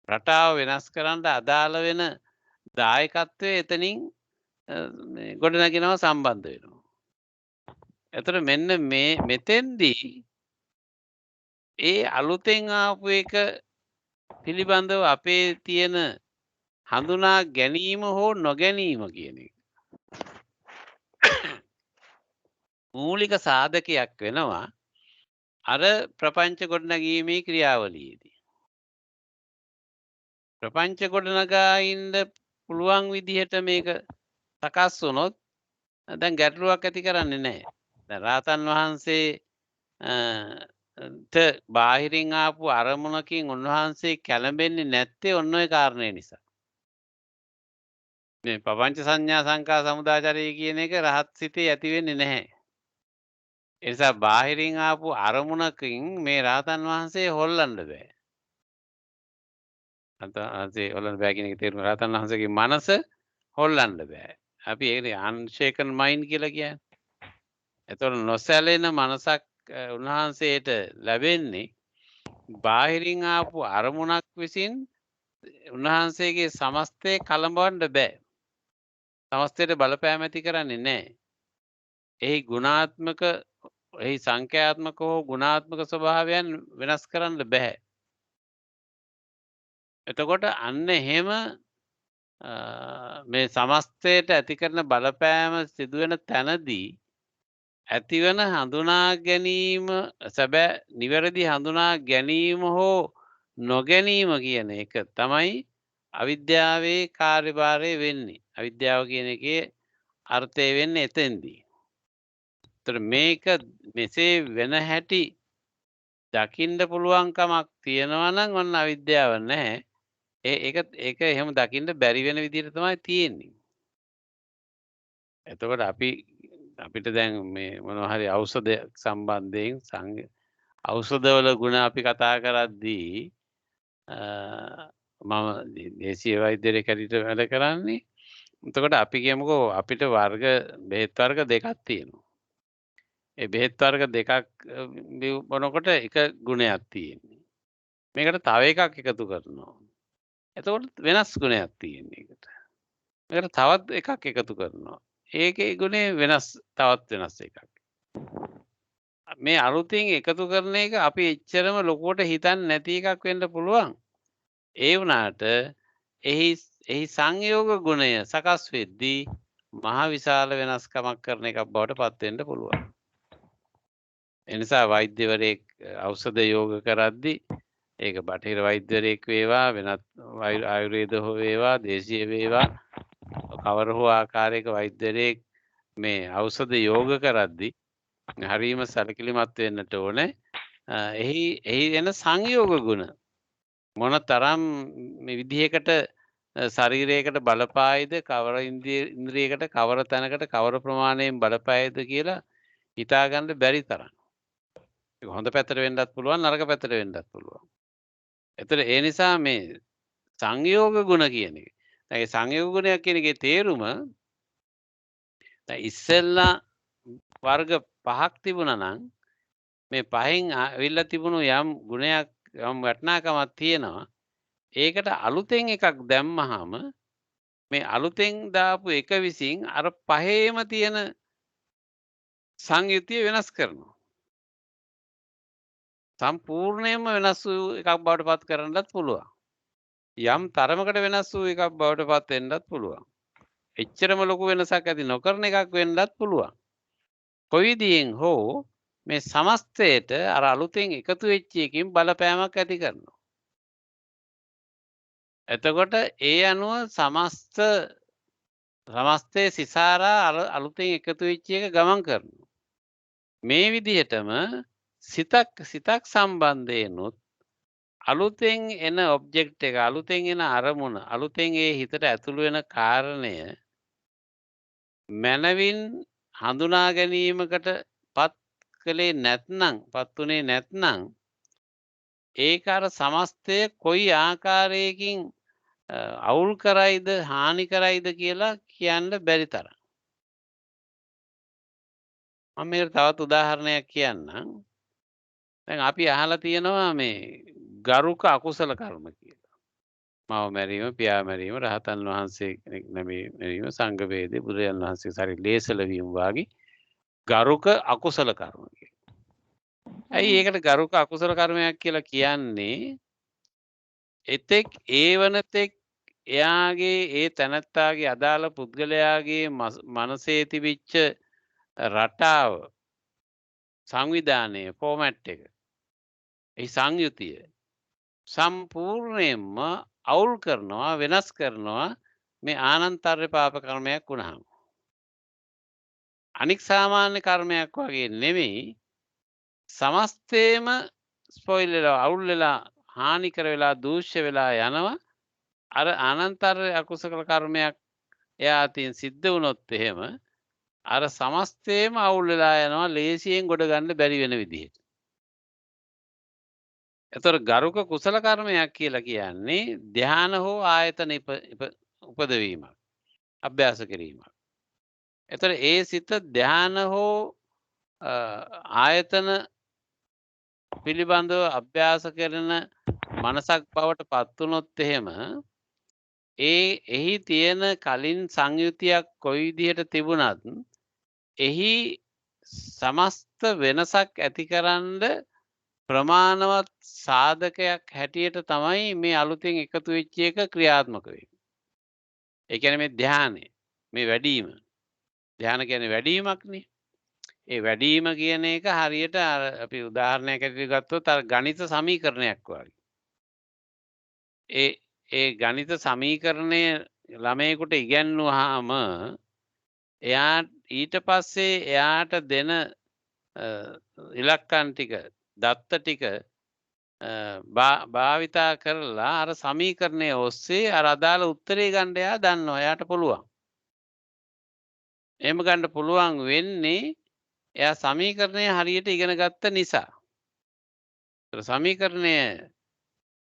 රටාව වෙනස් කරන්න අදාළ වෙන දායකත්වය එතනින් ගොඩනගෙනවා සම්බන්ධ වෙනවා. එතකොට මෙන්න මෙතෙන්දී ඒ අලුතෙන් ආපු එක පිළිබඳව අපේ තියෙන හඳුනා ගැනීම හෝ නොගැනීම කියන එක මූලික සාධකයක් වෙනවා අර ප්‍රපංච ගොඩනැගීමේ ක්‍රියාවලියේදී. ප්‍රපංච ගොඩනගා ඉන්න පුළුවන් විදිහට මේක සකස් වුණොත් දැන් ගැටලුවක් ඇති කරන්නේ නැහැ. දැන් රාතන් වහන්සේ බාහිරින් ආපු අරමුණකින් උන්වහන්සේ කැළඹෙන්නේ නැත්තේ ඔන්න ඔය කාරණේ නිසා. මේ ප්‍රපංච සංඥා සංකා සමුදාචරය කියන එක රහත් සිතේ ඇති වෙන්නේ නැහැ. ඒ නිසා බාහිරින් ආපු අරමුණකින් මේ රාතන් වහන්සේ හොල්ලන්න බෑ. රාතන් හොල්ලන්න බෑ කියන එක තේරුම රාතන් වහන්සේගේ මනස හොල්ලන්න බෑ. අපි ඒකනේ අන්ෂේකන් මයින්ඩ් කියලා කියන්නේ. එතකොට නොසැලෙන මනසක් උන්වහන්සේට ලැබෙන්නේ බාහිරින් ආපු අරමුණක් විසින් උන්වහන්සේගේ සමස්තය කලඹවන්න බෑ. සමස්තයට බලපෑම ඇති කරන්නේ නැහැ. එහි ගුණාත්මක එහි සංඛ්‍යාත්මක හෝ ගුණාත්මක ස්වභාවයන් වෙනස් කරන්න බෑ. එතකොට අන්න එහෙම මේ සමස්තයට ඇති කරන බලපෑම සිදුවෙන තැනදී ඇතිවන හඳුනා ගැනීම සැබෑ නිවැරදි හඳුනා ගැනීම හෝ නොගැනීම කියන එක තමයි අවිද්‍යාවේ කාර්යභාරය වෙන්නේ. අවිද්‍යාව කියන එකේ අර්ථය වෙන්නේ එතෙන්දී. ඒතර මේක මෙසේ වෙන හැටි දකින්න පුළුවන්කමක් තියෙනවා නම් ඔන්න අවිද්‍යාව නැහැ. ඒක එහෙම දකින්න බැරි වෙන විදිහට තමයි තියෙන්නේ. එතකොට අපිට දැන් මේ මොනවා හරි ඖෂධ සම්බන්ධයෙන් ඖෂධවල ගුණ අපි කතා කරද්දී මම දේශීය වෛද්‍යරයෙක් හැටියට වැඩ කරන්නේ. එතකොට අපි කියමුකෝ අපිට බෙහෙත් වර්ග දෙකක් තියෙනවා. ඒ බෙහෙත් වර්ග දෙකක් බොනකොට එක ගුණයක් තියෙන්නේ. මේකට තව එකක් එකතු කරනවා. එතකොට වෙනස් ගුණයක් තියෙන්නේ ඒකට. මේකට තවත් එකක් එකතු කරනවා. ඒකේ ගුණේ තවත් වෙනස් එකක්. මේ අලුතින් එකතු කරන එක අපි එච්චරම ලොකුවට හිතන්නේ නැති එකක් වෙන්න පුළුවන්. ඒ වුණාට එහි සංයෝග ගුණය සකස් වෙද්දී මහ විශාල වෙනස්කමක් කරන එකක් බවට පත් වෙන්න පුළුවන්. ඒ නිසා වෛද්‍යවරයෙක් ඖෂධ යෝග කරද්දී ඒක බටහිර වෛද්‍යවරයෙක් වේවා වෙනත් ආයුර්වේද හෝ වේවා දේශීය වේවා කවර හෝ ආකාරයක වෛද්‍යවරයෙක් මේ ඖෂධ යෝග කරද්දී හරීම සැලකිලිමත් වෙන්නට ඕනේ. එහි එන සංයෝග ගුණ මොන තරම් මේ විදිහකට ශරීරයකට බලපායිද කවර ඉන්ද්‍රියකට කවර තැනකට කවර ප්‍රමාණයෙන් බලපායිද කියලා හිතාගන්න බැරි තරම්. ඒක හොඳ පැත්තට වෙන්නත් පුළුවන් නරක පැත්තට වෙන්නත් පුළුවන්. ඒතර ඒ නිසා මේ සංයෝග ගුණ කියන එක. දැන් ඒ සංයෝග ගුණයක් කියන එකේ තේරුම දැන් ඉස්සෙල්ලා වර්ග 5ක් තිබුණා නම් මේ පහෙන් අවිල්ලා තිබුණු යම් ගුණයක් යම් වටිනාකමක් තියෙනවා. ඒකට අලුතෙන් එකක් දැම්මහම මේ අලුතෙන් දාපු එක විසින් අර පහේම තියෙන සංයුතිය වෙනස් කරනවා. සම්පූර්ණයෙන්ම වෙනස් වූ එකක් බවට පත් කරන්නත් පුළුවන්. යම් තරමකට වෙනස් වූ එකක් බවට පත් වෙන්නත් පුළුවන්. එච්චරම ලොකු වෙනසක් ඇති නොකරන එකක් වෙන්නත් පුළුවන්. කොයි විදියෙන් හෝ මේ සමස්තයට අර අලුතෙන් එකතු වෙච්ච එකකින් බලපෑමක් ඇති කරනවා. එතකොට ඒ අනුව සමස්තයේ සිසාරා අලුතෙන් එකතු වෙච්ච එක ගමන් කරනවා. මේ විදිහටම සිතක් සම්බන්ධයෙන්ුත් අලුතෙන් එන ඔබ්ජෙක්ට් එක අලුතෙන් එන අරමුණ අලුතෙන් ඒ හිතට ඇතුළු වෙන කාරණය මනවින් හඳුනා ගැනීමකට පත් කළේ නැත්නම් පත්ුනේ නැත්නම් ඒක අර සමස්තය කොයි ආකාරයකින් අවුල් කරයිද හානි කරයිද කියලා කියන්න බැරි තරම්. මම මේකට තවත් උදාහරණයක් කියන්නම්. දැන් අපි අහලා තියෙනවා මේ ගරුක අකුසල කර්ම කියලා. මව මැරීම, පියා මැරීම, රහතන් වහන්සේ කෙනෙක් මැරීම, සංඝ වේදේ, බුදුරජාණන් වහන්සේ සරි ලේසල වීම වාගේ ගරුක අකුසල කර්ම කියලා. ඇයි ඒකට ගරුක අකුසල කර්මයක් කියලා කියන්නේ? එතෙක් ඒවනතෙක් එයාගේ ඒ තැනැත්තාගේ අදාළ පුද්ගලයාගේ මනසේ තිබිච්ච රටාව සංවිධානය ෆෝමැට් එක ඒ සංයුතිය සම්පූර්ණයෙන්ම අවුල් කරනවා වෙනස් කරනවා මේ ආනන්තර්ය පාප කර්මයක් වුණාම. අනික් සාමාන්‍ය කර්මයක් වගේ නෙමෙයි සමස්තේම ස්පොයිල් වෙලා අවුල් වෙලා හානි කර වෙලා දූෂ්‍ය වෙලා යනවා. අර ආනන්තර්ය අකුසල කර්මයක් එයා අතින් සිද්ධ වුණොත් එහෙම අර සමස්තේම අවුල් වෙලා යනවා ලේසියෙන් ගොඩ ගන්න බැරි වෙන විදිහට. එතකොට ගරුක කුසල කර්මයක් කියලා කියන්නේ ධ්‍යාන හෝ ආයතන උපදවීමක් අභ්‍යාස කිරීමක්. එතකොට ඒ සිත ධ්‍යාන හෝ ආයතන පිළිබඳව අභ්‍යාස කරන මනසක් බවට පත් වුණොත් එහෙම එහි තියෙන කලින් සංයුතියක් කොයි විදිහට තිබුණත් එහි සමස්ත වෙනසක් ඇතිකරන්න ප්‍රමාණවත් සාධකයක් හැටියට තමයි මේ අලුතෙන් එකතු වෙච්ච එක ක්‍රියාත්මක වෙන්නේ. ඒ කියන්නේ මේ ධානය, මේ වැඩිම. ධාන කියන්නේ වැඩිමක්නේ. ඒ වැඩිම කියන එක හරියට අපි උදාහරණයක් ඇටියට ගත්තොත් අර ගණිත සමීකරණයක් වගේ. ඒ ගණිත සමීකරණය ළමයෙකුට ඉගැන්වුවාම එයා ඊට පස්සේ එයාට දෙන ඉලක්කම් ටික දත්ත ටික භාවිතා කරලා අර සමීකරණය ඔස්සේ අර අදාළ උත්තරේ ගන්න එයා දන්නවා. එයාට පුළුවන්. එහෙම ගන්න පුළුවන් වෙන්නේ එයා සමීකරණය හරියට ඉගෙන ගත්ත නිසා. ඒතර සමීකරණය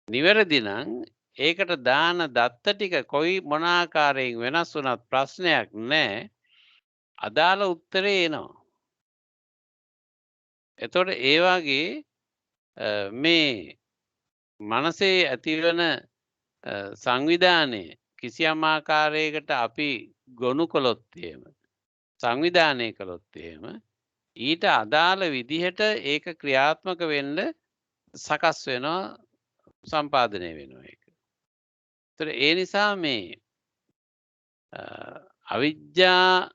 නිවැරදි නම් ඒකට දාන දත්ත ටික කොයි මොන ආකාරයෙන් වෙනස් වුණත් ප්‍රශ්නයක් නැහැ. අදාළ උත්තරේ එනවා. එතකොට ඒ වගේ මේ මනසේ ඇතිවන සංවිධානය කිසියම් ආකාරයකට අපි ගොනු කළොත් එහෙම සංවිධානය කළොත් එහෙම ඊට අදාළ විදිහට ඒක ක්‍රියාත්මක වෙන්න සකස් වෙනවා සම්පාදනය වෙනවා ඒක. ඒතර ඒ නිසා මේ අවිජ්ජාව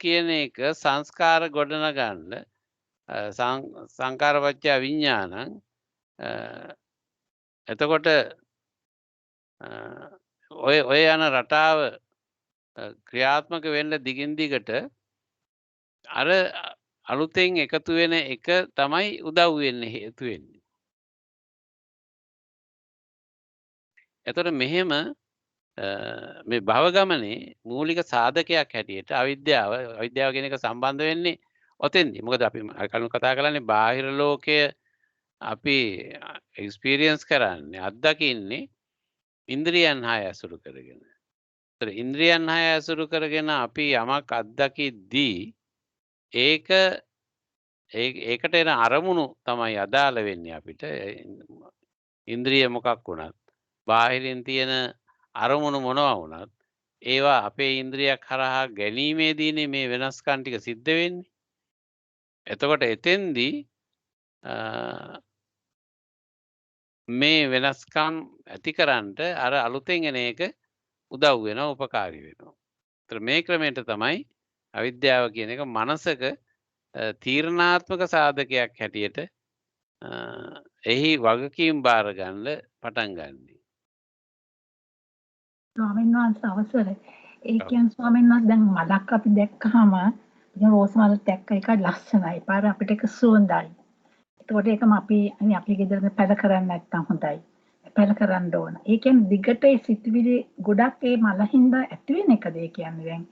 කියන එක සංස්කාර ගොඩනගන්න සංකාරපච්චය විඥානං එතකොට ඔය යන රටාව ක්‍රියාත්මක වෙන්න දිගින් දිගට අර අලුතෙන් එකතු වෙන එක තමයි උදව් වෙන්නේ හේතු වෙන්නේ. එතකොට මෙහෙම මේ භව ගමනේ මූලික සාධකයක් හැටියට අවිද්‍යාව කියන එක සම්බන්ධ වෙන්නේ ඔතෙන්දී. මොකද අපි කලින් කතා කරන්නේ බාහිර ලෝකය අපි එක්ස්පීරියන්ස් කරන්නේ අත්දකින්නේ ඉන්ද්‍රියන් 6 ඇසුරු කරගෙන. ඒතර ඉන්ද්‍රියන් 6 ඇසුරු කරගෙන අපි යමක් අත්දකිද්දී ඒකට එන අරමුණු තමයි අදාළ වෙන්නේ අපිට. ඉන්ද්‍රිය මොකක් වුණත් බාහිරින් තියෙන අරමුණු මොනවා වුණත් ඒවා අපේ ඉන්ද්‍රියක් හරහා ගැනීමේදීනේ මේ වෙනස්කම් ටික සිද්ධ වෙන්නේ. එතකොට එතෙන්දී මේ වෙනස්කම් ඇතිකරන්නට අර අලුතෙන් එන එක උදව් වෙනවා උපකාරී වෙනවා. ඒතර මේ ක්‍රමයට තමයි අවිද්‍යාව කියන එක මනසක තීරණාත්මක සාධකයක් හැටියට එහි වගකීම් බාර ගන්න පටන් ගන්නේ. ස්වාමීන් වහන්සේ අවසරයි. ඒ කියන්නේ ස්වාමීන් වහන්සේ දැන් මලක් අපි දැක්කහම ඉතින් රෝස් මල් දැක්ක එක ලස්සනයි. පාර අපිට ඒක සුවඳයි. එතකොට ඒකම අපි ගෙදර පැල කරන්නේ නැත්තම් හොඳයි. පැල කරන්න ඕන. ඒ කියන්නේ දිගට ඒ සිතුවිලි ගොඩක් ඒ මල හින්දා ඇති වෙන එකද ඒ කියන්නේ දැන්.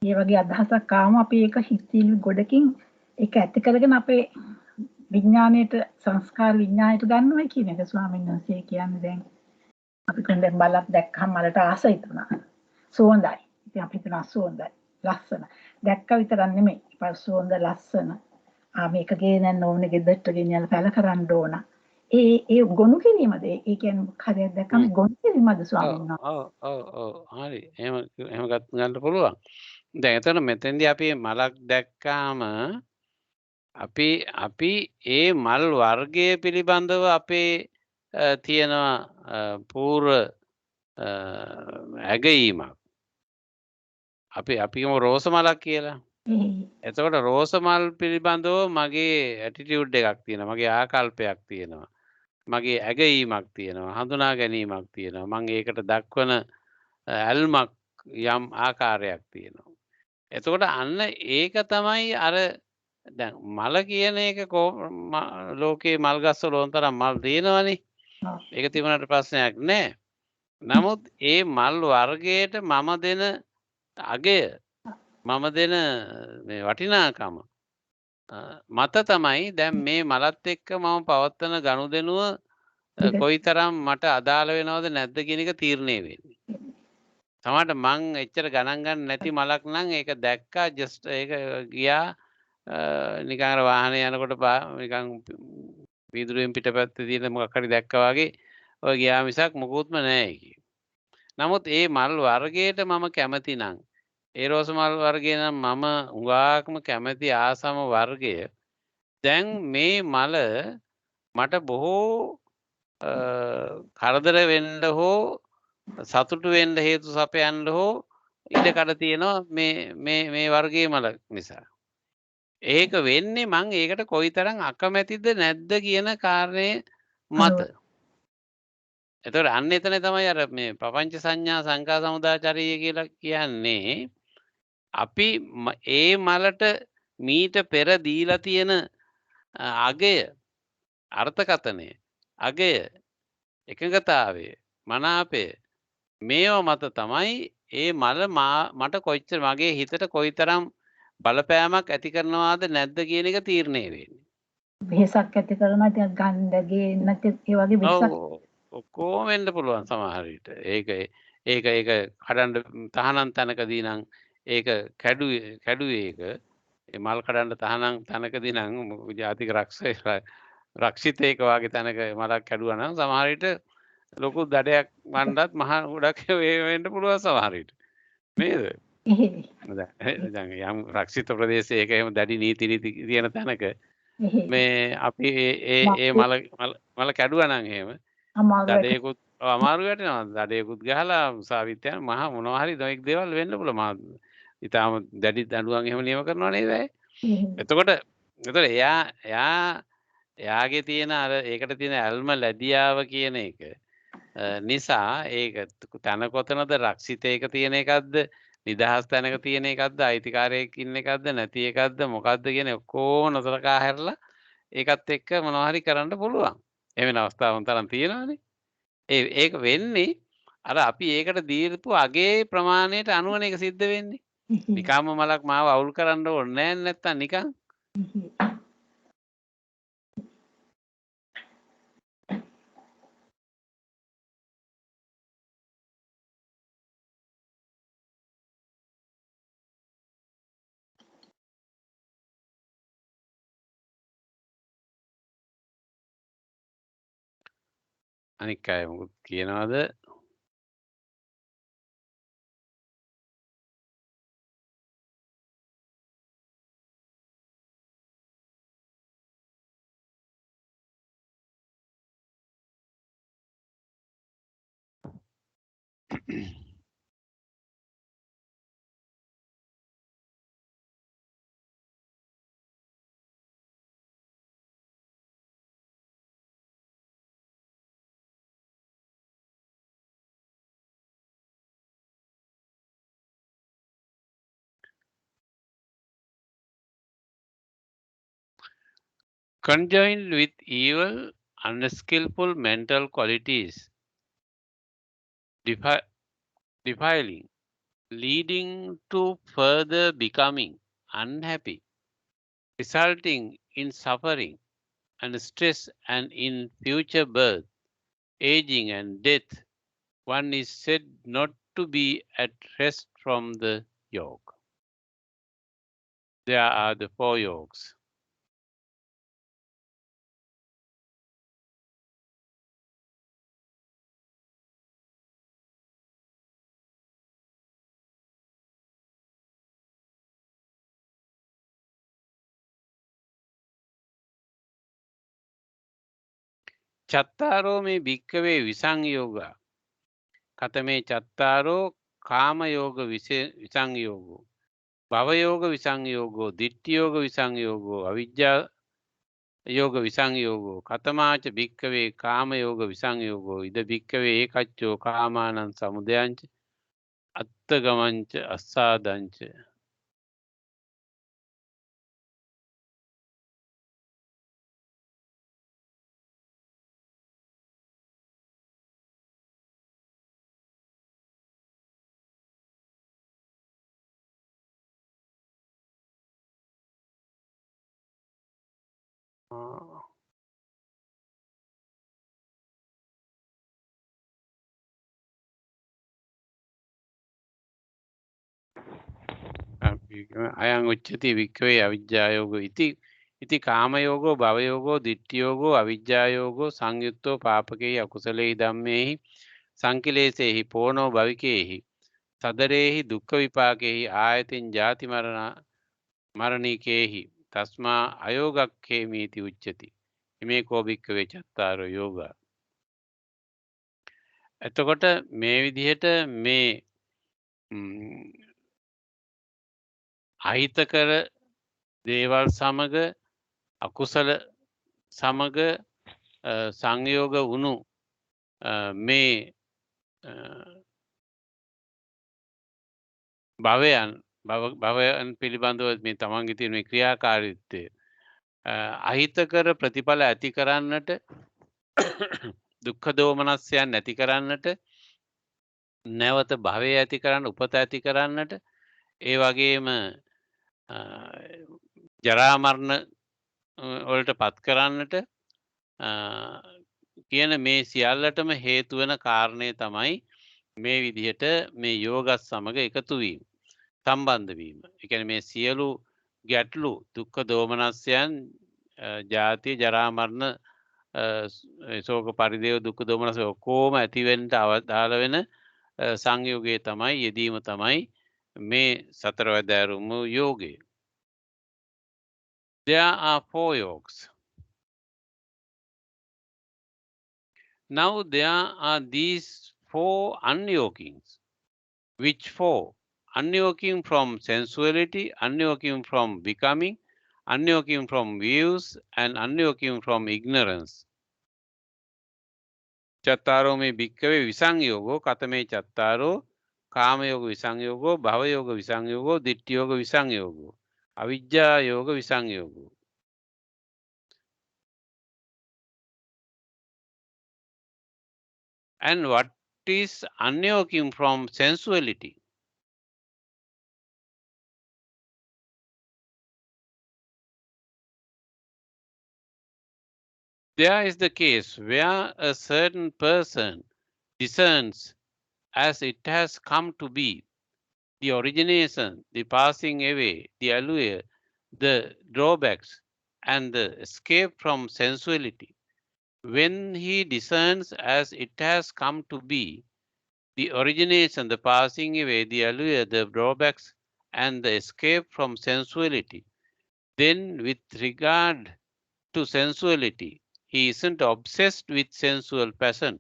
මේ වගේ අදහසක් ආවම අපි ඒක හිතිලි ගොඩකින් ඒක ඇති කරගෙන අපේ විඥාණයට සංස්කාර විඥාණයට ගන්නවා කියන එක ස්වාමීන් වහන්සේ කියන්නේ දැන් අපි කොහෙන්ද බලක් දැක්කම මලට ආසයි තුනා. සුවඳයි. ඉතින් අපි හිතනවා සුවඳයි. ලස්සන. දැක්ක විතරක් නෙමෙයි. සුවඳ ලස්සන. මේක ගේනන්න ඕනේ ගෙදරට ගෙනියලා පැල කරන්න ඕන. ඒ ගොනු කිරීමද? ඒ කියන්නේ හරියට දැක්කම ගොනු කිරීමද ස්වාමීන් වහන්සේ? ඔව් හරි. එහෙම ගන්න පුළුවන්. දැන් එතන මෙතෙන්දී අපි මලක් දැක්කාම අපි ඒ මල් වර්ගය පිළිබඳව අපේ තියෙනවා පූර්ව ඇගීමක්. අපි රෝස මලක් කියලා. එතකොට රෝස මල් පිළිබඳව මගේ ඇටිටියුඩ් එකක් තියෙනවා. මගේ ආකල්පයක් තියෙනවා. මගේ ඇගීමක් තියෙනවා. හඳුනා ගැනීමක් තියෙනවා. මම ඒකට දක්වන ඇල්මක් යම් ආකාරයක් තියෙනවා. එතකොට අන්න ඒක තමයි අර දැන් මල කියන එක ලෝකේ මල් ගස්වල ඕනතරම් මල් තියෙනවනේ. ඒක තිබුණාට ප්‍රශ්නයක් නැහැ. නමුත් ඒ මල් වර්ගයට මම දෙන අගය මම දෙන මේ වටිනාකම මත තමයි දැන් මේ මලත් එක්ක මම පවත්වන ගනුදෙනුව කොයිතරම් මට අදාළ වෙනවද නැද්ද කියන එක තීරණය වෙන්නේ. සමහරට මං එච්චර ගණන් ගන්න නැති මලක් නම් ඒක දැක්කා ජස්ට් ඒක ගියා නිකන් අර වාහනේ යනකොට නිකන් වීදුරුවෙන් පිටපැත්තේ තියෙන මොකක් හරි දැක්කා වගේ ඔය ගියා මිසක් මොකුත්ම නැහැ ඒකේ. නමුත් ඒ මල් වර්ගයට මම කැමති නම් ඒ රෝස මල් වර්ගය නම් මම උගාක්ම කැමති ආසම වර්ගය. දැන් මේ මල මට බොහෝ කරදර වෙන්න හෝ සතුටු වෙන්න හේතු සපයන්න හෝ ඉඩකඩ තියෙනවා මේ වර්ගයේ මල නිසා. ඒක වෙන්නේ මං ඒකට කොයිතරම් අකමැතිද නැද්ද කියන කාරණය මත. එතකොට අන්න එතන තමයි අර මේ ප්‍රපංච සංඥා සංකා සමුදාචරය කියලා කියන්නේ අපි ඒ මලට මීට පෙර දීලා තියෙන අගය අර්ථකථනය අගය එකඟතාවය මනාපය මේවා මත තමයි ඒ මල මට කොච්චර මගේ හිතට කොයිතරම් බලපෑමක් ඇති කරනවාද නැද්ද කියන එක තීරණය වෙන්නේ. වෙහසක් ඇති කරනවා ටිකක් ගන්දගේ නැත්නම් ඒ වගේ වෙහසක් ඔක්කොම වෙන්න පුළුවන් සමහර විට. ඒක කඩන්න තහනම් තැනකදී නම් ඒක කැඩුවේ ඒක ඒ මල් කඩන්න තහනම් තැනකදී නම් ජාතික රක්ෂිතයක වගේ තැනක මලක් කැඩුවා නම් සමහර විට ලොකු දඩයක් වන්නත් මහා ගොඩක් වෙන්න පුළුවන් සමහර විට. නේද? දැන් යම් රක්ෂිත ප්‍රදේශයක එහෙම දැඩි නීති තියෙන තැනක මේ අපි ඒ මල කැඩුවා නම් එහෙම දඩේකුත් අමාරු වැටෙනවා. දඩේකුත් ගහලා උසාවිත් යන මහා මොනවා හරි නොඑක් දේවල් වෙන්න පුළුවන්. ඊටාම දැඩි දඬුවම් එහෙම නියම කරනවා නේද? එතකොට එයාගේ තියෙන අර ඒකට තියෙන ඇල්ම ලැබියාව කියන එක නිසා ඒක තන කොතනද රක්ෂිතයක තියෙන එකක්ද නිදහස් තැනක තියෙන එකක්ද අයිතිකාරයෙක් ඉන්න එකක්ද නැති එකක්ද මොකක්ද කියන ඔක්කොම නොසලකා හැරලා ඒකත් එක්ක මොනවා හරි කරන්න පුළුවන්. එවැනි අවස්ථාවන් තරම් තියෙනවානේ. ඒක වෙන්නේ අර අපි ඒකට දීපු අගේ ප්‍රමාණයට අනුවන එක සිද්ධ වෙන්නේ. නිකම්ම මලක් මාව අවුල් කරන්න ඕනේ නැහැ නැත්තම් නිකන්. අනික් අය මොකද කියනවාද? conjoined with evil, unskillful mental qualities, defiling, leading to further becoming unhappy, resulting in suffering and stress and in future birth, aging and death, one is said not to be at rest from the yoke. There are the 4 yokes. චත්තාරෝ මේ භික්කවේ විසංයෝගා කතමේ චත්තාරෝ කාමයෝග විසංයෝගෝ භවයෝග විසංයෝගෝ දිට්ඨියෝග විසංයෝගෝ අවිජ්ජා යෝග විසංයෝගෝ කතමාච භික්කවේ කාමයෝග විසංයෝගෝ ඉද භික්කවේ ඒකච්චෝ කාමානං සමුදයංච අත්තගමංච අස්සාදංච. අයං උච්චති වික්කවේ අවිජ්ජායෝග ඉති කාමයෝගෝ භවයෝගෝ දිට්ඨියෝගෝ අවිජ්ජායෝගෝ සංයුත්තෝ පාපකෙහි අකුසලෙහි ධම්මෙහි සංකිලේසෙහි පෝනෝ භවිකේහි සදරේහි දුක්ඛ විපාකේහි ආයතින් ජාති මරණිකේහි තස්මා අයෝගක්ඛේමීති උච්චති. මේ කෝ භික්කවේ චත්තාරෝ යෝගා. එතකොට මේ විදිහට මේ අහිතකර දේවල් සමග අකුසල සමග සංයෝග වුණු මේ භවයන් පිළිබඳව මේ තමන්ගේ තියෙන මේ ක්‍රියාකාරීත්වය අහිතකර ප්‍රතිඵල ඇති කරන්නට දුක්ඛ දෝමනස්යන් ඇති කරන්නට නැවත භවය ඇති කරන්න උපත ඇති කරන්නට ඒ වගේම ජරා මරණ වලට පත් කරන්නට කියන මේ සියල්ලටම හේතු වෙන කාරණය තමයි මේ විදිහට මේ යෝගස් සමග එකතු වීම සම්බන්ධ වීම. ඒ කියන්නේ මේ සියලු ගැටලු දුක්ඛ දෝමනස්යන් ජාති ජරා මරණ ශෝක පරිදේව දුක්ඛ දෝමනස් ඔක්කොම ඇති වෙන්න අවදාළ වෙන සංයෝගයේ තමයි යෙදීම තමයි මේ සතරවැදෑරුම් යෝගය. There are 4 yokes. Now there are these 4 unyokings. Which 4? Unyoking from sensuality, unyoking from becoming, unyoking from views, and unyoking from ignorance. චත්තාරෝ මේ භික්කවේ විසංයෝගෝ කතමේ චත්තාරෝ කාමයෝග විසංයෝගෝ භවයෝග විසංයෝගෝ දිට්ඨියෝග විසංයෝගෝ අවිජ්ජා යෝග විසංයෝගෝ. And what is unyoking from sensuality? There is the case where a certain person discerns as it has come to be, the origination, the passing away, the allure, the drawbacks, and the escape from sensuality. When he discerns as it has come to be, the origination, the passing away, the allure, the drawbacks, and the escape from sensuality, then with regard to sensuality, he isn't obsessed with sensual passion,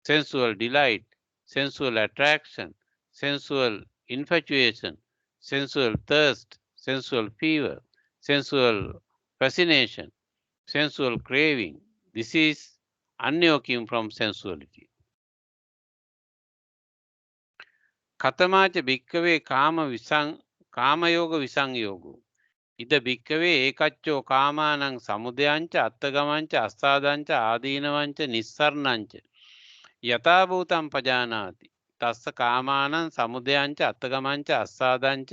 sensual delight, sensual attraction, sensual infatuation, sensual thirst, sensual fever, sensual fascination, sensual craving. This is unyoking from sensuality. කතමාච භික්කවේ කාමයෝග විසංයෝගෝ ඉද භික්කවේ ඒකච්චෝ කාමානං සමුදයංච අත්තගමංච අස්සාදංච ආදීනවංච නිස්සරණංච යථාභූතම් පජානාති තස්ස කාමානං සමුදයංච අත්තගමංච අස්සාදංච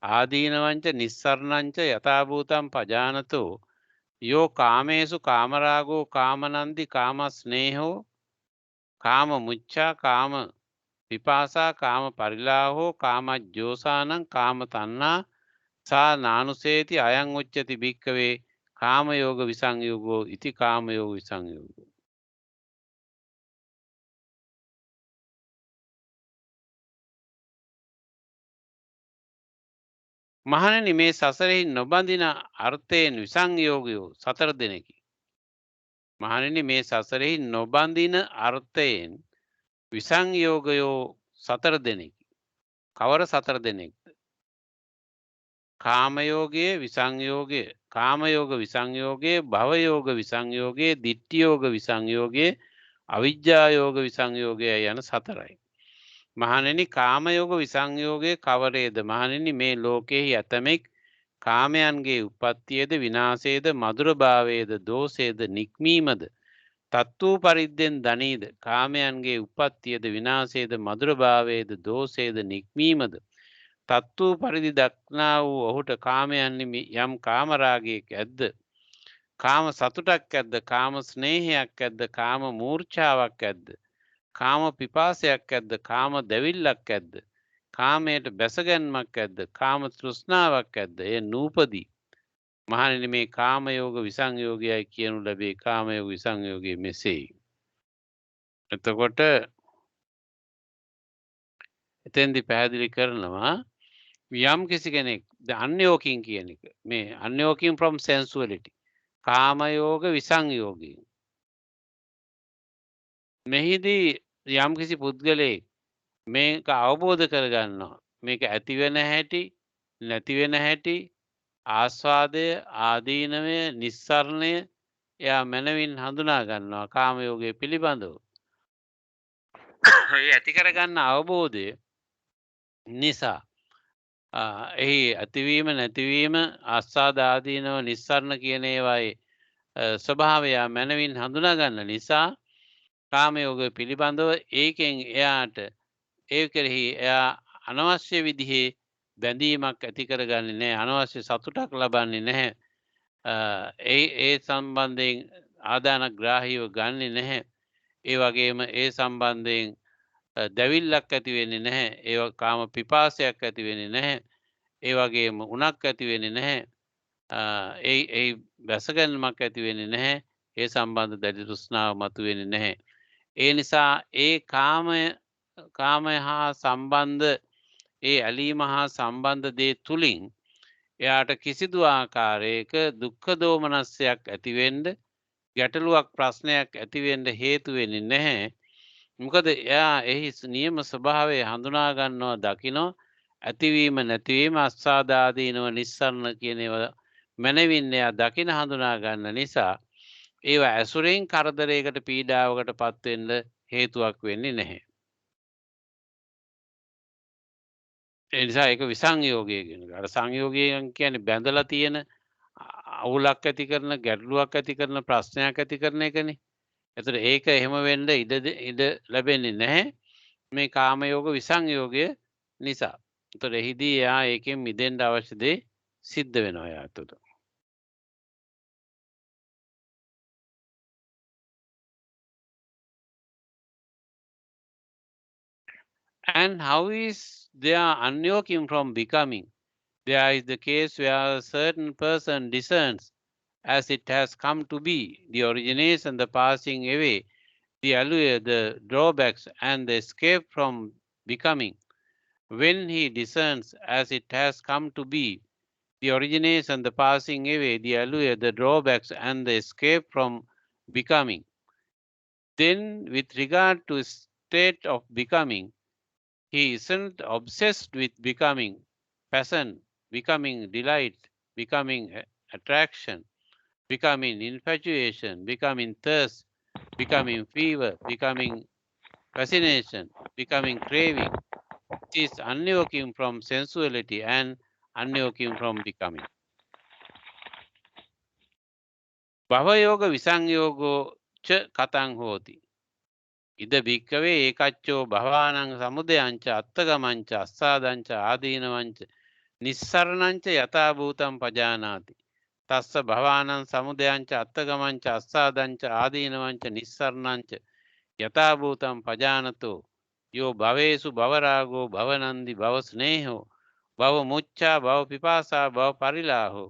ආදීනවංච නිස්සරණංච යථාභූතම් පජානතෝ යෝ කාමේසු කාමරාගෝ කාමනන්දි කාමස්නේහෝ කාම මුච්ඡා කාම විපාසා කාම පරිලාහෝ කාමජ්ජෝසානං කාම තණ්හා සා නානුසේති අයං උච්චති භික්කවේ කාමයෝග විසංයෝගෝ ඉති කාමයෝග විසංයෝගෝ. මහණෙනි මේ සසරෙහි නොබඳින අර්ථයෙන් විසංයෝගයෝ සතර දෙනෙකි. මහණෙනි මේ සසරෙහි නොබඳින අර්ථයෙන් විසංයෝගයෝ සතර දෙනෙකි. කවර සතර දෙනෙක්ද? කාමයෝගයේ විසංයෝගය, කාමයෝග විසංයෝගයේ, භවයෝග විසංයෝගයේ, ditthියෝග විසංයෝගයේ, අවිජ්ජායෝග විසංයෝගය යන සතරයි. මහණෙනි කාමයෝග විසංයෝගයේ කවරේද? මහණෙනි මේ ලෝකෙහි ඇතමෙක් කාමයන්ගේ උප්පත්තියේද විනාශයේද මధుරභාවයේද දෝෂයේද නික්මීමද තත්ත්ව පරිද්දෙන් දනීද කාමයන්ගේ උප්පත්තියේද විනාශයේද මధుරභාවයේද දෝෂයේද නික්මීමද තත්ත්ව පරිදි දක්නා වූ ඔහුට කාමයන්හි යම් කාමරාගයක් ඇද්ද කාම සතුටක් ඇද්ද කාම ස්නේහයක් ඇද්ද කාම මූර්ඡාවක් ඇද්ද කාම පිපාසයක් ඇද්ද කාම දැවිල්ලක් ඇද්ද කාමයට බැසගැන්මක් ඇද්ද කාම තෘෂ්ණාවක් ඇද්ද එය නූපදී. මහණෙනි මේ කාමයෝග විසංයෝගයයි කියනු ලැබේ. කාමයෝග විසංයෝගය මෙසේයි. එතකොට එතෙන්දි පැහැදිලි කරනවා යම් කිසි කෙනෙක් අන්‍යෝකින් කියන එක මේ අන්‍යෝකින් from sensuality කාමයෝග විසංයෝගය මෙහිදී යම් කිසි පුද්ගලයෙක් මේක අවබෝධ කරගන්නවා මේක ඇති වෙන හැටි නැති වෙන හැටි ආස්වාදය ආදීනවය නිස්සරණය එයා මනවින් හඳුනා ගන්නවා කාමයෝගය පිළිබඳව. ඒ ඇති කරගන්න අවබෝධය නිසා එහි ඇතිවීම නැතිවීම ආස්වාද ආදීනව නිස්සරණ කියන ඒවායේ ස්වභාවය මනවින් හඳුනා ගන්න නිසා කාමයෝගය පිළිබඳව ඒකෙන් එයාට ඒ කෙරෙහි එයා අනවශ්‍ය විදිහේ බැඳීමක් ඇති කරගන්නේ නැහැ. අනවශ්‍ය සතුටක් ලබන්නේ නැහැ. ඒ සම්බන්ධයෙන් ආදානග්‍රාහීව ගන්නෙ නැහැ. ඒ වගේම ඒ සම්බන්ධයෙන් දැවිල්ලක් ඇති වෙන්නේ නැහැ. ඒ කාම පිපාසයක් ඇති වෙන්නේ නැහැ. ඒ වගේම උණක් ඇති වෙන්නේ නැහැ. ඒ බැසගැන්මක් ඇති වෙන්නේ නැහැ. ඒ සම්බන්ධ දැඩි තෘෂ්ණාව මතුවෙන්නේ නැහැ. ඒ නිසා ඒ කාමය හා සම්බන්ධ ඒ ඇලීම හා සම්බන්ධ දේ තුලින් එයාට කිසිදු ආකාරයක දුක්ඛ දෝමනස්සයක් ඇතිවෙන්න ගැටලුවක් ප්‍රශ්නයක් ඇතිවෙන්න හේතු වෙන්නේ නැහැ. මොකද එයා එහි නියම ස්වභාවය හඳුනා ගන්නවා දකිනවා ඇතිවීම නැතිවීම අස්සාදාදීනව නිස්සරණ කියන ඒවා මනවින් එයා දකින හඳුනා ගන්න නිසා ඒවා ඇසුරෙන් කරදරයකට පීඩාවකට පත් වෙන්න හේතුවක් වෙන්නේ නැහැ. ඒ නිසා ඒක විසංයෝගය කියන එක. අර සංයෝගයෙන් කියන්නේ බැඳලා තියෙන අවුලක් ඇති කරන ගැටලුවක් ඇති කරන ප්‍රශ්නයක් ඇති කරන එකනේ. ඒතර ඒක එහෙම වෙන්න ඉඩ ලැබෙන්නේ නැහැ මේ කාමයෝග විසංයෝගය නිසා. ඒතර එහිදී එයා ඒකෙන් මිදෙන්න අවශ්‍ය දේ සිද්ධ වෙනවා එයාට. And how is there unyoking from becoming? There is the case where a certain person discerns as it has come to be, the origination, the passing away, the allure, the drawbacks, and the escape from becoming. When he discerns as it has come to be, the origination, the passing away, the allure, the drawbacks, and the escape from becoming, then with regard to state of becoming, he isn't obsessed with becoming passion, becoming delight, becoming attraction, becoming infatuation, becoming thirst, becoming fever, becoming fascination, becoming craving. It is unyoking from sensuality and unyoking from becoming. භවයෝග විසංයෝගෝ ච කතං හෝති. ඉද භික්කවේ ඒකච්චෝ භවානං සමුදයංච අත්තගමංච අස්සාදංච ආදීනවංච නිස්සරණංච යථාභූතං පජානාති. තස්ස භවානං සමුදයංච අත්තගමංච අස්සාදංච ආදීනවංච නිස්සරණංච යථාභූතං පජානතෝ යෝ භවේසු භවරාගෝ භවනන්දි භව ස්නේහෝ භව මුච්ඡා භව පිපාසා භව පරිලාහෝ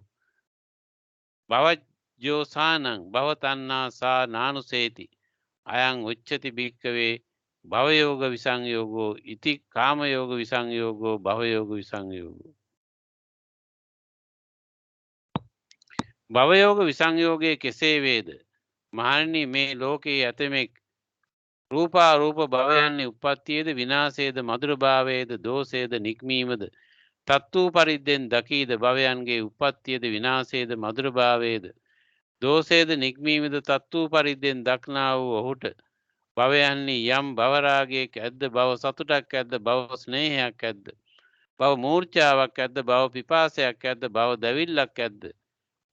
භවජ්ජෝසානං භව තණ්හා සා නානුසේති අයං උච්චති භික්කවේ භවයෝග විසංයෝගෝ ඉති කාමයෝග විසංයෝගෝ භවයෝග විසංයෝගෝ. භවයෝග විසංයෝගයේ කෙසේ වේද? මහණෙනි, මේ ලෝකයේ ඇතමෙක් රූපාරූප භවයන්හි උප්පත්තියේද විනාශයේද මధుර භාවයේද දෝෂයේද නික්මීමද තත්ත්ව පරිද්දෙන් දකීද භවයන්ගේ උප්පත්තියේද විනාශයේද මధుර භාවයේද දෝෂයේද නික්මීමද තත්ත්ව පරිද්දෙන් දක්නා වූ ඔහුට භවයන්හි යම් භවරාගයක් ඇද්ද, භව සතුටක් ඇද්ද, භව ස්නේහයක් ඇද්ද, භව මූර්ඡාවක් ඇද්ද, භව පිපාසයක් ඇද්ද, භව දැවිල්ලක් ඇද්ද,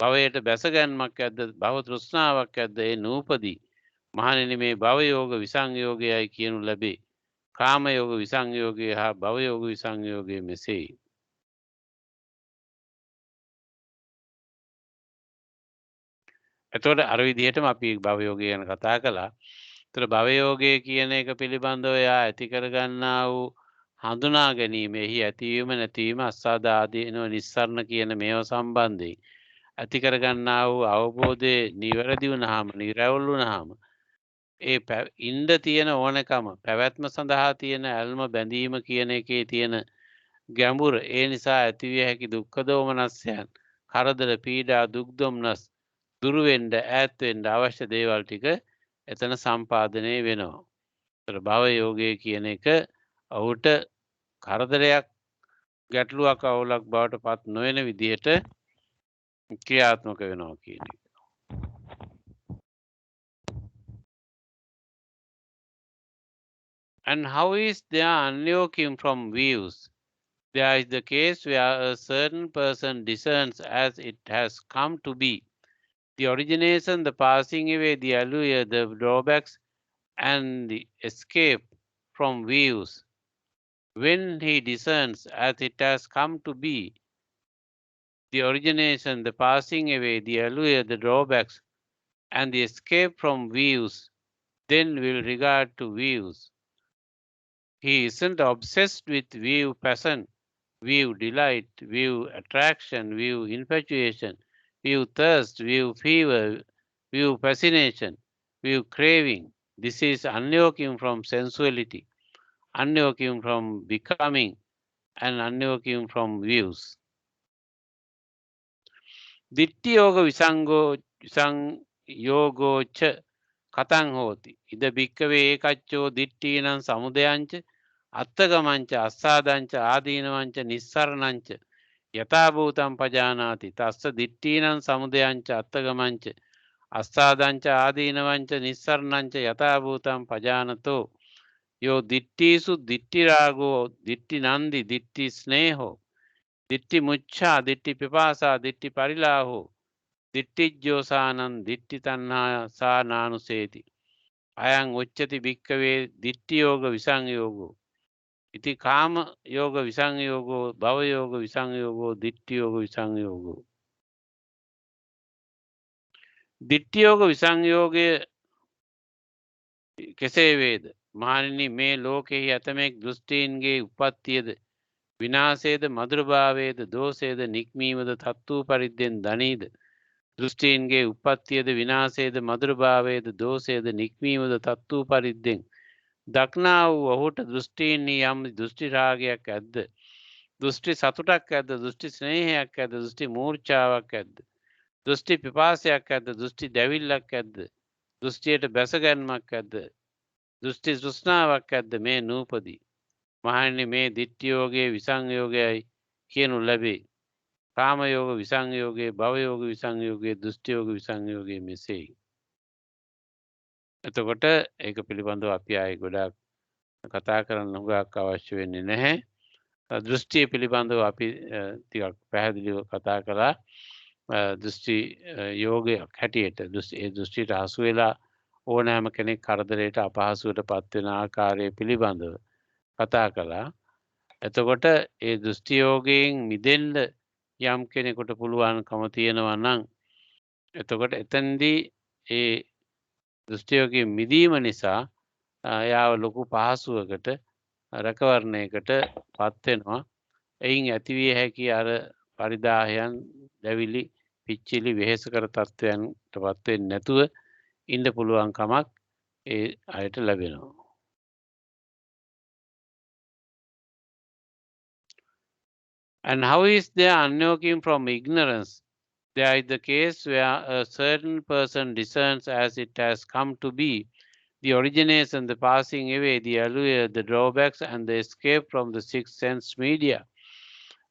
භවයට බැසගැන්මක් ඇද්ද, භව තෘෂ්ණාවක් ඇද්ද, ඒ නූපදී. මහණෙනි, මේ භවයෝග විසංයෝගයයි කියනු ලැබේ. කාමයෝග විසංයෝගය හා භවයෝග විසංයෝගය මෙසේයි. එතකොට අර විදිහටම අපි භවයෝගය ගැන කතා කළා. ඒතර භවයෝගය කියන එක පිළිබඳව යා ඇති කරගන්නා වූ හඳුනා ගැනීම, එහි ඇතිවීම නැතිවීම, අස්සාද ආදීනව නිස්සරණ කියන මේවා සම්බන්ධයෙන් ඇති කරගන්නා වූ අවබෝධයේ නිවැරදි වුණාම, නිරවුල් වුණාම ඒ ඉන්න තියෙන ඕනකම, පැවැත්ම සඳහා තියෙන ඇල්ම බැඳීම කියන එකේ තියෙන ගැඹුර, ඒ නිසා ඇතිවිය හැකි දුක්ඛ දෝමනස්යන්, කරදර පීඩා දුක් දුම්නස් දුරු වෙන්න, ඈත් වෙන්න අවශ්‍ය දේවල් ටික එතන සම්පාදනය වෙනවා. ඒතර භව යෝගය කියන එක ඔහුට කරදරයක්, ගැටලුවක්, අවුලක් බවට පත් නොවන විදිහට ක්‍රියාත්මක වෙනවා කියන එක. And how is there unyoking from views? There is the case where a certain person discerns as it has come to be, the origination, the passing away, the allure, the drawbacks, and the escape from views. When he discerns as it has come to be, the origination, the passing away, the allure, the drawbacks, and the escape from views, then will regard to views. He isn't obsessed with view passion, view delight, view attraction, view infatuation, view thirst, view fever, view fascination, view craving. This is unyoking from sensuality, unyoking from becoming, and unyoking from views. Ditti yoga visangyogocha katang hoti. Ida bhikkave ekaccho dittinam samudayancha attagamancha assadancha adinavancha nissaranancha යථාභූතං පජානාති. තස්ස දිට්ඨීනං සමුදයංච අත්තගමංච අස්සාදංච ආදීනවංච නිස්සරණංච යථාභූතං පජානතෝ යෝ දිට්ඨීසු දිට්ඨි රාගෝ දිට්ඨි නන්දි දිට්ඨි ස්නේහෝ දිට්ඨි මුච්ඡා දිට්ඨි පිපාසා දිට්ඨි පරිලාහෝ දිට්ඨිජ්ජෝසානං දිට්ඨි තණ්හා සා නානුසේති අයං උච්චති භික්ඛවේ දිට්ඨි යෝග විසංයෝගෝ ඉති කාම යෝග විසංයෝගෝ භව යෝග විසංයෝගෝ දිට්ඨි යෝග විසංයෝගෝ. දිට්ඨි යෝග විසංයෝගය කෙසේ වේද? මහණෙනි, මේ ලෝකෙහි ඇතමෙක් දෘෂ්ටීන්ගේ උප්පත්තියද විනාශයේද මధుර භාවයේද දෝෂයේද නික්මීමද තත්ත්ව පරිද්දෙන් දනීද. දෘෂ්ටීන්ගේ උප්පත්තියද විනාශයේද මధుර භාවයේද දෝෂයේද නික්මීමද තත්ත්ව පරිද්දෙන් දක්නා වූ ඔහුට දෘෂ්ටීන්හි යම් දෘෂ්ටි රාගයක් ඇද්ද, දෘෂ්ටි සතුටක් ඇද්ද, දෘෂ්ටි ස්නේහයක් ඇද්ද, දෘෂ්ටි මූර්ඡාවක් ඇද්ද, දෘෂ්ටි පිපාසයක් ඇද්ද, දෘෂ්ටි දැවිල්ලක් ඇද්ද, දෘෂ්ටියට බැසගැන්මක් ඇද්ද, දෘෂ්ටි තෘෂ්ණාවක් ඇද්ද, මේ නූපදී. මහණෙනි, මේ දිට්ඨි යෝගයේ විසංයෝගයයි කියනු ලැබේ. කාමයෝග විසංයෝගයේ, භවයෝග විසංයෝගයේ, දෘෂ්ටි යෝග විසංයෝගයේ මෙසේයි. එතකොට ඒක පිළිබඳව අපි ආයේ ගොඩාක් කතා කරන්න හුඟක් අවශ්‍ය වෙන්නේ නැහැ. දෘෂ්ටිය පිළිබඳව අපි ටිකක් පැහැදිලිව කතා කළා. දෘෂ්ටි යෝගයක් හැටියට ඒ දෘෂ්ටියට හසු වෙලා ඕනෑම කෙනෙක් කරදරයට අපහසුවට පත්වෙන ආකාරය පිළිබඳව කතා කළා. එතකොට ඒ දෘෂ්ටි යෝගයෙන් මිදෙන්න යම් කෙනෙකුට පුළුවන්කම තියෙනවා නම් එතකොට එතනදී ඒ දෘෂ්ටි යෝගයෙන් මිදීම නිසා එයාව ලොකු පහසුවකට රැකවරණයකට පත් වෙනවා. එයින් ඇතිවිය හැකි අර පරිදාහයන් දැවිලි පිච්චිලි වෙහෙසකර තත්ත්වයන්ට පත් වෙන්නේ නැතුව ඉන්න පුළුවන් කමක් ඒ අයට ලැබෙනවා. And how is there unyoking from ignorance? There is the case where a certain person discerns as it has come to be, the origination, the passing away, the allure, the drawbacks, and the escape from the sixth sense media.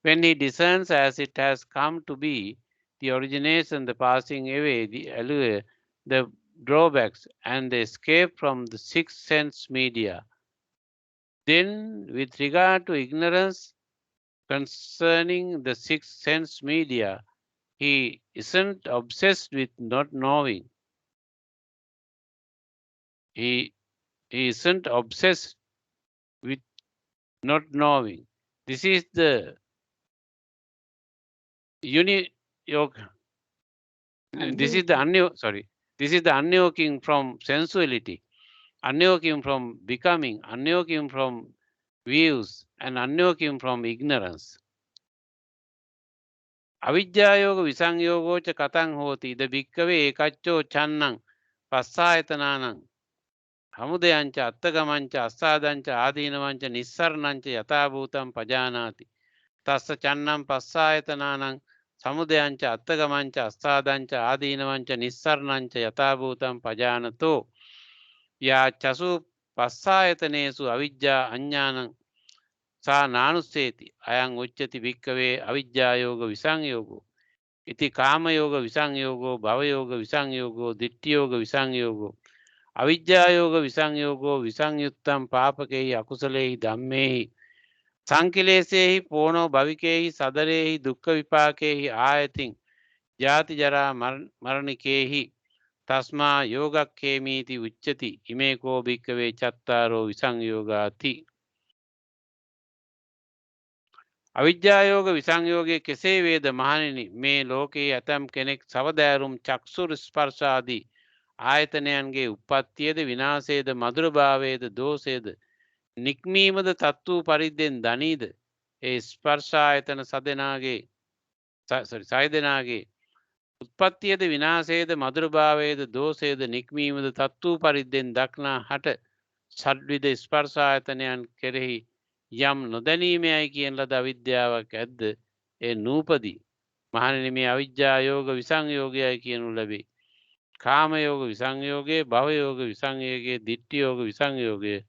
When he discerns as it has come to be, the origination, the passing away, the allure, the drawbacks, and the escape from the sixth sense media, then with regard to ignorance concerning the sixth sense media, he isn't obsessed with not knowing. He isn't obsessed with not knowing. This is the this is the unyoking from sensuality, unyoking from becoming, unyoking from views, and unyoking from ignorance. අවිජ්ජායෝග විසංයෝගෝච කතං හෝති ඉද භික්කවේ ඒකච්චෝ චන්නං පස්සායතනානං හමුදයංච අත්තගමංච අස්සාදංච ආදීනවංච නිස්සරණංච යථාභූතං පජානාති තස්ස චන්නම් පස්සායතනානං සමුදයංච අත්තගමංච අස්සාදංච ආදීනවංච නිස්සරණංච යථාභූතං පජානතෝ යා චසු පස්සායතනේසු අවිජ්ජා අඥානං සා නානුස්සේති අයං උච්චති භික්කවේ අවිජ්ජායෝග විසංයෝගෝ ඉති කාමයෝග විසංයෝගෝ භවයෝග විසංයෝගෝ දිට්ඨියෝග විසංයෝගෝ අවිජ්ජායෝග විසංයෝගෝ විසංයුත්තං පාපකේහි අකුසලේහි ධම්මේහි සංකිලේසේහි පෝනෝ භවිකේහි සදරේහි දුක්ඛ විපාකේහි ආයතින් ජාති ජරා මරණිකේහි තස්මා යෝගක්ඛේමීති උච්චති ඉමේකෝ භික්කවේ චත්තාරෝ විසංයෝගාති. අවිජ්ජායෝග විසංයෝගයේ කෙසේ වේද මහණෙනි? මේ ලෝකයේ ඇතම් කෙනෙක් සවදෑරුම් චක්සුර ස්පර්ශාදී ආයතනයන්ගේ උප්පත්තියද විනාශයේද මధుරභාවයේද දෝෂයේද නික්මීමද තත්තු පරිද්දෙන් දනීද ඒ ස්පර්ශායතන සයදෙනාගේ උත්පත්තියද විනාශයේද මధుරභාවයේද දෝෂයේද නික්මීමද තත්තු පරිද්දෙන් දක්නා හට ෂඩ්විධ ස්පර්ශායතනයන් කෙරෙහි යම් නොදැනීමයයි කියන ලද අවිද්‍යාවක් ඇද්ද ඒ නූපදී. මහණෙනි මේ අවිජ්ජායෝග විසංයෝගයයි කියනු ලැබේ. කාමයෝග විසංයෝගයේ, භවයෝග විසංයෝගයේ, දිට්ඨියෝග විසංයෝගයේ,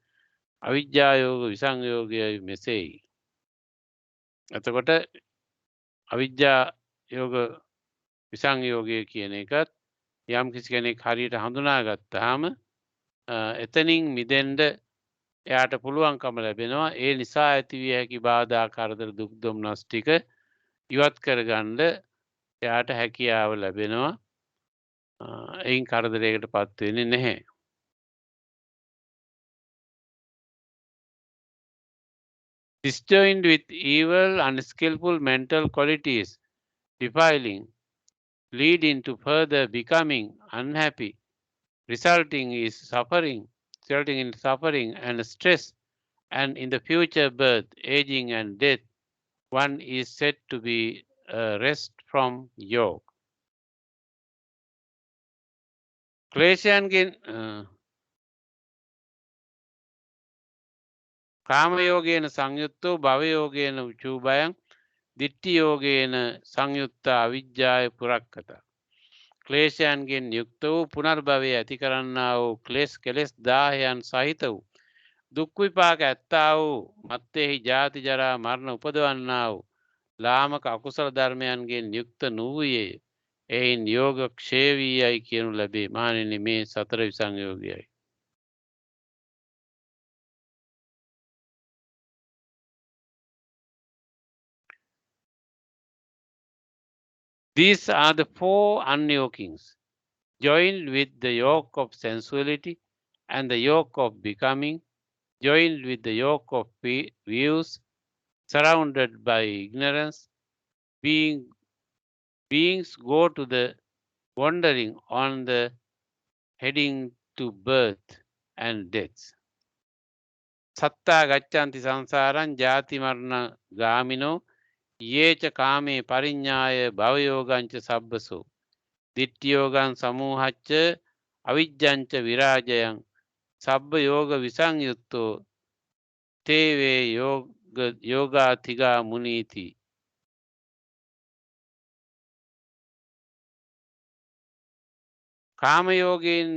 අවිජ්ජායෝග විසංයෝගයයි මෙසේයි. එතකොට අවිජ්ජායෝග විසංයෝගය කියන එකත් යම් කිසි කෙනෙක් හරියට හඳුනා ගත්තාම එතනින් මිදෙන්න එයාට පුළුවන්කම ලැබෙනවා. ඒ නිසා ඇතිවිය හැකි බාධා කරදර දුක් දුම්නස් ටික ඉවත් කරගන්න එයාට හැකියාව ලැබෙනවා. එයින් කරදරයකට පත් වෙන්නේ නැහැ. Disjoined with evil unskillful mental qualities defiling leading to further becoming unhappy, resulting in suffering and stress, and in the future birth, aging and death, one is said to be rest from yoga. ක්ලේශයන්ගෙන් කාමයෝගේන සංයුක්තෝ භවයෝගේන චූබයං දිට්ඨියෝගේන සංයුක්ත අවිජ්ජාය පුරක්කත. ක්ලේශයන්ගෙන් යුක්ත වූ පුනර්භවය ඇති කරන්නා වූ කෙලෙස් 1000න් සහිත වූ දුක් විපාක ඇත්තා වූ මත්තේහි ජාති ජරා මරණ උපදවන්නා වූ ලාමක අකුසල ධර්මයන්ගෙන් යුක්ත නොවූයේ එයින් යෝග ක්ෂය වීයයි කියනු ලැබේ. මහණෙනි මේ සතර විසංයෝගයයි. These are the 4 unyokings, joined with the yoke of sensuality and the yoke of becoming, joined with the yoke of views, surrounded by ignorance. Beings go to the wandering on the heading to birth and death. Satta gachanti sansaran jati marna gamino yecha kame parinyaya bhavayogancha sabbaso dittiyogan samuhaccha avijjancha virajayan sabba yoga visanyutto teve yoga tiga muniti. කාමයෝගයෙන්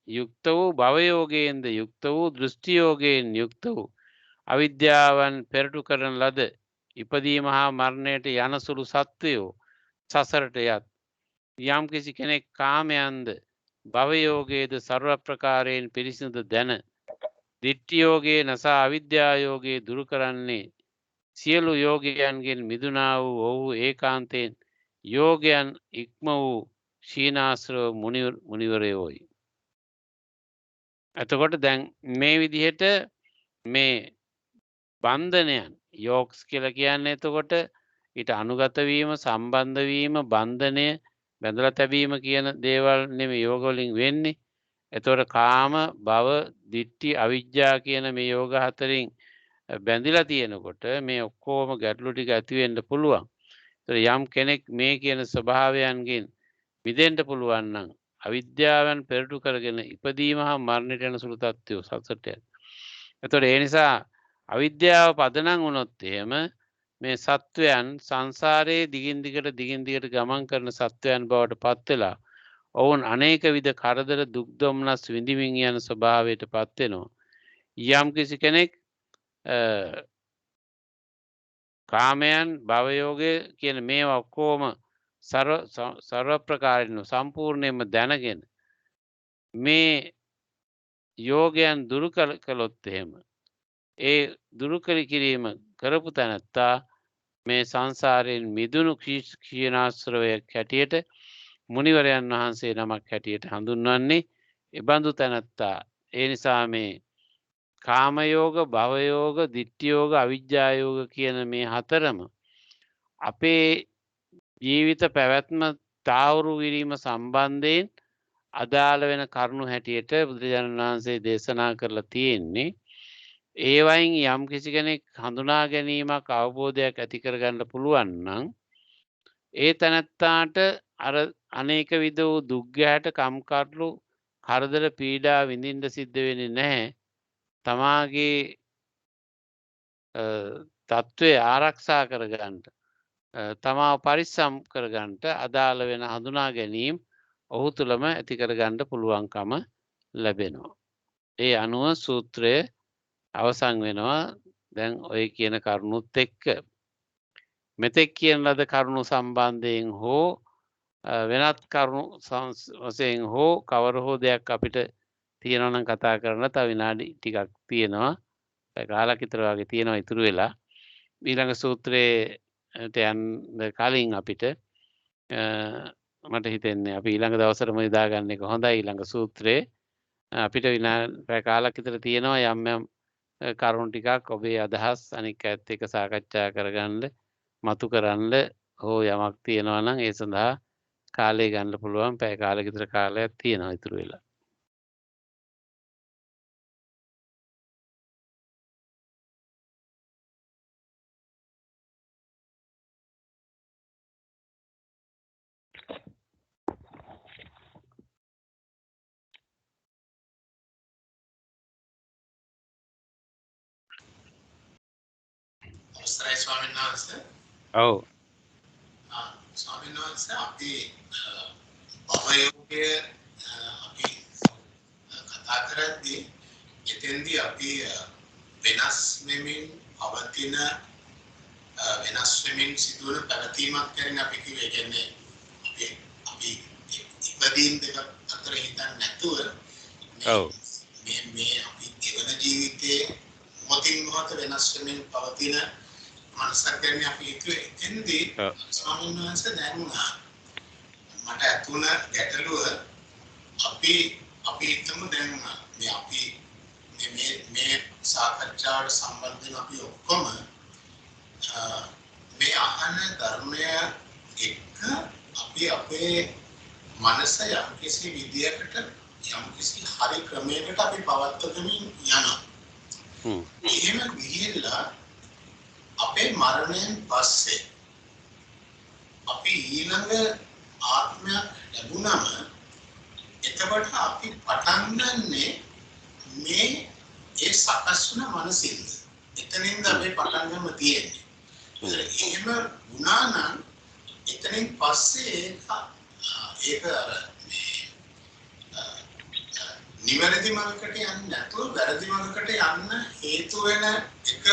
යුක්ත වූ භවයෝගයෙන්ද යුක්ත වූ දෘෂ්ටියෝගයෙන් යුක්ත වූ අවිද්‍යාවන් පෙරටු කරන ලද ඉපදීම හා මරණයට යන සුළු සත්වයෝ සසරට යත්. යම් කිසි කෙනෙක් කාමයන්ද භවයෝගයේද සර්ව ප්‍රකාරයෙන් පිරිසිදු දැන දිට්ඨියෝගයේ නසා අවිද්‍යායෝගයේ දුරු කරන්නේ සියලු යෝගයන්ගෙන් මිදුණා වූ ඔහු ඒකාන්තයෙන් යෝගයන් ඉක්ම වූ ශීනාශ්‍රව මුනිවරයෝයි. එතකොට දැන් මේ විදිහට මේ බන්ධනයන් යෝක්ස් කියලා කියන්නේ එතකොට ඊට අනුගත වීම සම්බන්ධ වීම බන්ධනය බැඳලා තැබීම කියන දේවල් නෙමෙයි යෝග වලින් වෙන්නේ. එතකොට කාම භව දිට්ඨි අවිජ්ජා කියන මේ යෝග හතරෙන් බැඳිලා තියෙනකොට මේ ඔක්කොම ගැටලු ටික ඇති වෙන්න පුළුවන්. ඒතර යම් කෙනෙක් මේ කියන ස්වභාවයන්ගෙන් මිදෙන්න පුළුවන් නම් අවිද්‍යාවෙන් පෙරටු කරගෙන ඉපදීම හා මරණයට යන සුළු තත්ත්වය සසරට යන. එතකොට ඒ නිසා අවිද්‍යාව පදනම් වුණොත් එහෙම මේ සත්වයන් සංසාරයේ දිගින් දිගට ගමන් කරන සත්වයන් බවට පත් වෙලා ඔවුන් අනේක විද කරදර දුක් දුම්නස් විඳිමින් යන ස්වභාවයට පත් වෙනවා. යම් කිසි කෙනෙක් කාමයන් භවයෝගය කියන මේවා ඔක්කොම සර්ව ප්‍රකාරයෙන් සම්පූර්ණයෙන්ම දැනගෙන මේ යෝගයන් දුරු කළොත් එහෙම ඒ දුරු කිරීම කරපු තැනැත්තා මේ සංසාරයෙන් මිදුණු ක්ෂීණාශ්‍රවයක් හැටියට මුනිවරයන් වහන්සේ නමක් හැටියට හඳුන්වන්නේ එබඳු තැනැත්තා. ඒ නිසා මේ කාමයෝග භවයෝග දිට්ඨියෝග අවිජ්ජායෝග කියන මේ හතරම අපේ ජීවිත පැවැත්ම තාවුරු කිරීම සම්බන්ධයෙන් අදාළ වෙන කරුණු හැටියට බුදුරජාණන් වහන්සේ දේශනා කරලා තියෙන්නේ. ඒවයින් යම් කිසි කෙනෙක් හඳුනා ගැනීමක් අවබෝධයක් ඇති කරගන්න පුළුවන් නම් ඒ තැනැත්තාට අර අනේක විද වූ දුක් ගැහැට කම්කටොළු කරදර පීඩා විඳින්න සිද්ධ වෙන්නේ නැහැ. තමාගේ තත්ත්වය ආරක්ෂා කරගන්න තමා පරිස්සම් කරගන්නට අදාළ වෙන හඳුනා ගැනීම ඔහු තුළම ඇති කරගන්න පුළුවන්කම ලැබෙනවා. ඒ අනුව සූත්‍රය අවසන් වෙනවා. දැන් ඔය කියන කරුණුත් එක්ක මෙතෙක් කියන ලද කරුණු සම්බන්ධයෙන් හෝ වෙනත් කරුණු වශයෙන් හෝ කවර හෝ දෙයක් අපිට තියෙනවා නම් කතා කරන්න තව විනාඩි ටිකක් තියෙනවා. කාලක් විතර වගේ තියෙනවා ඉතුරු වෙලා. ඊළඟ සූත්‍රයට යන්න කලින් අපිට මට හිතෙන්නේ අපි ඊළඟ දවසටම යොදාගන්න එක හොඳයි. ඊළඟ සූත්‍රයේ අපිට විනාඩි කාලක් විතර තියෙනවා යම් යම් කරුණු ටිකක් ඔබේ අදහස් අනික් ඇත්ත එක්ක සාකච්ඡා කරගන්න මතු කරන්න හෝ යමක් තියෙනවා නම් ඒ සඳහා කාලය ගන්න පුළුවන්. පැය කාලයක විතර කාලයක් තියෙනවා ඉතුරු වෙලා. අවසරයි ස්වාමීන් වහන්සේ. ඔව්. ස්වාමීන් වහන්සේ අපි භවයෝගය අපි කතා කරද්දී එතෙන්දී අපි වෙනස් වෙමින් පවතින වෙනස් වෙමින් සිදුවන පැවතීමක් ගැන අපි කිව්වේ. කියන්නේ අපි ඉපදීම් දෙක අතර හිතන්නේ නැතුව ඔව් මේ අපි ජීවන ජීවිතයේ මොතින් මොහොත වෙනස් වෙමින් පවතින මනසක් ගැන අපි හිතුවේ. එතෙන්දී ස්වාමීන් වහන්සේ දැනුණා මට ඇතුණ ගැටලුව අපි හිතමු දැන් මේ අපි මේ සාකච්ඡාවට සම්බන්ධ වෙන අපි ඔක්කොම මේ අහන ධර්මය එක්ක අපි අපේ මනස යම්කිසි විදියකට යම්කිසි හරි ක්‍රමයකට අපි පවත්වමින් යනවා. එහෙම ගිහිල්ලා අපේ මරණයෙන් පස්සේ අපි ඊළඟ ආත්මයක් ලැබුණම එතකොට අපි පටන් ගන්නේ මේ ඒ සකස් වුණ මනසින්ද. එතනින්ද අපි පටන් ගන්න තියෙන්නේ. එහෙම වුණා නම් එතනින් පස්සේ ඒක නිවැරදි මාර්ගකට යන්නේ නැතුව වැරදි මාර්ගකට යන්න හේතු වෙන එක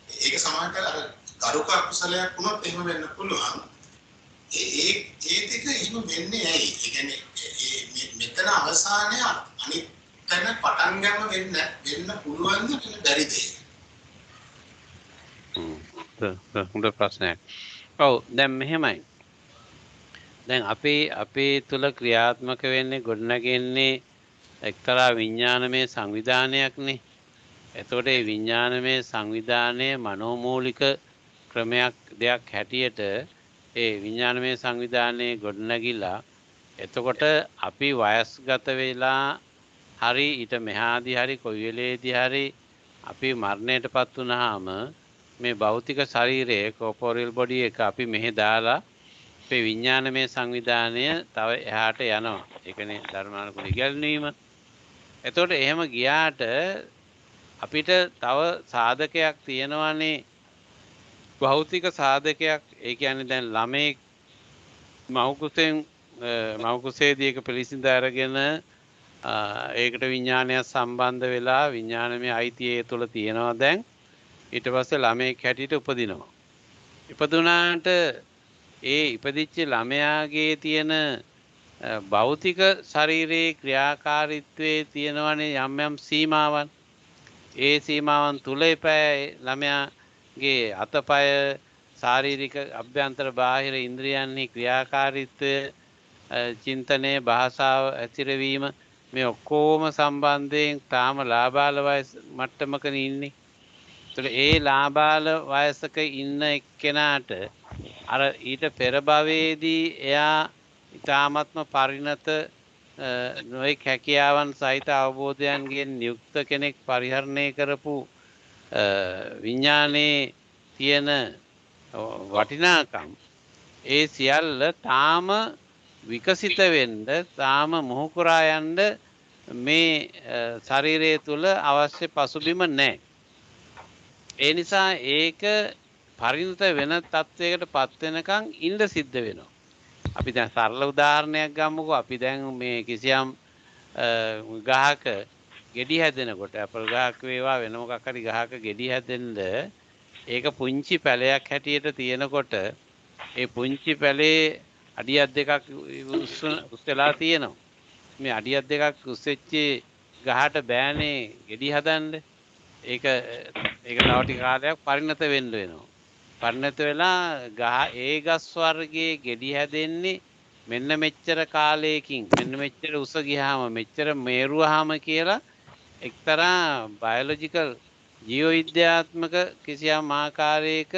ඒක සමානට අර කරුක අකුසලයක් වුණොත් එහෙම වෙන්න පුළුවන්. ඒ ටික එහෙම වෙන්නේ ඇයි? ඒ කියන්නේ මෙතන අවසානයේ අනිත් තැන පටන් ගන්න වෙන්න පුළුවන්ද කියලා බැරිද? හොඳ ප්‍රශ්නයක්. ඔව් දැන් මෙහෙමයි. දැන් අපේ තුල ක්‍රියාත්මක වෙන්නේ ගොඩනගන්නේ එක්තරා විඥානමය සංවිධානයක්නේ. එතකොට මේ විඥානමය සංවිධානයේ මනෝමූලික ක්‍රමයක් දෙයක් හැටියට ඒ විඥානමය සංවිධානයේ ගොඩනැගිලා එතකොට අපි වයස්ගත වෙලා හරි ඊට මෙහාදී හරි කොයි වෙලේදී හරි අපි මරණයටපත් වුණාම මේ භෞතික ශරීරයේ corporeal body එක අපි මෙහෙ දාලා අපේ විඥානමය සංවිධානය තව එහාට යනවා. ඒකනේ ධර්මානුකූල ඉගැන්වීම. එතකොට එහෙම ගියාට අපිට තව සාධකයක් තියෙනවානේ භෞතික සාධකයක්. ඒ කියන්නේ දැන් ළමේ මව් කුසේදී එක පිළිසිඳ අරගෙන ඒකට විඥානයක් සම්බන්ධ වෙලා විඥානමය අයිතිය ඒ තුළ තියෙනවා. දැන් ඊට පස්සේ ළමෙක් හැටියට උපදිනවා. ඉපදුනාට ඒ ඉපදිච්ච ළමයාගේ තියෙන භෞතික ශරීරයේ ක්‍රියාකාරීත්වයේ තියෙනවනේ යම් සීමාවන්. ඒ සීමාවන් තුල එපෑ ළමයාගේ අතපය ශාරීරික අභ්‍යන්තර බාහිර ඉන්ද්‍රියන්හි ක්‍රියාකාරීත්වය චින්තනයේ භාෂාව ඇතිරවීම මේ ඔක්කොම සම්බන්ධයෙන් තාම ලාබාල වයස මට්ටමකනේ ඉන්නේ. ඒතර ඒ ලාබාල වයසක ඉන්න එක්කෙනාට අර ඊට පෙර භවයේදී එයා ඊ타ත්ම පරිණත නොයෙක් හැකියාවන් සහිත අවබෝධයන්ගෙන් යුක්ත කෙනෙක් පරිහරණය කරපු විඥානයේ තියෙන වටිනාකම් ඒ සියල්ල තාම විකසිත වෙන්න තාම මොහුකුරා යන්න මේ ශරීරය තුල අවශ්‍ය පසුබිම නැහැ. ඒ නිසා ඒක පරිණත වෙන තත්වයකට පත් වෙනකන් ඉඳ සිද්ධ වෙනවා. අපි දැන් සරල උදාහරණයක් ගමුකෝ. අපි දැන් මේ කිසියම් ගහක ගෙඩි හැදෙනකොට අපල් ගහක් වේවා වෙන මොකක් හරි ගහක ගෙඩි හැදෙන්න ඒක පුංචි පැලයක් හැටියට තියෙනකොට ඒ පුංචි පැලේ අඩියක් දෙකක් උස්සලා තියෙනවා. මේ අඩියක් දෙකක් උස්සෙච්ච ගහට බෑනේ ගෙඩි හදන්න. ඒක තව ටික කාලයක් පරිණත වෙන්න වෙනවා. පරිණත වෙලා ඒ ගස් වර්ගයේ ගෙඩි හැදෙන්නේ මෙන්න මෙච්චර කාලයකින් මෙන්න මෙච්චර උස ගියාම මෙච්චර මේරුවාම කියලා එක්තරා බයොලොජිකල් ජීව විද්‍යාත්මක කිසියම් ආකාරයක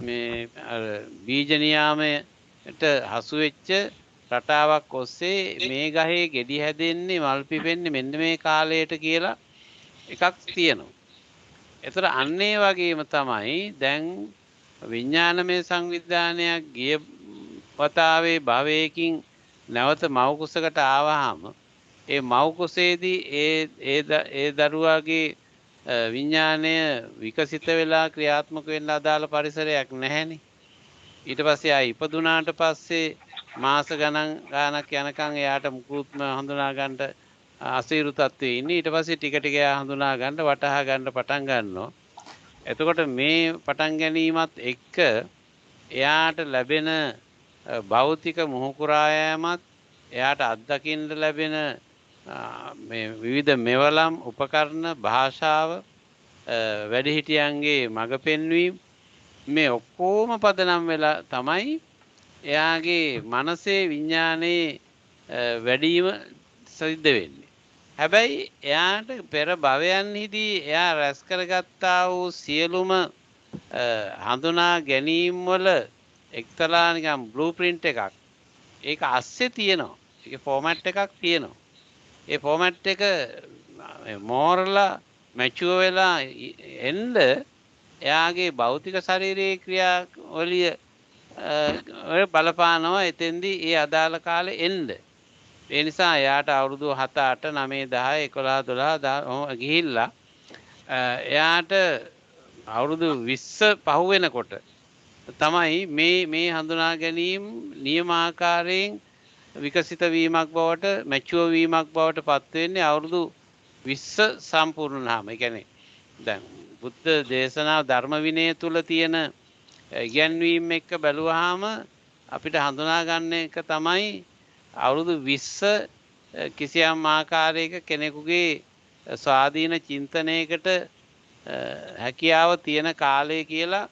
මේ බීජ නියාමයට හසු වෙච්ච රටාවක් ඔස්සේ මේ ගහේ ගෙඩි හැදෙන්නේ මල් පිපෙන්නේ මෙන්න මේ කාලයට කියලා එකක් තියෙනවා. ඒතර අන්න ඒ වගේම තමයි දැන් විඥානමය සංවිධානයක් ගිය වතාවේ භවයකින් නැවත මව් කුසකට ආවහම ඒ මව් කුසේදී ඒ දරුවාගේ විඥානය විකසිත වෙලා ක්‍රියාත්මක වෙන්න අදාළ පරිසරයක් නැහැනේ. ඊට පස්සේ ආ ඉපදුනාට පස්සේ මාස ගණනක් යනකම් එයාට මුකුත්ම හඳුනා ගන්න අසීරු තත්ත්වයේ ඉන්නේ. ඊට පස්සේ ටික ටික එයා හඳුනා ගන්න වටහා ගන්න පටන් ගන්නවා. එතකොට මේ පටන් ගැනීමත් එක්ක එයාට ලැබෙන භෞතික මුහුකුරා යෑමත් එයාට අත්දකින්න ලැබෙන මේ විවිධ මෙවලම් උපකරණ භාෂාව වැඩිහිටියන්ගේ මඟ පෙන්වීම මේ ඔක්කොම පදනම් වෙලා තමයි එයාගේ මනසේ විඥානයේ වැඩිම සිද්ධ වෙන්නේ. හැබැයි එයාට පෙර භවයන්හිදී එයා රැස් කරගත්තා වූ සියලුම හඳුනා ගැනීම් වල එක්තරා නිකන් බ්ලූප්‍රින්ට් එකක් ඒක අස්සේ තියෙනවා. ඒකේ ෆෝමැට් එකක් තියෙනවා. ඒ ෆෝමැට් එක මෝරලා මැචුවර් වෙලා එන්න එයාගේ භෞතික ශරීරයේ ක්‍රියාවලිය ඔය බලපානවා එතෙන්දී ඒ අදාළ කාලේ එන්න. ඒ නිසා එයාට අවුරුදු 7 8 9 10 11 12 ගිහිල්ලා එයාට අවුරුදු 20 පහු වෙනකොට තමයි මේ හඳුනා ගැනීම නියමාකාරයෙන් විකසිත වීමක් බවට මැචුවර් වීමක් බවට පත් වෙන්නේ අවුරුදු 20 සම්පූර්ණ වුණාම. ඒ කියන්නේ දැන් බුද්ධ දේශනා ධර්ම විනය තුල තියෙන ඉගැන්වීම් එක්ක බැලුවාම අපිට හඳුනා ගන්න එක තමයි අවුරුදු 20 කිසියම් ආකාරයක කෙනෙකුගේ ස්වාධීන චින්තනයකට හැකියාව තියෙන කාලය කියලා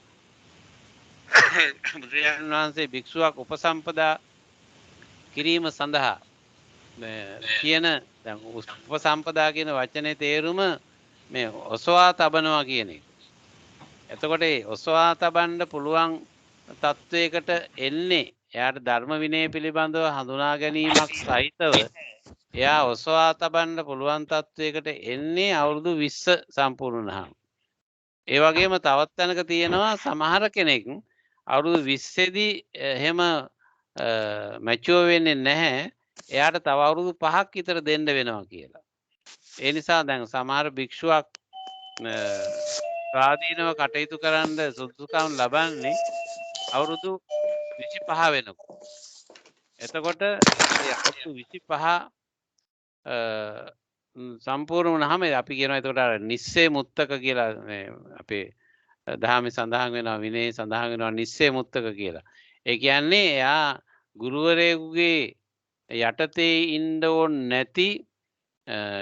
බුදුරජාණන් වහන්සේ භික්ෂුවක් උපසම්පදා කිරීම සඳහා කියන දැන් උපසම්පදා කියන වචනේ තේරුම මේ ඔසවා තබනවා කියන එක. එතකොට ඔසවා තබන්න පුළුවන් තත්වයකට එන්නේ එයාට ධර්ම විනය පිළිබඳව හඳුනා ගැනීමක් සහිතව එයා ඔසවා තබන්න පුළුවන් තත්වයකට එන්නේ අවුරුදු 20 සම්පූර්ණ වුණාම. ඒ වගේම තවත් තැනක තියෙනවා සමහර කෙනෙක් අවුරුදු 20 දී එහෙම මැචුවර් වෙන්නේ නැහැ. එයාට තව අවුරුදු 5ක් විතර දෙන්න වෙනවා කියලා. ඒ නිසා දැන් සමහර භික්ෂුවක් ස්වාධීනව කටයුතු කරන්න සුදුසුකම් ලබන්නේ අවුරුදු 25 වෙනකොට. එතකොට අවුරුදු 25 සම්පූර්ණ වුණාම අපි කියනවා එතකොට අර නිස්සේ මුත්තක කියලා අපේ දහමේ සඳහන් වෙනවා විනයේ සඳහන් වෙනවා නිස්සේ මුත්තක කියලා. ඒ කියන්නේ එයා ගුරුවරයෙකුගේ යටතේ ඉන්න ඕන නැති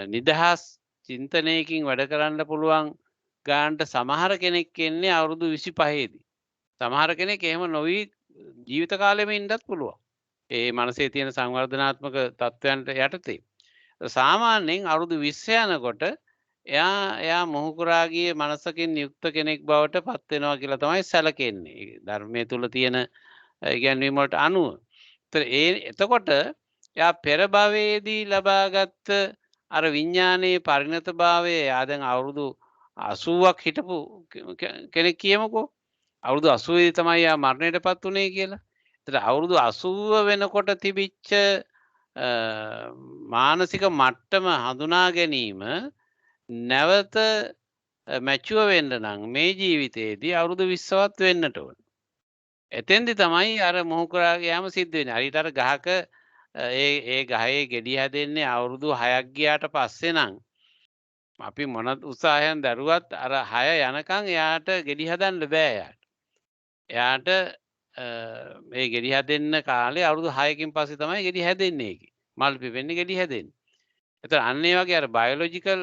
නිදහස් චින්තනයකින් වැඩ කරන්න පුළුවන් ගානට සමහර කෙනෙක් එන්නේ අවුරුදු 25 දී. සමහර කෙනෙක් එහෙම නොවි ජීවිත කාලෙම ඉන්නත් පුළුවන්. ඒ මනසේ තියෙන සංවර්ධනාත්මක තත්ත්වයන්ට යටතේ. සාමාන්‍යයෙන් අවුරුදු 20 යනකොට එයා මොහුකුරා ගියේ මනසකින් යුක්ත කෙනෙක් බවට පත් වෙනවා කියලා තමයි සැලකෙන්නේ. ධර්මයේ තුල තියෙන ඉගැන්වීම් වලට අනුව. එතකොට එයා පෙර භවයේදී ලබාගත් අර විඥානයේ පරිණතභාවය එයා දැන් අවුරුදු 80ක් හිටපු කෙනෙක් කියමුකෝ. අවුරුදු 80 දී තමයි එයා මරණයටපත් උනේ කියලා. ඒතර අවුරුදු 80 වෙනකොට තිබිච්ච මානසික මට්ටම හඳුනා ගැනීම නැවත මැචුවර් වෙන්න නම් මේ ජීවිතේදී අවුරුදු 20වත් වෙන්නට ඕන. එතෙන්දි තමයි අර මොහුකුරා ගියාම සිද්ධ වෙන්නේ. හරියට අර ගහක ඒ ගහේ ගෙඩි හැදෙන්නේ අවුරුදු 6ක් ගියාට පස්සේ නම් අපි මොන උත්සාහයෙන් දරුවත් අර 6 යනකම් එයාට ගෙඩි හදන්න බෑ එයාට. එයාට මේ ගෙඩි හැදෙන්න කාලේ අවුරුදු 6කින් පස්සේ තමයි ගෙඩි හැදෙන්නේ ඒකේ. මල් පිපෙන්නේ ගෙඩි හැදෙන්නේ. ඒතර අන්න ඒ වගේ අර බයොලොජිකල්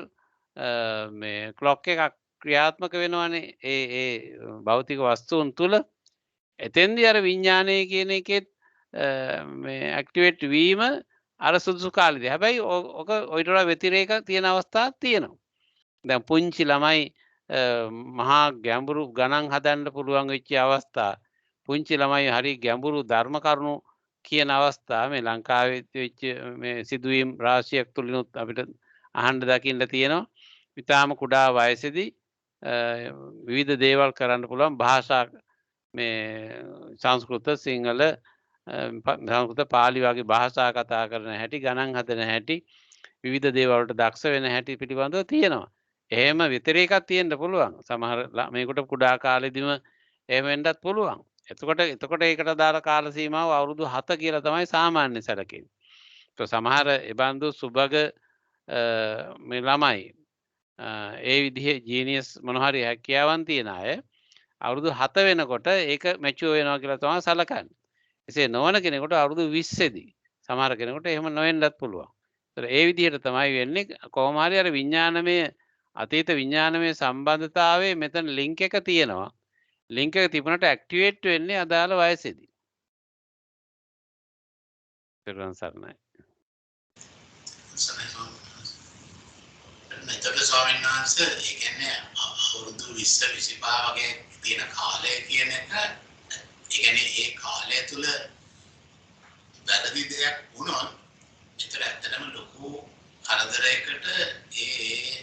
මේ ක්ලොක් එකක් ක්‍රියාත්මක වෙනවනේ ඒ භෞතික වස්තුන් තුල. එතෙන්දී අර විඥානය කියන එකෙත් මේ ඇක්ටිවේට් වීම අර සුදුසු කාලෙදී. හැබැයි ඔක ඔයිට වඩා व्यतिरेක තියෙන අවස්ථාවක් තියෙනවා. දැන් පුංචි ළමයි මහා ගැඹුරු ගණන් හදන්න පුළුවන් වෙච්ච අවස්ථා. පුංචි ළමයි හරි ගැඹුරු ධර්ම කරුණු කියන අවස්ථා මේ ලංකාවේ වෙච්ච මේ සිදුවීම් රාශියක් තුලිනුත් අපිට අහන්න දකින්න තියෙනවා. ඊටාම කුඩා වයසේදී විවිධ දේවල් කරන්න පුළුවන් භාෂා මේ සංස්කෘත සිංහල සංස්කෘත පාලි වගේ භාෂා කතා කරන හැටි ගණන් හදන හැටි විවිධ දේවල් වලට දක්ෂ වෙන හැටි පිළිබඳව තියෙනවා. එහෙම විතරේකක් තියෙන්න පුළුවන්. සමහර මේකට කුඩා කාලෙදිම එහෙම වෙන්නත් පුළුවන්. එතකොට ඒකට දාන කාල සීමාව අවුරුදු 7 කියලා තමයි සාමාන්‍ය සැලකෙන්නේ. සමහර එබඳු සුබග මේ ළමයි ඒ විදිහේ ජීනියස් මොන හරි හැකියාවන් තියන අය අවුරුදු 7 වෙනකොට ඒක මැචුවර් වෙනවා කියලා තමයි සැලකන්නේ. එසේ නොවන කෙනෙකුට අවුරුදු 20 දී සමහර කෙනෙකුට එහෙම නොවෙන්නත් පුළුවන්. ඒතර ඒ විදිහට තමයි වෙන්නේ. කොහොම හරි අර විඥානමය අතීත විඥානමය සම්බන්ධතාවයේ මෙතන ලින්ක් එක තියෙනවා. ලින්ක් එක තිබුණාට ඇක්ටිවේට් වෙන්නේ අදාළ වයසේදී. පෙරවන් සරණයි. එතකොට ස්වාමීන් වහන්සේ ඒ කියන්නේ අවුරුදු 20 25 වගේ තියෙන කාලය කියන එක ඒ කියන්නේ ඒ කාලය තුල වැරදි දෙයක් වුණොත් ඒතර ඇත්තටම ලොකු කරදරයකට ඒ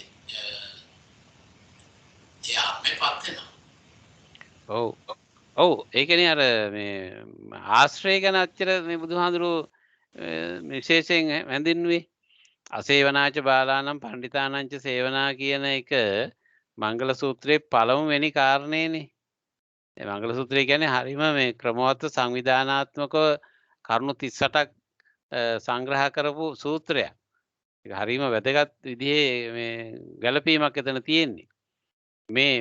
ආත්මෙපත් වෙනවා. ඔව්. ඔව් ඒ කියන්නේ අර මේ ආශ්‍රය ගැන අච්චර මේ බුදුහාඳුරෝ විශේෂයෙන් හැඳින්වුවේ අසේවනාච බාලානම් පණ්ඩිතානංච සේවනා කියන එක මංගල සූත්‍රයේ පළමුවෙනි කාරණේනේ. මේ මංගල සූත්‍රය කියන්නේ හරිම මේ ක්‍රමවත් සංවිධානාත්මකව කරුණු 38ක් සංග්‍රහ කරපු සූත්‍රයක්. ඒක හරිම වැදගත් විදිහේ මේ ගැළපීමක් එතන තියෙන්නේ.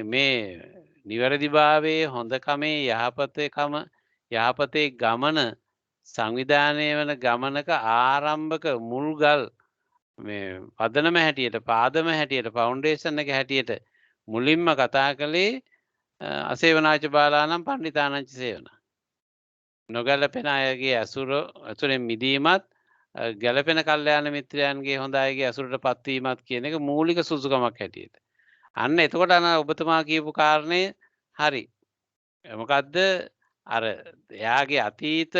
මේ නිවැරදිභාවයේ හොඳකමේ යහපතේ ගමන සංවිධානය වන ගමනක ආරම්භක මුල්ගල් මේ පදනම හැටියට පාදම හැටියට ෆවුන්ඩේෂන් එක හැටියට මුලින්ම කතා කළේ අසේවනාච බාලානම් පණ්ඩිතානංච සේවනා. නොගැලපෙන අයගේ ඇසුරෙන් මිදීමත් ගැලපෙන කල්යාණ මිත්‍රයන්ගේ හොඳ අයගේ ඇසුරට පත්වීමත් කියන එක මූලික සුසුකමක් හැටියට. අන්න එතකොට ඔබතුමා කියපු කාරණය හරි. මොකද්ද අර එයාගේ අතීත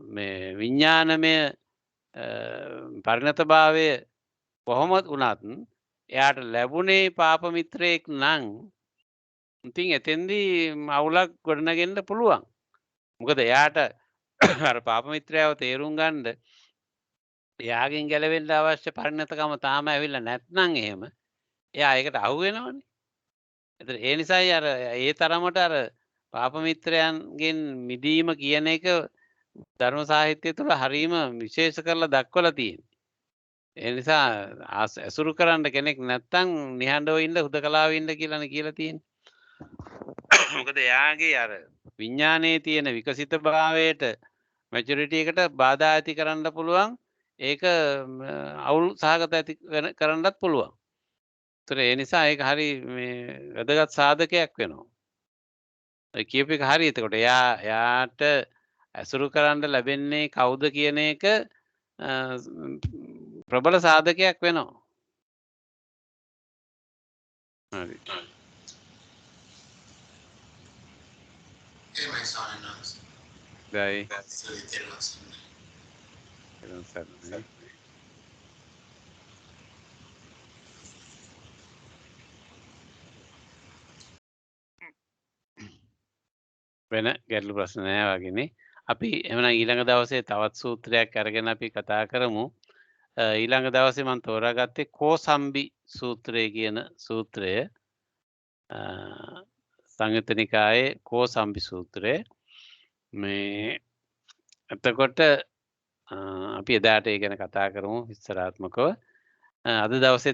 මේ විඥානමය පරිණතභාවය කොහොමද වුණත් එයාට ලැබුණේ පාප මිත්‍රයෙක් නම් ඉතින් එතෙන්දී අවුලක් ගොඩනගෙන්න පුළුවන්. මොකද එයාට අර පාප මිත්‍රයව තේරුම් ගන්න එයාගෙන් ගැලවෙන්න අවශ්‍ය පරිණතකම තාම ඇවිල්ලා නැත්නම් එහෙම එයා ඒකට අහු වෙනවනේ. ඒතර ඒ නිසායි අර ඒ තරමට අර පාප මිත්‍රයන්ගෙන් මිදීම කියන එක ධර්ම සාහිත්‍ය තුළ හරීම විශේෂ කරලා දක්වලා තියෙනවා. ඒ නිසා ඇසුරු කරන්න කෙනෙක් නැත්තම් නිහඬව ඉන්න හුදකලාව ඉන්න කියලානේ කියලා තියෙන්නේ. මොකද එයාගේ අර විඥානයේ තියෙන විකසිත භාවයට මැචුරිටි එකට බාධා ඇති කරන්න පුළුවන්. ඒක අවුල් සහගත ඇති කරන්නත් පුළුවන්. ඒතර ඒ නිසා ඒක හරි මේ වැදගත් සාධකයක් වෙනවා. ඒ කියප එක හරි. එතකොට එයාට ඇසුරු කරන්න ලැබෙන්නේ කවුද කියන එක ප්‍රබල සාධකයක් වෙනවා. හරි. එහෙමයි ස්වාමීන් වහන්සේ. ගයි. වෙන ගැටලු ප්‍රශ්න නැහැ වගේනේ. අපි එහෙනම් ඊළඟ දවසේ තවත් සූත්‍රයක් අරගෙන අපි කතා කරමු. ඊළඟ දවසේ මම තෝරාගත්තේ කෝසම්බි සූත්‍රය කියන සූත්‍රය. සංයුත්ත නිකායේ කෝසම්බි සූත්‍රය. මේ එතකොට අපි එදාට ඒ ගැන කතා කරමු විස්තරාත්මකව. අද දවසේ